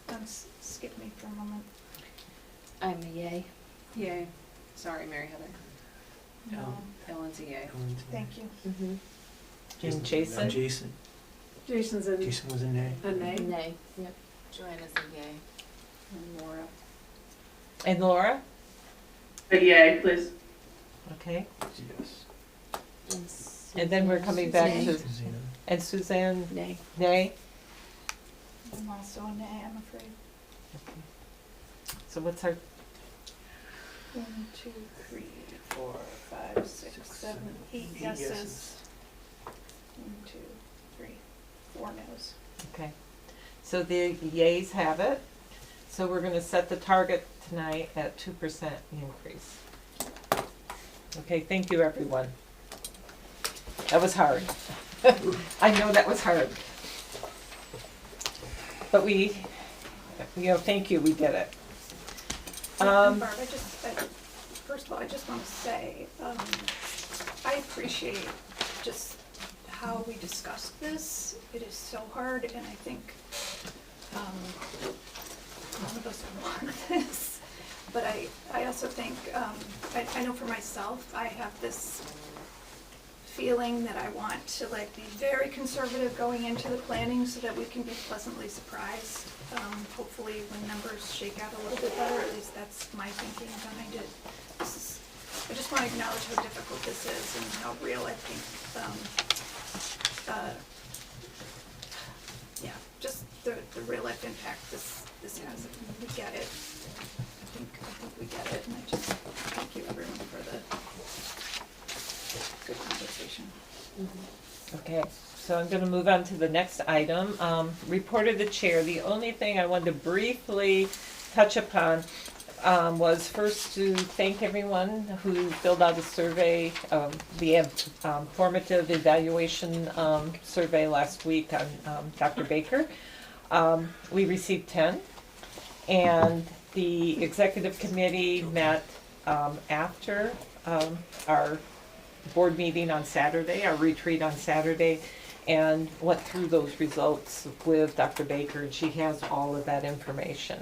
Yes. Skip me for a moment. I'm a yay. Yay. Sorry, Mary Heather. No, Ellen's a yay. thank you. Mm-hmm. And Jason? Jason. Jason's a Jason was a nay. nay. Nay. Yep. Joanna's a yay. And Laura. And Laura? Yay, please. Okay. Yes. And then we're coming back to, Suzanne. and Suzanne? Nay. Nay? I'm also a nay, I'm afraid. So what's our, 1, 2, 3, 4, 5, 6, 7, 8 yeses. 1, 2, 3, 4 no's. okay. So the yays have it. So we're gonna set the target tonight at 2% increase. Okay, thank you, everyone. That was hard. I know that was hard. But thank you, we did it. And Barb, first of all, I just want to say, I appreciate just how we discussed this. It is so hard, and I think none of us want this. But I also think, I know for myself, I have this feeling that I want to be very conservative going into the planning so that we can be pleasantly surprised. Hopefully when numbers shake out a little bit better, at least that's my thinking behind it. I just want to acknowledge how difficult this is and how real I think, just the real life impact this has. We get it. I think we get it, and I just thank you everyone for the so I'm gonna move on to the next item. Report of the chair. The only thing I wanted to briefly touch upon was first to thank everyone who filled out a survey, the formative evaluation survey last week on Dr. Baker. We received 10, and the executive committee met after our board meeting on Saturday, our retreat on Saturday, and went through those results with Dr. Baker, and she has all of that information.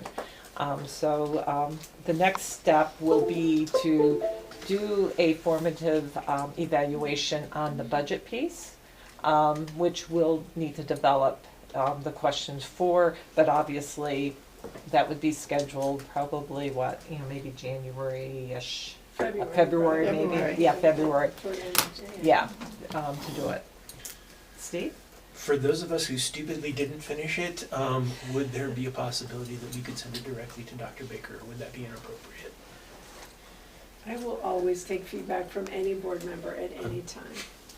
The next step will be to do a formative evaluation on the budget piece, which we'll need to develop the questions for, but obviously that would be scheduled probably maybe January-ish. February maybe. February. Yeah, February. Toward the end of January. Yeah, to do it. Steve? For those of us who stupidly didn't finish it, would there be a possibility that we could send it directly to Dr. Baker, or would that be inappropriate? I will always take feedback from any board member at any time.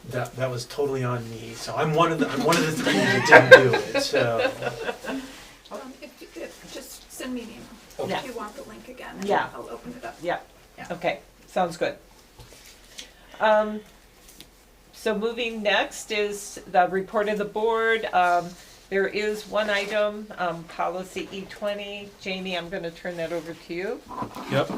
That was totally on me, so I'm one of the three that didn't do it, so. If just send me an email Yeah. if you want the link again, and Yeah. I'll open it up. Yeah. Yeah. Okay, sounds good. So moving next is the report of the board. There is one item, policy E20. Jamie, I'm gonna turn that over to you. Yep.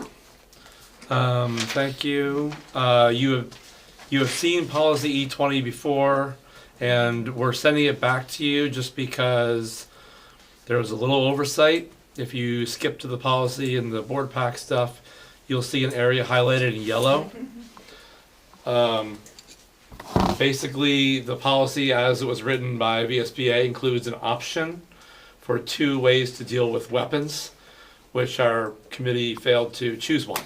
Thank you. You have seen policy E20 before, and we're sending it back to you just because there was a little oversight. If you skip to the policy and the board pack stuff, you'll see an area highlighted in yellow. Basically, the policy as it was written by VSBA includes an option for 2 ways to deal with weapons, which our committee failed to choose one.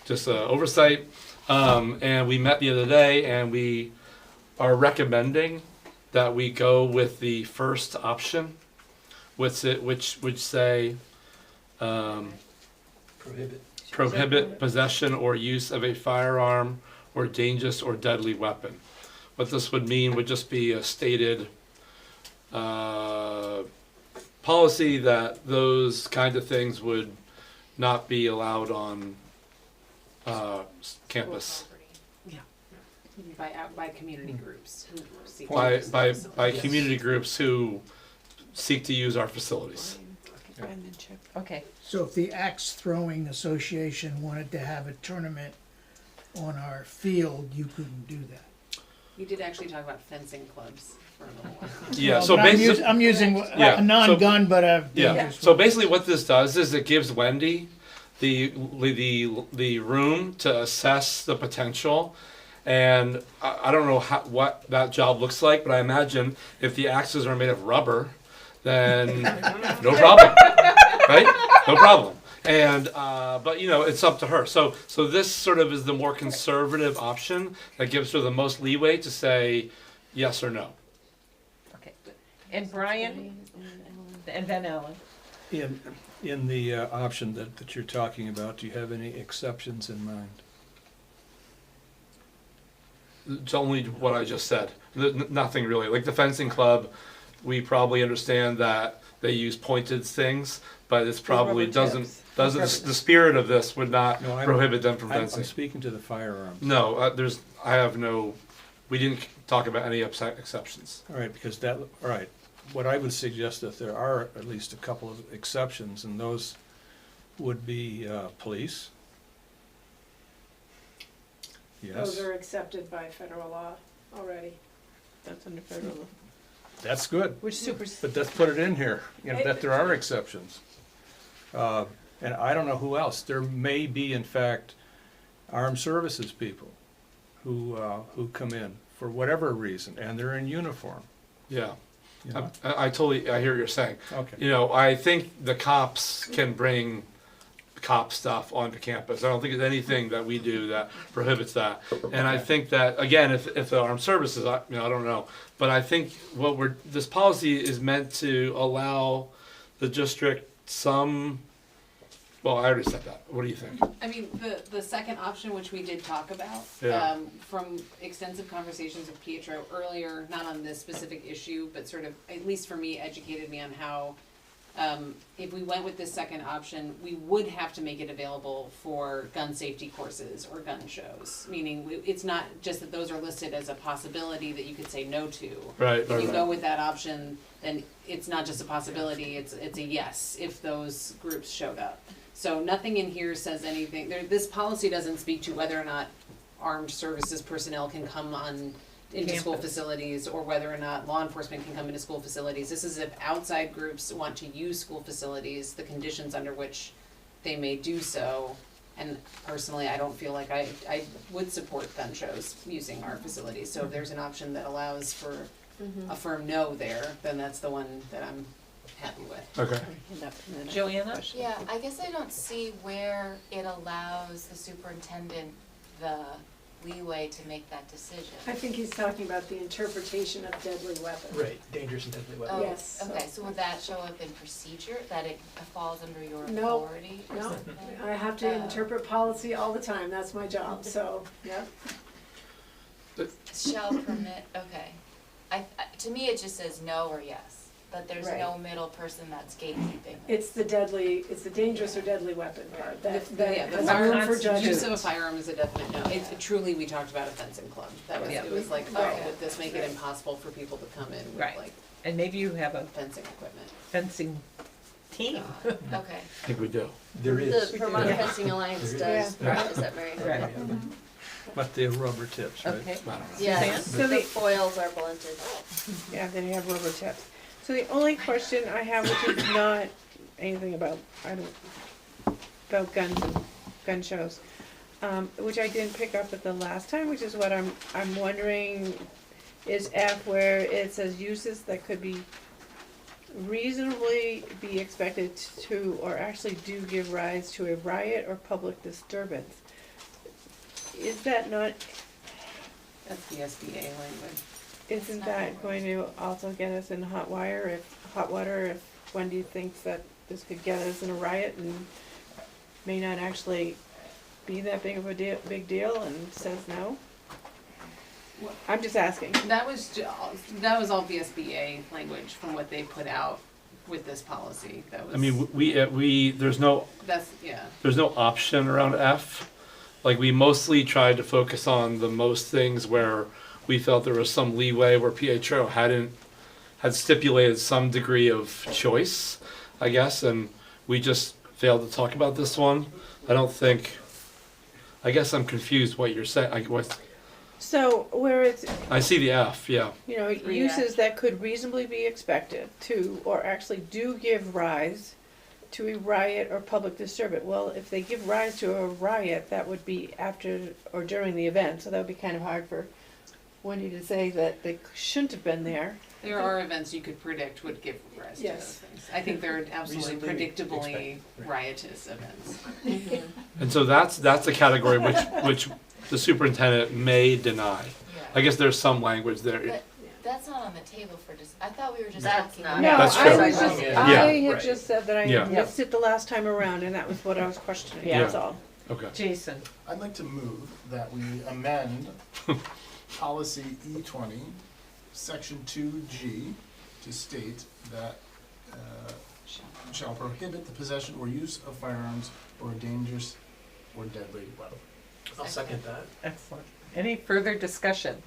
Just oversight. And we met the other day, and we are recommending that we go with the first option, which say prohibit possession or use of a firearm or dangerous or deadly weapon. What this would mean would just be a stated policy that those kind of things would not be allowed on campus. By community groups who seek to By use by those by facilities. community groups who seek to use our facilities. Okay. So if the Axe Throwing Association wanted to have a tournament on our field, you couldn't do that. You did actually talk about fencing clubs for a little while. Yeah, Well, so but basically, I'm using yeah, a non-gun, but a yeah. dangerous So one. basically, what this does is it gives Wendy the room to assess the potential, and I don't know what that job looks like, but I imagine if the axes are made of rubber, then no problem, right? No problem. And but it's up to her. So this sort of is the more conservative option that gives her the most leeway to say yes or no. Okay. And Brian, and then Ellen. In the option that you're talking about, do you have any exceptions in mind? It's only what I just said. Nothing really. Like the fencing club, we probably understand that they use pointed things, but it's probably doesn't. The spirit of this would not prohibit them from fencing. I'm speaking to the firearms. No, we didn't talk about any exceptions. All right, because all right. What I would suggest that there are at least a couple of exceptions, and those would be police. Yes. Those are accepted by federal law already. That's under federal law. That's good. Which But let's put it in here, that there are exceptions. And I don't know who else. There may be, in fact, armed services people who come in for whatever reason, and they're in uniform. Yeah. You know? I hear what you're saying. Okay. I think the cops can bring cop stuff onto campus. I don't think there's anything that we do that prohibits that. And I think that, again, if the armed services, I don't know. But I think this policy is meant to allow the district some Well, I already said that. What do you think? I mean, the second option, which we did talk about, Yeah. from extensive conversations with Pietro earlier, not on this specific issue, but sort of, at least for me, educated me on how, if we went with this second option, we would have to make it available for gun safety courses or gun shows. Meaning, it's not just that those are listed as a possibility that you could say no to. Right, If right, you right. go with that option, then it's not just a possibility, it's a yes if those groups showed up. So nothing in here says anything, this policy doesn't speak to whether or not armed services personnel can come into school Campus. facilities, or whether or not law enforcement can come into school facilities. This is if outside groups want to use school facilities, the conditions under which they may do so. And personally, I don't feel like I would support gun shows using our facilities. So if there's an option that allows for a firm no there, then that's the one that I'm happy with. Okay. Joanna? Yeah, I guess I don't see where it allows the superintendent the leeway to make that decision. I think he's talking about the interpretation of deadly weapon. Right, dangerous and deadly weapon. Oh, Yes. okay, so would that show up in procedure, that it falls under your No, authority or no. something? I have to interpret policy all the time, that's my job, so, yeah. Shall permit, okay. To me, it just says no or yes, but there's Right. no middle person that's gatekeeping. It's the dangerous or deadly weapon part, that Yeah, the has firearm room for use judgment. of a firearm is a definite no. It's truly, we talked about a fencing club. That was, it was like, oh, Right. would this make it impossible for people to come in with Right. like And maybe you have a fencing equipment? fencing team. Okay. I think we do. There is. The Vermont Yeah. Fencing Alliance There does, Yeah. does that very Right. But they have rubber tips, right? Okay. Yeah, So the the- foils are blunted. Yeah, they have rubber tips. So the only question I have, which is not anything about, about guns and gun shows, which I didn't pick up at the last time, which is what I'm wondering, is F, where it says uses that could be reasonably be expected to, or actually do give rise to a riot or public disturbance. Is that not, That's the SBA language. isn't that going to also get us in hot water if Wendy thinks that this could get us in a riot and may not actually be that big of a big deal and says no? I'm just asking. That was all VSBA language from what they put out with this policy. That was. I mean, we there's no That's, yeah. there's no option around F. Like, we mostly tried to focus on the most things where we felt there was some leeway, where Pietro had stipulated some degree of choice, I guess, and we just failed to talk about this one. I guess I'm confused what you're saying. So where it's, I see the F, yeah. you know, uses that could reasonably be expected to, or actually do give rise to a riot or public disturbance. Well, if they give rise to a riot, that would be after or during the event, so that would be kind of hard for Wendy to say that they shouldn't have been there. There are events you could predict would give rise to those Yes. things. I think they're absolutely Reasonably predictably expected, riotous events. And so that's a category which the superintendent may deny. I guess there's some language there. But that's not on the table for I thought we were just That's talking not- about. No, That's I true. was just, Yeah. I Yeah. had just said that I Yeah. missed it the last time around, and that was what I was questioning, Yeah. that's all. Okay. Jason? I'd like to move that we amend policy E20, section 2G, to state that shall prohibit the possession or use of firearms or a dangerous or deadly weapon. I'll second that. Excellent. Any further discussion?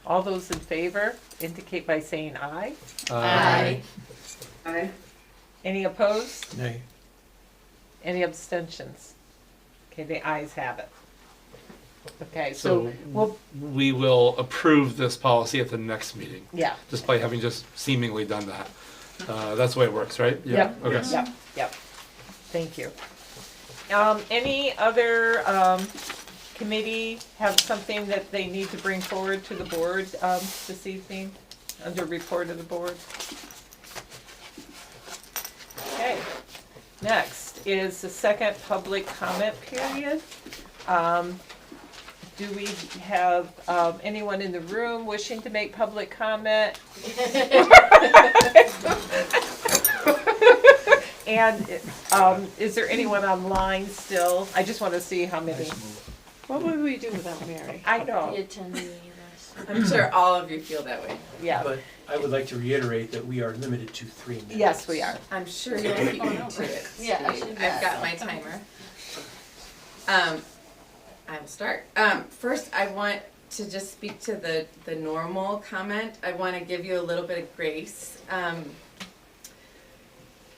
All those in favor indicate by saying aye. Aye. Aye. Any opposed? Nay. Any abstentions? Okay, the ayes have it. Okay, So so we'll, we will approve this policy at the next meeting, yeah. despite having just seemingly done that. That's the way it works, right? Yep. Okay. Yep. Thank you. Any other committee have something that they need to bring forward to the board this evening, under report of the board? Okay, next is the second public comment period. Do we have anyone in the room wishing to make public And, is there anyone online still? I just wanna see how many. What would we do without Mary? I know. The attendee list. I'm sure all of you feel that way. Yeah, But I would like to reiterate that we are limited to 3 minutes. yes, we are. I'm sure you'll keep me to it. Yeah, I Steve. should I've be. got my timer. I will start. First, I want to just speak to the normal comment. I want to give you a little bit of grace.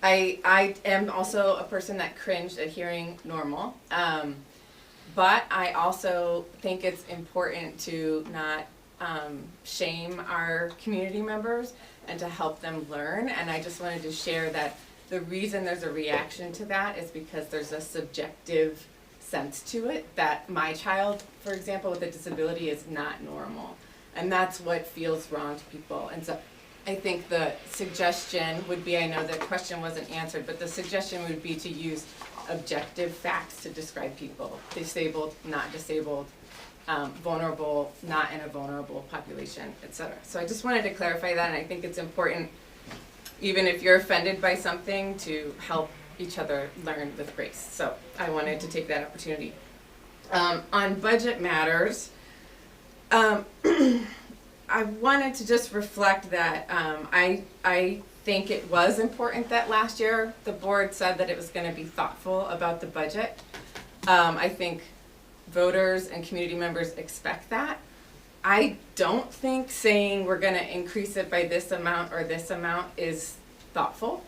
I am also a person that cringed at hearing normal. But I also think it's important to not shame our community members and to help them learn. And I just wanted to share that the reason there's a reaction to that is because there's a subjective sense to it that my child, for example, with a disability is not normal. And that's what feels wrong to people. And so I think the suggestion would be, I know the question wasn't answered, but the suggestion would be to use objective facts to describe people. Disabled, not disabled, vulnerable, not in a vulnerable population, etc. So I just wanted to clarify that, and I think it's important, even if you're offended by something, to help each other learn with grace. So I wanted to take that opportunity. On budget matters, I wanted to just reflect that I think it was important that last year the board said that it was going to be thoughtful about the budget. I think voters and community members expect that. I don't think saying we're going to increase it by this amount or this amount is thoughtful.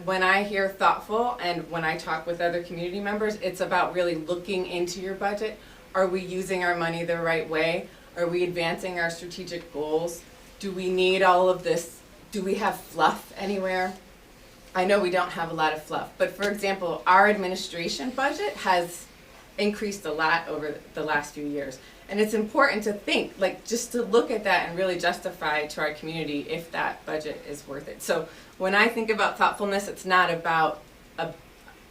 When I hear thoughtful and when I talk with other community members, it's about really looking into your budget. Are we using our money the right way? Are we advancing our strategic goals? Do we need all of this? Do we have fluff anywhere? I know we don't have a lot of fluff, but for example, our administration budget has increased a lot over the last few years. And it's important to think, like, just to look at that and really justify to our community if that budget is worth it. So when I think about thoughtfulness, it's not about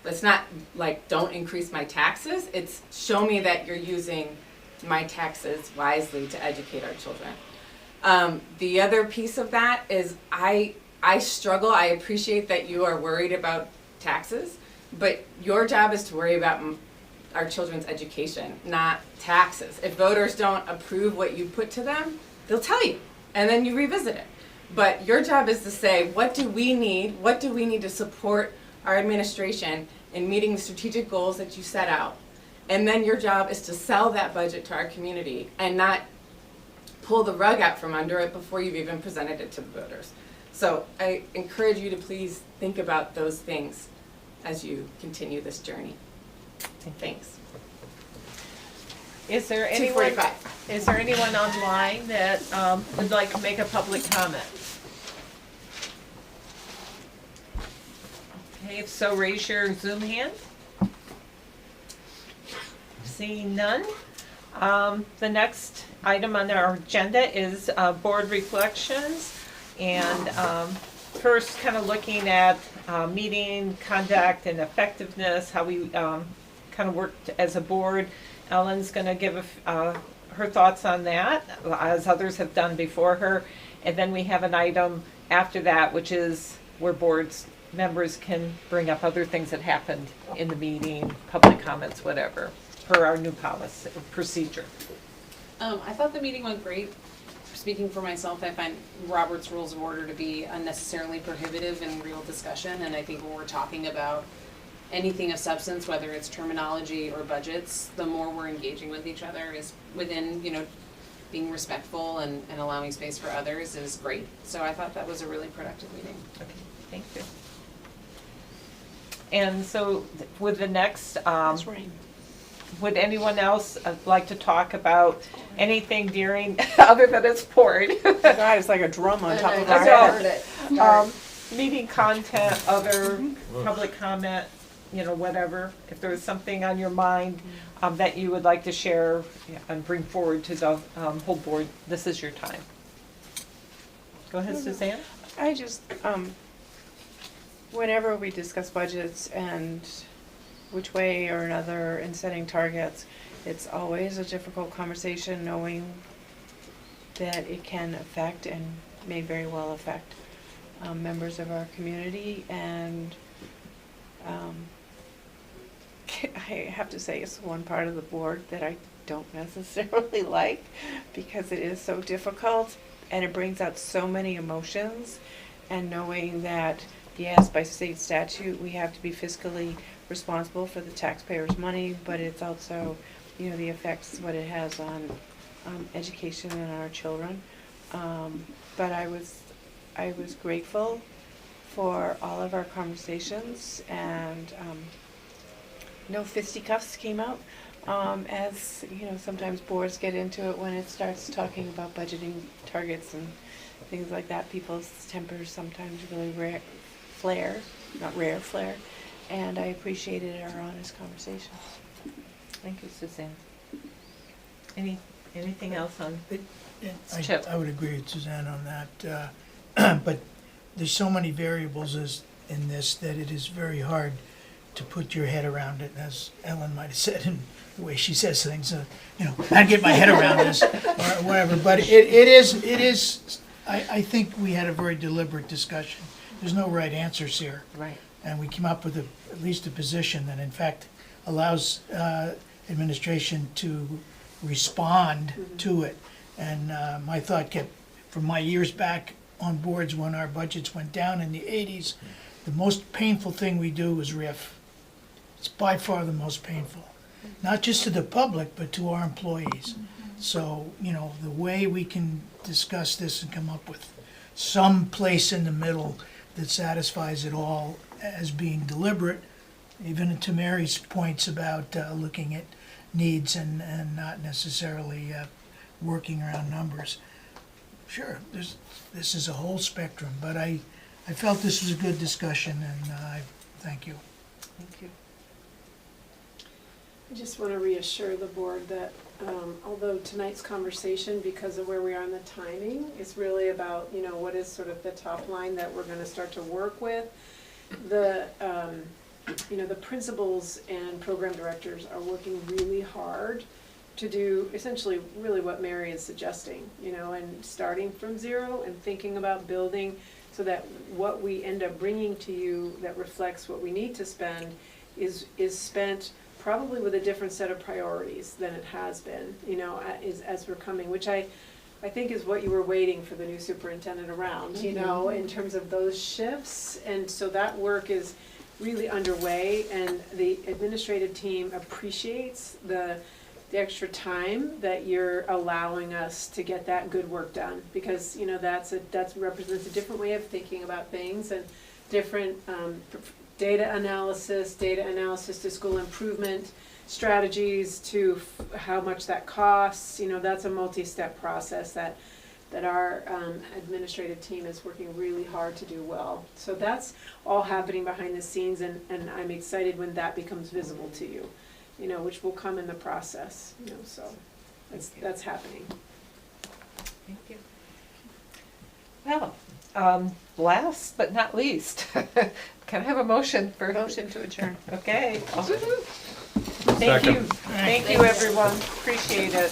it's not like don't increase my taxes. It's show me that you're using my taxes wisely to educate our children. The other piece of that is I struggle. I appreciate that you are worried about taxes, but your job is to worry about our children's education, not taxes. If voters don't approve what you put to them, they'll tell you, and then you revisit it. But your job is to say, what do we need? What do we need to support our administration in meeting the strategic goals that you set out? And then your job is to sell that budget to our community and not pull the rug out from under it before you've even presented it to the voters. So I encourage you to please think about those things as you continue this journey. Thanks. Is there anyone, 2:45. is there anyone online that would like to make a public comment? Okay, if so, raise your Zoom hand. Seeing none. The next item on our agenda is board reflections. And first, kind of looking at meeting conduct and effectiveness, how we kind of worked as a board. Ellen's going to give her thoughts on that, as others have done before her. And then we have an item after that, which is where boards members can bring up other things that happened in the meeting, public comments, whatever, per our new policy procedure. I thought the meeting went great. Speaking for myself, I find Robert's Rules of Order to be unnecessarily prohibitive in real discussion, and I think when we're talking about anything of substance, whether it's terminology or budgets, the more we're engaging with each other is within, being respectful and allowing space for others is great. So I thought that was a really productive meeting. Okay, thank you. And so with the next, would anyone else like to talk about anything during, other than it's poured? God, it's like a drum on top of our head. Meeting content, other public comment, whatever. If there's something on your mind that you would like to share and bring forward to the whole board, this is your time. Go ahead, Suzanne. I just, whenever we discuss budgets and which way or another in setting targets, it's always a difficult conversation knowing that it can affect and may very well affect members of our community, and I have to say it's one part of the board that I don't necessarily like, because it is so difficult and it brings out so many emotions, and knowing that, yes, by state statute, we have to be fiscally responsible for the taxpayers' money, but it's also, you know, the effects, what it has on education and our children. But I was grateful for all of our conversations, and no fisticuffs came out. As you know, sometimes boards get into it when it starts talking about budgeting targets and things like that. People's tempers sometimes really flare, and I appreciated our honest conversations. Thank you, Suzanne. Anything else on? Chip. I would agree with Suzanne on that, but there's so many variables in this that it is very hard to put your head around it, as Ellen might have said in the way she says things. You know, I'd get my head around this or whatever. But it is. I think we had a very deliberate discussion. There's no right answers here. Right. And we came up with at least a position that, in fact, allows administration to respond to it. And my thought kept, from my years back on boards when our budgets went down in the 80s, the most painful thing we do is riff. It's by far the most painful, not just to the public, but to our employees. So, you know, the way we can discuss this and come up with some place in the middle that satisfies it all as being deliberate, even to Mary's points about looking at needs and not necessarily working around numbers. Sure, this is a whole spectrum, but I felt this was a good discussion, and I thank you. Thank you. I just want to reassure the board that although tonight's conversation, because of where we are in the timing, is really about, you know, what is sort of the top line that we're going to start to work with, the you know, the principals and program directors are working really hard to do essentially really what Mary is suggesting, you know, and starting from zero and thinking about building so that what we end up bringing to you that reflects what we need to spend is spent probably with a different set of priorities than it has been, you know, as we're coming, which I think is what you were waiting for the new superintendent around, you know, in terms of those shifts. And so that work is really underway, and the administrative team appreciates the extra time that you're allowing us to get that good work done, because, you know, that represents a different way of thinking about things, and different data analysis to school improvement strategies to how much that costs. You know, that's a multi-step process that our administrative team is working really hard to do well. So that's all happening behind the scenes, and I'm excited when that becomes visible to you, you know, which will come in the process, you know, so that's happening. Thank you. Well, last but not least, can I have a motion for? Motion to adjourn. Okay. Thank you. Thank you, everyone. Appreciate it.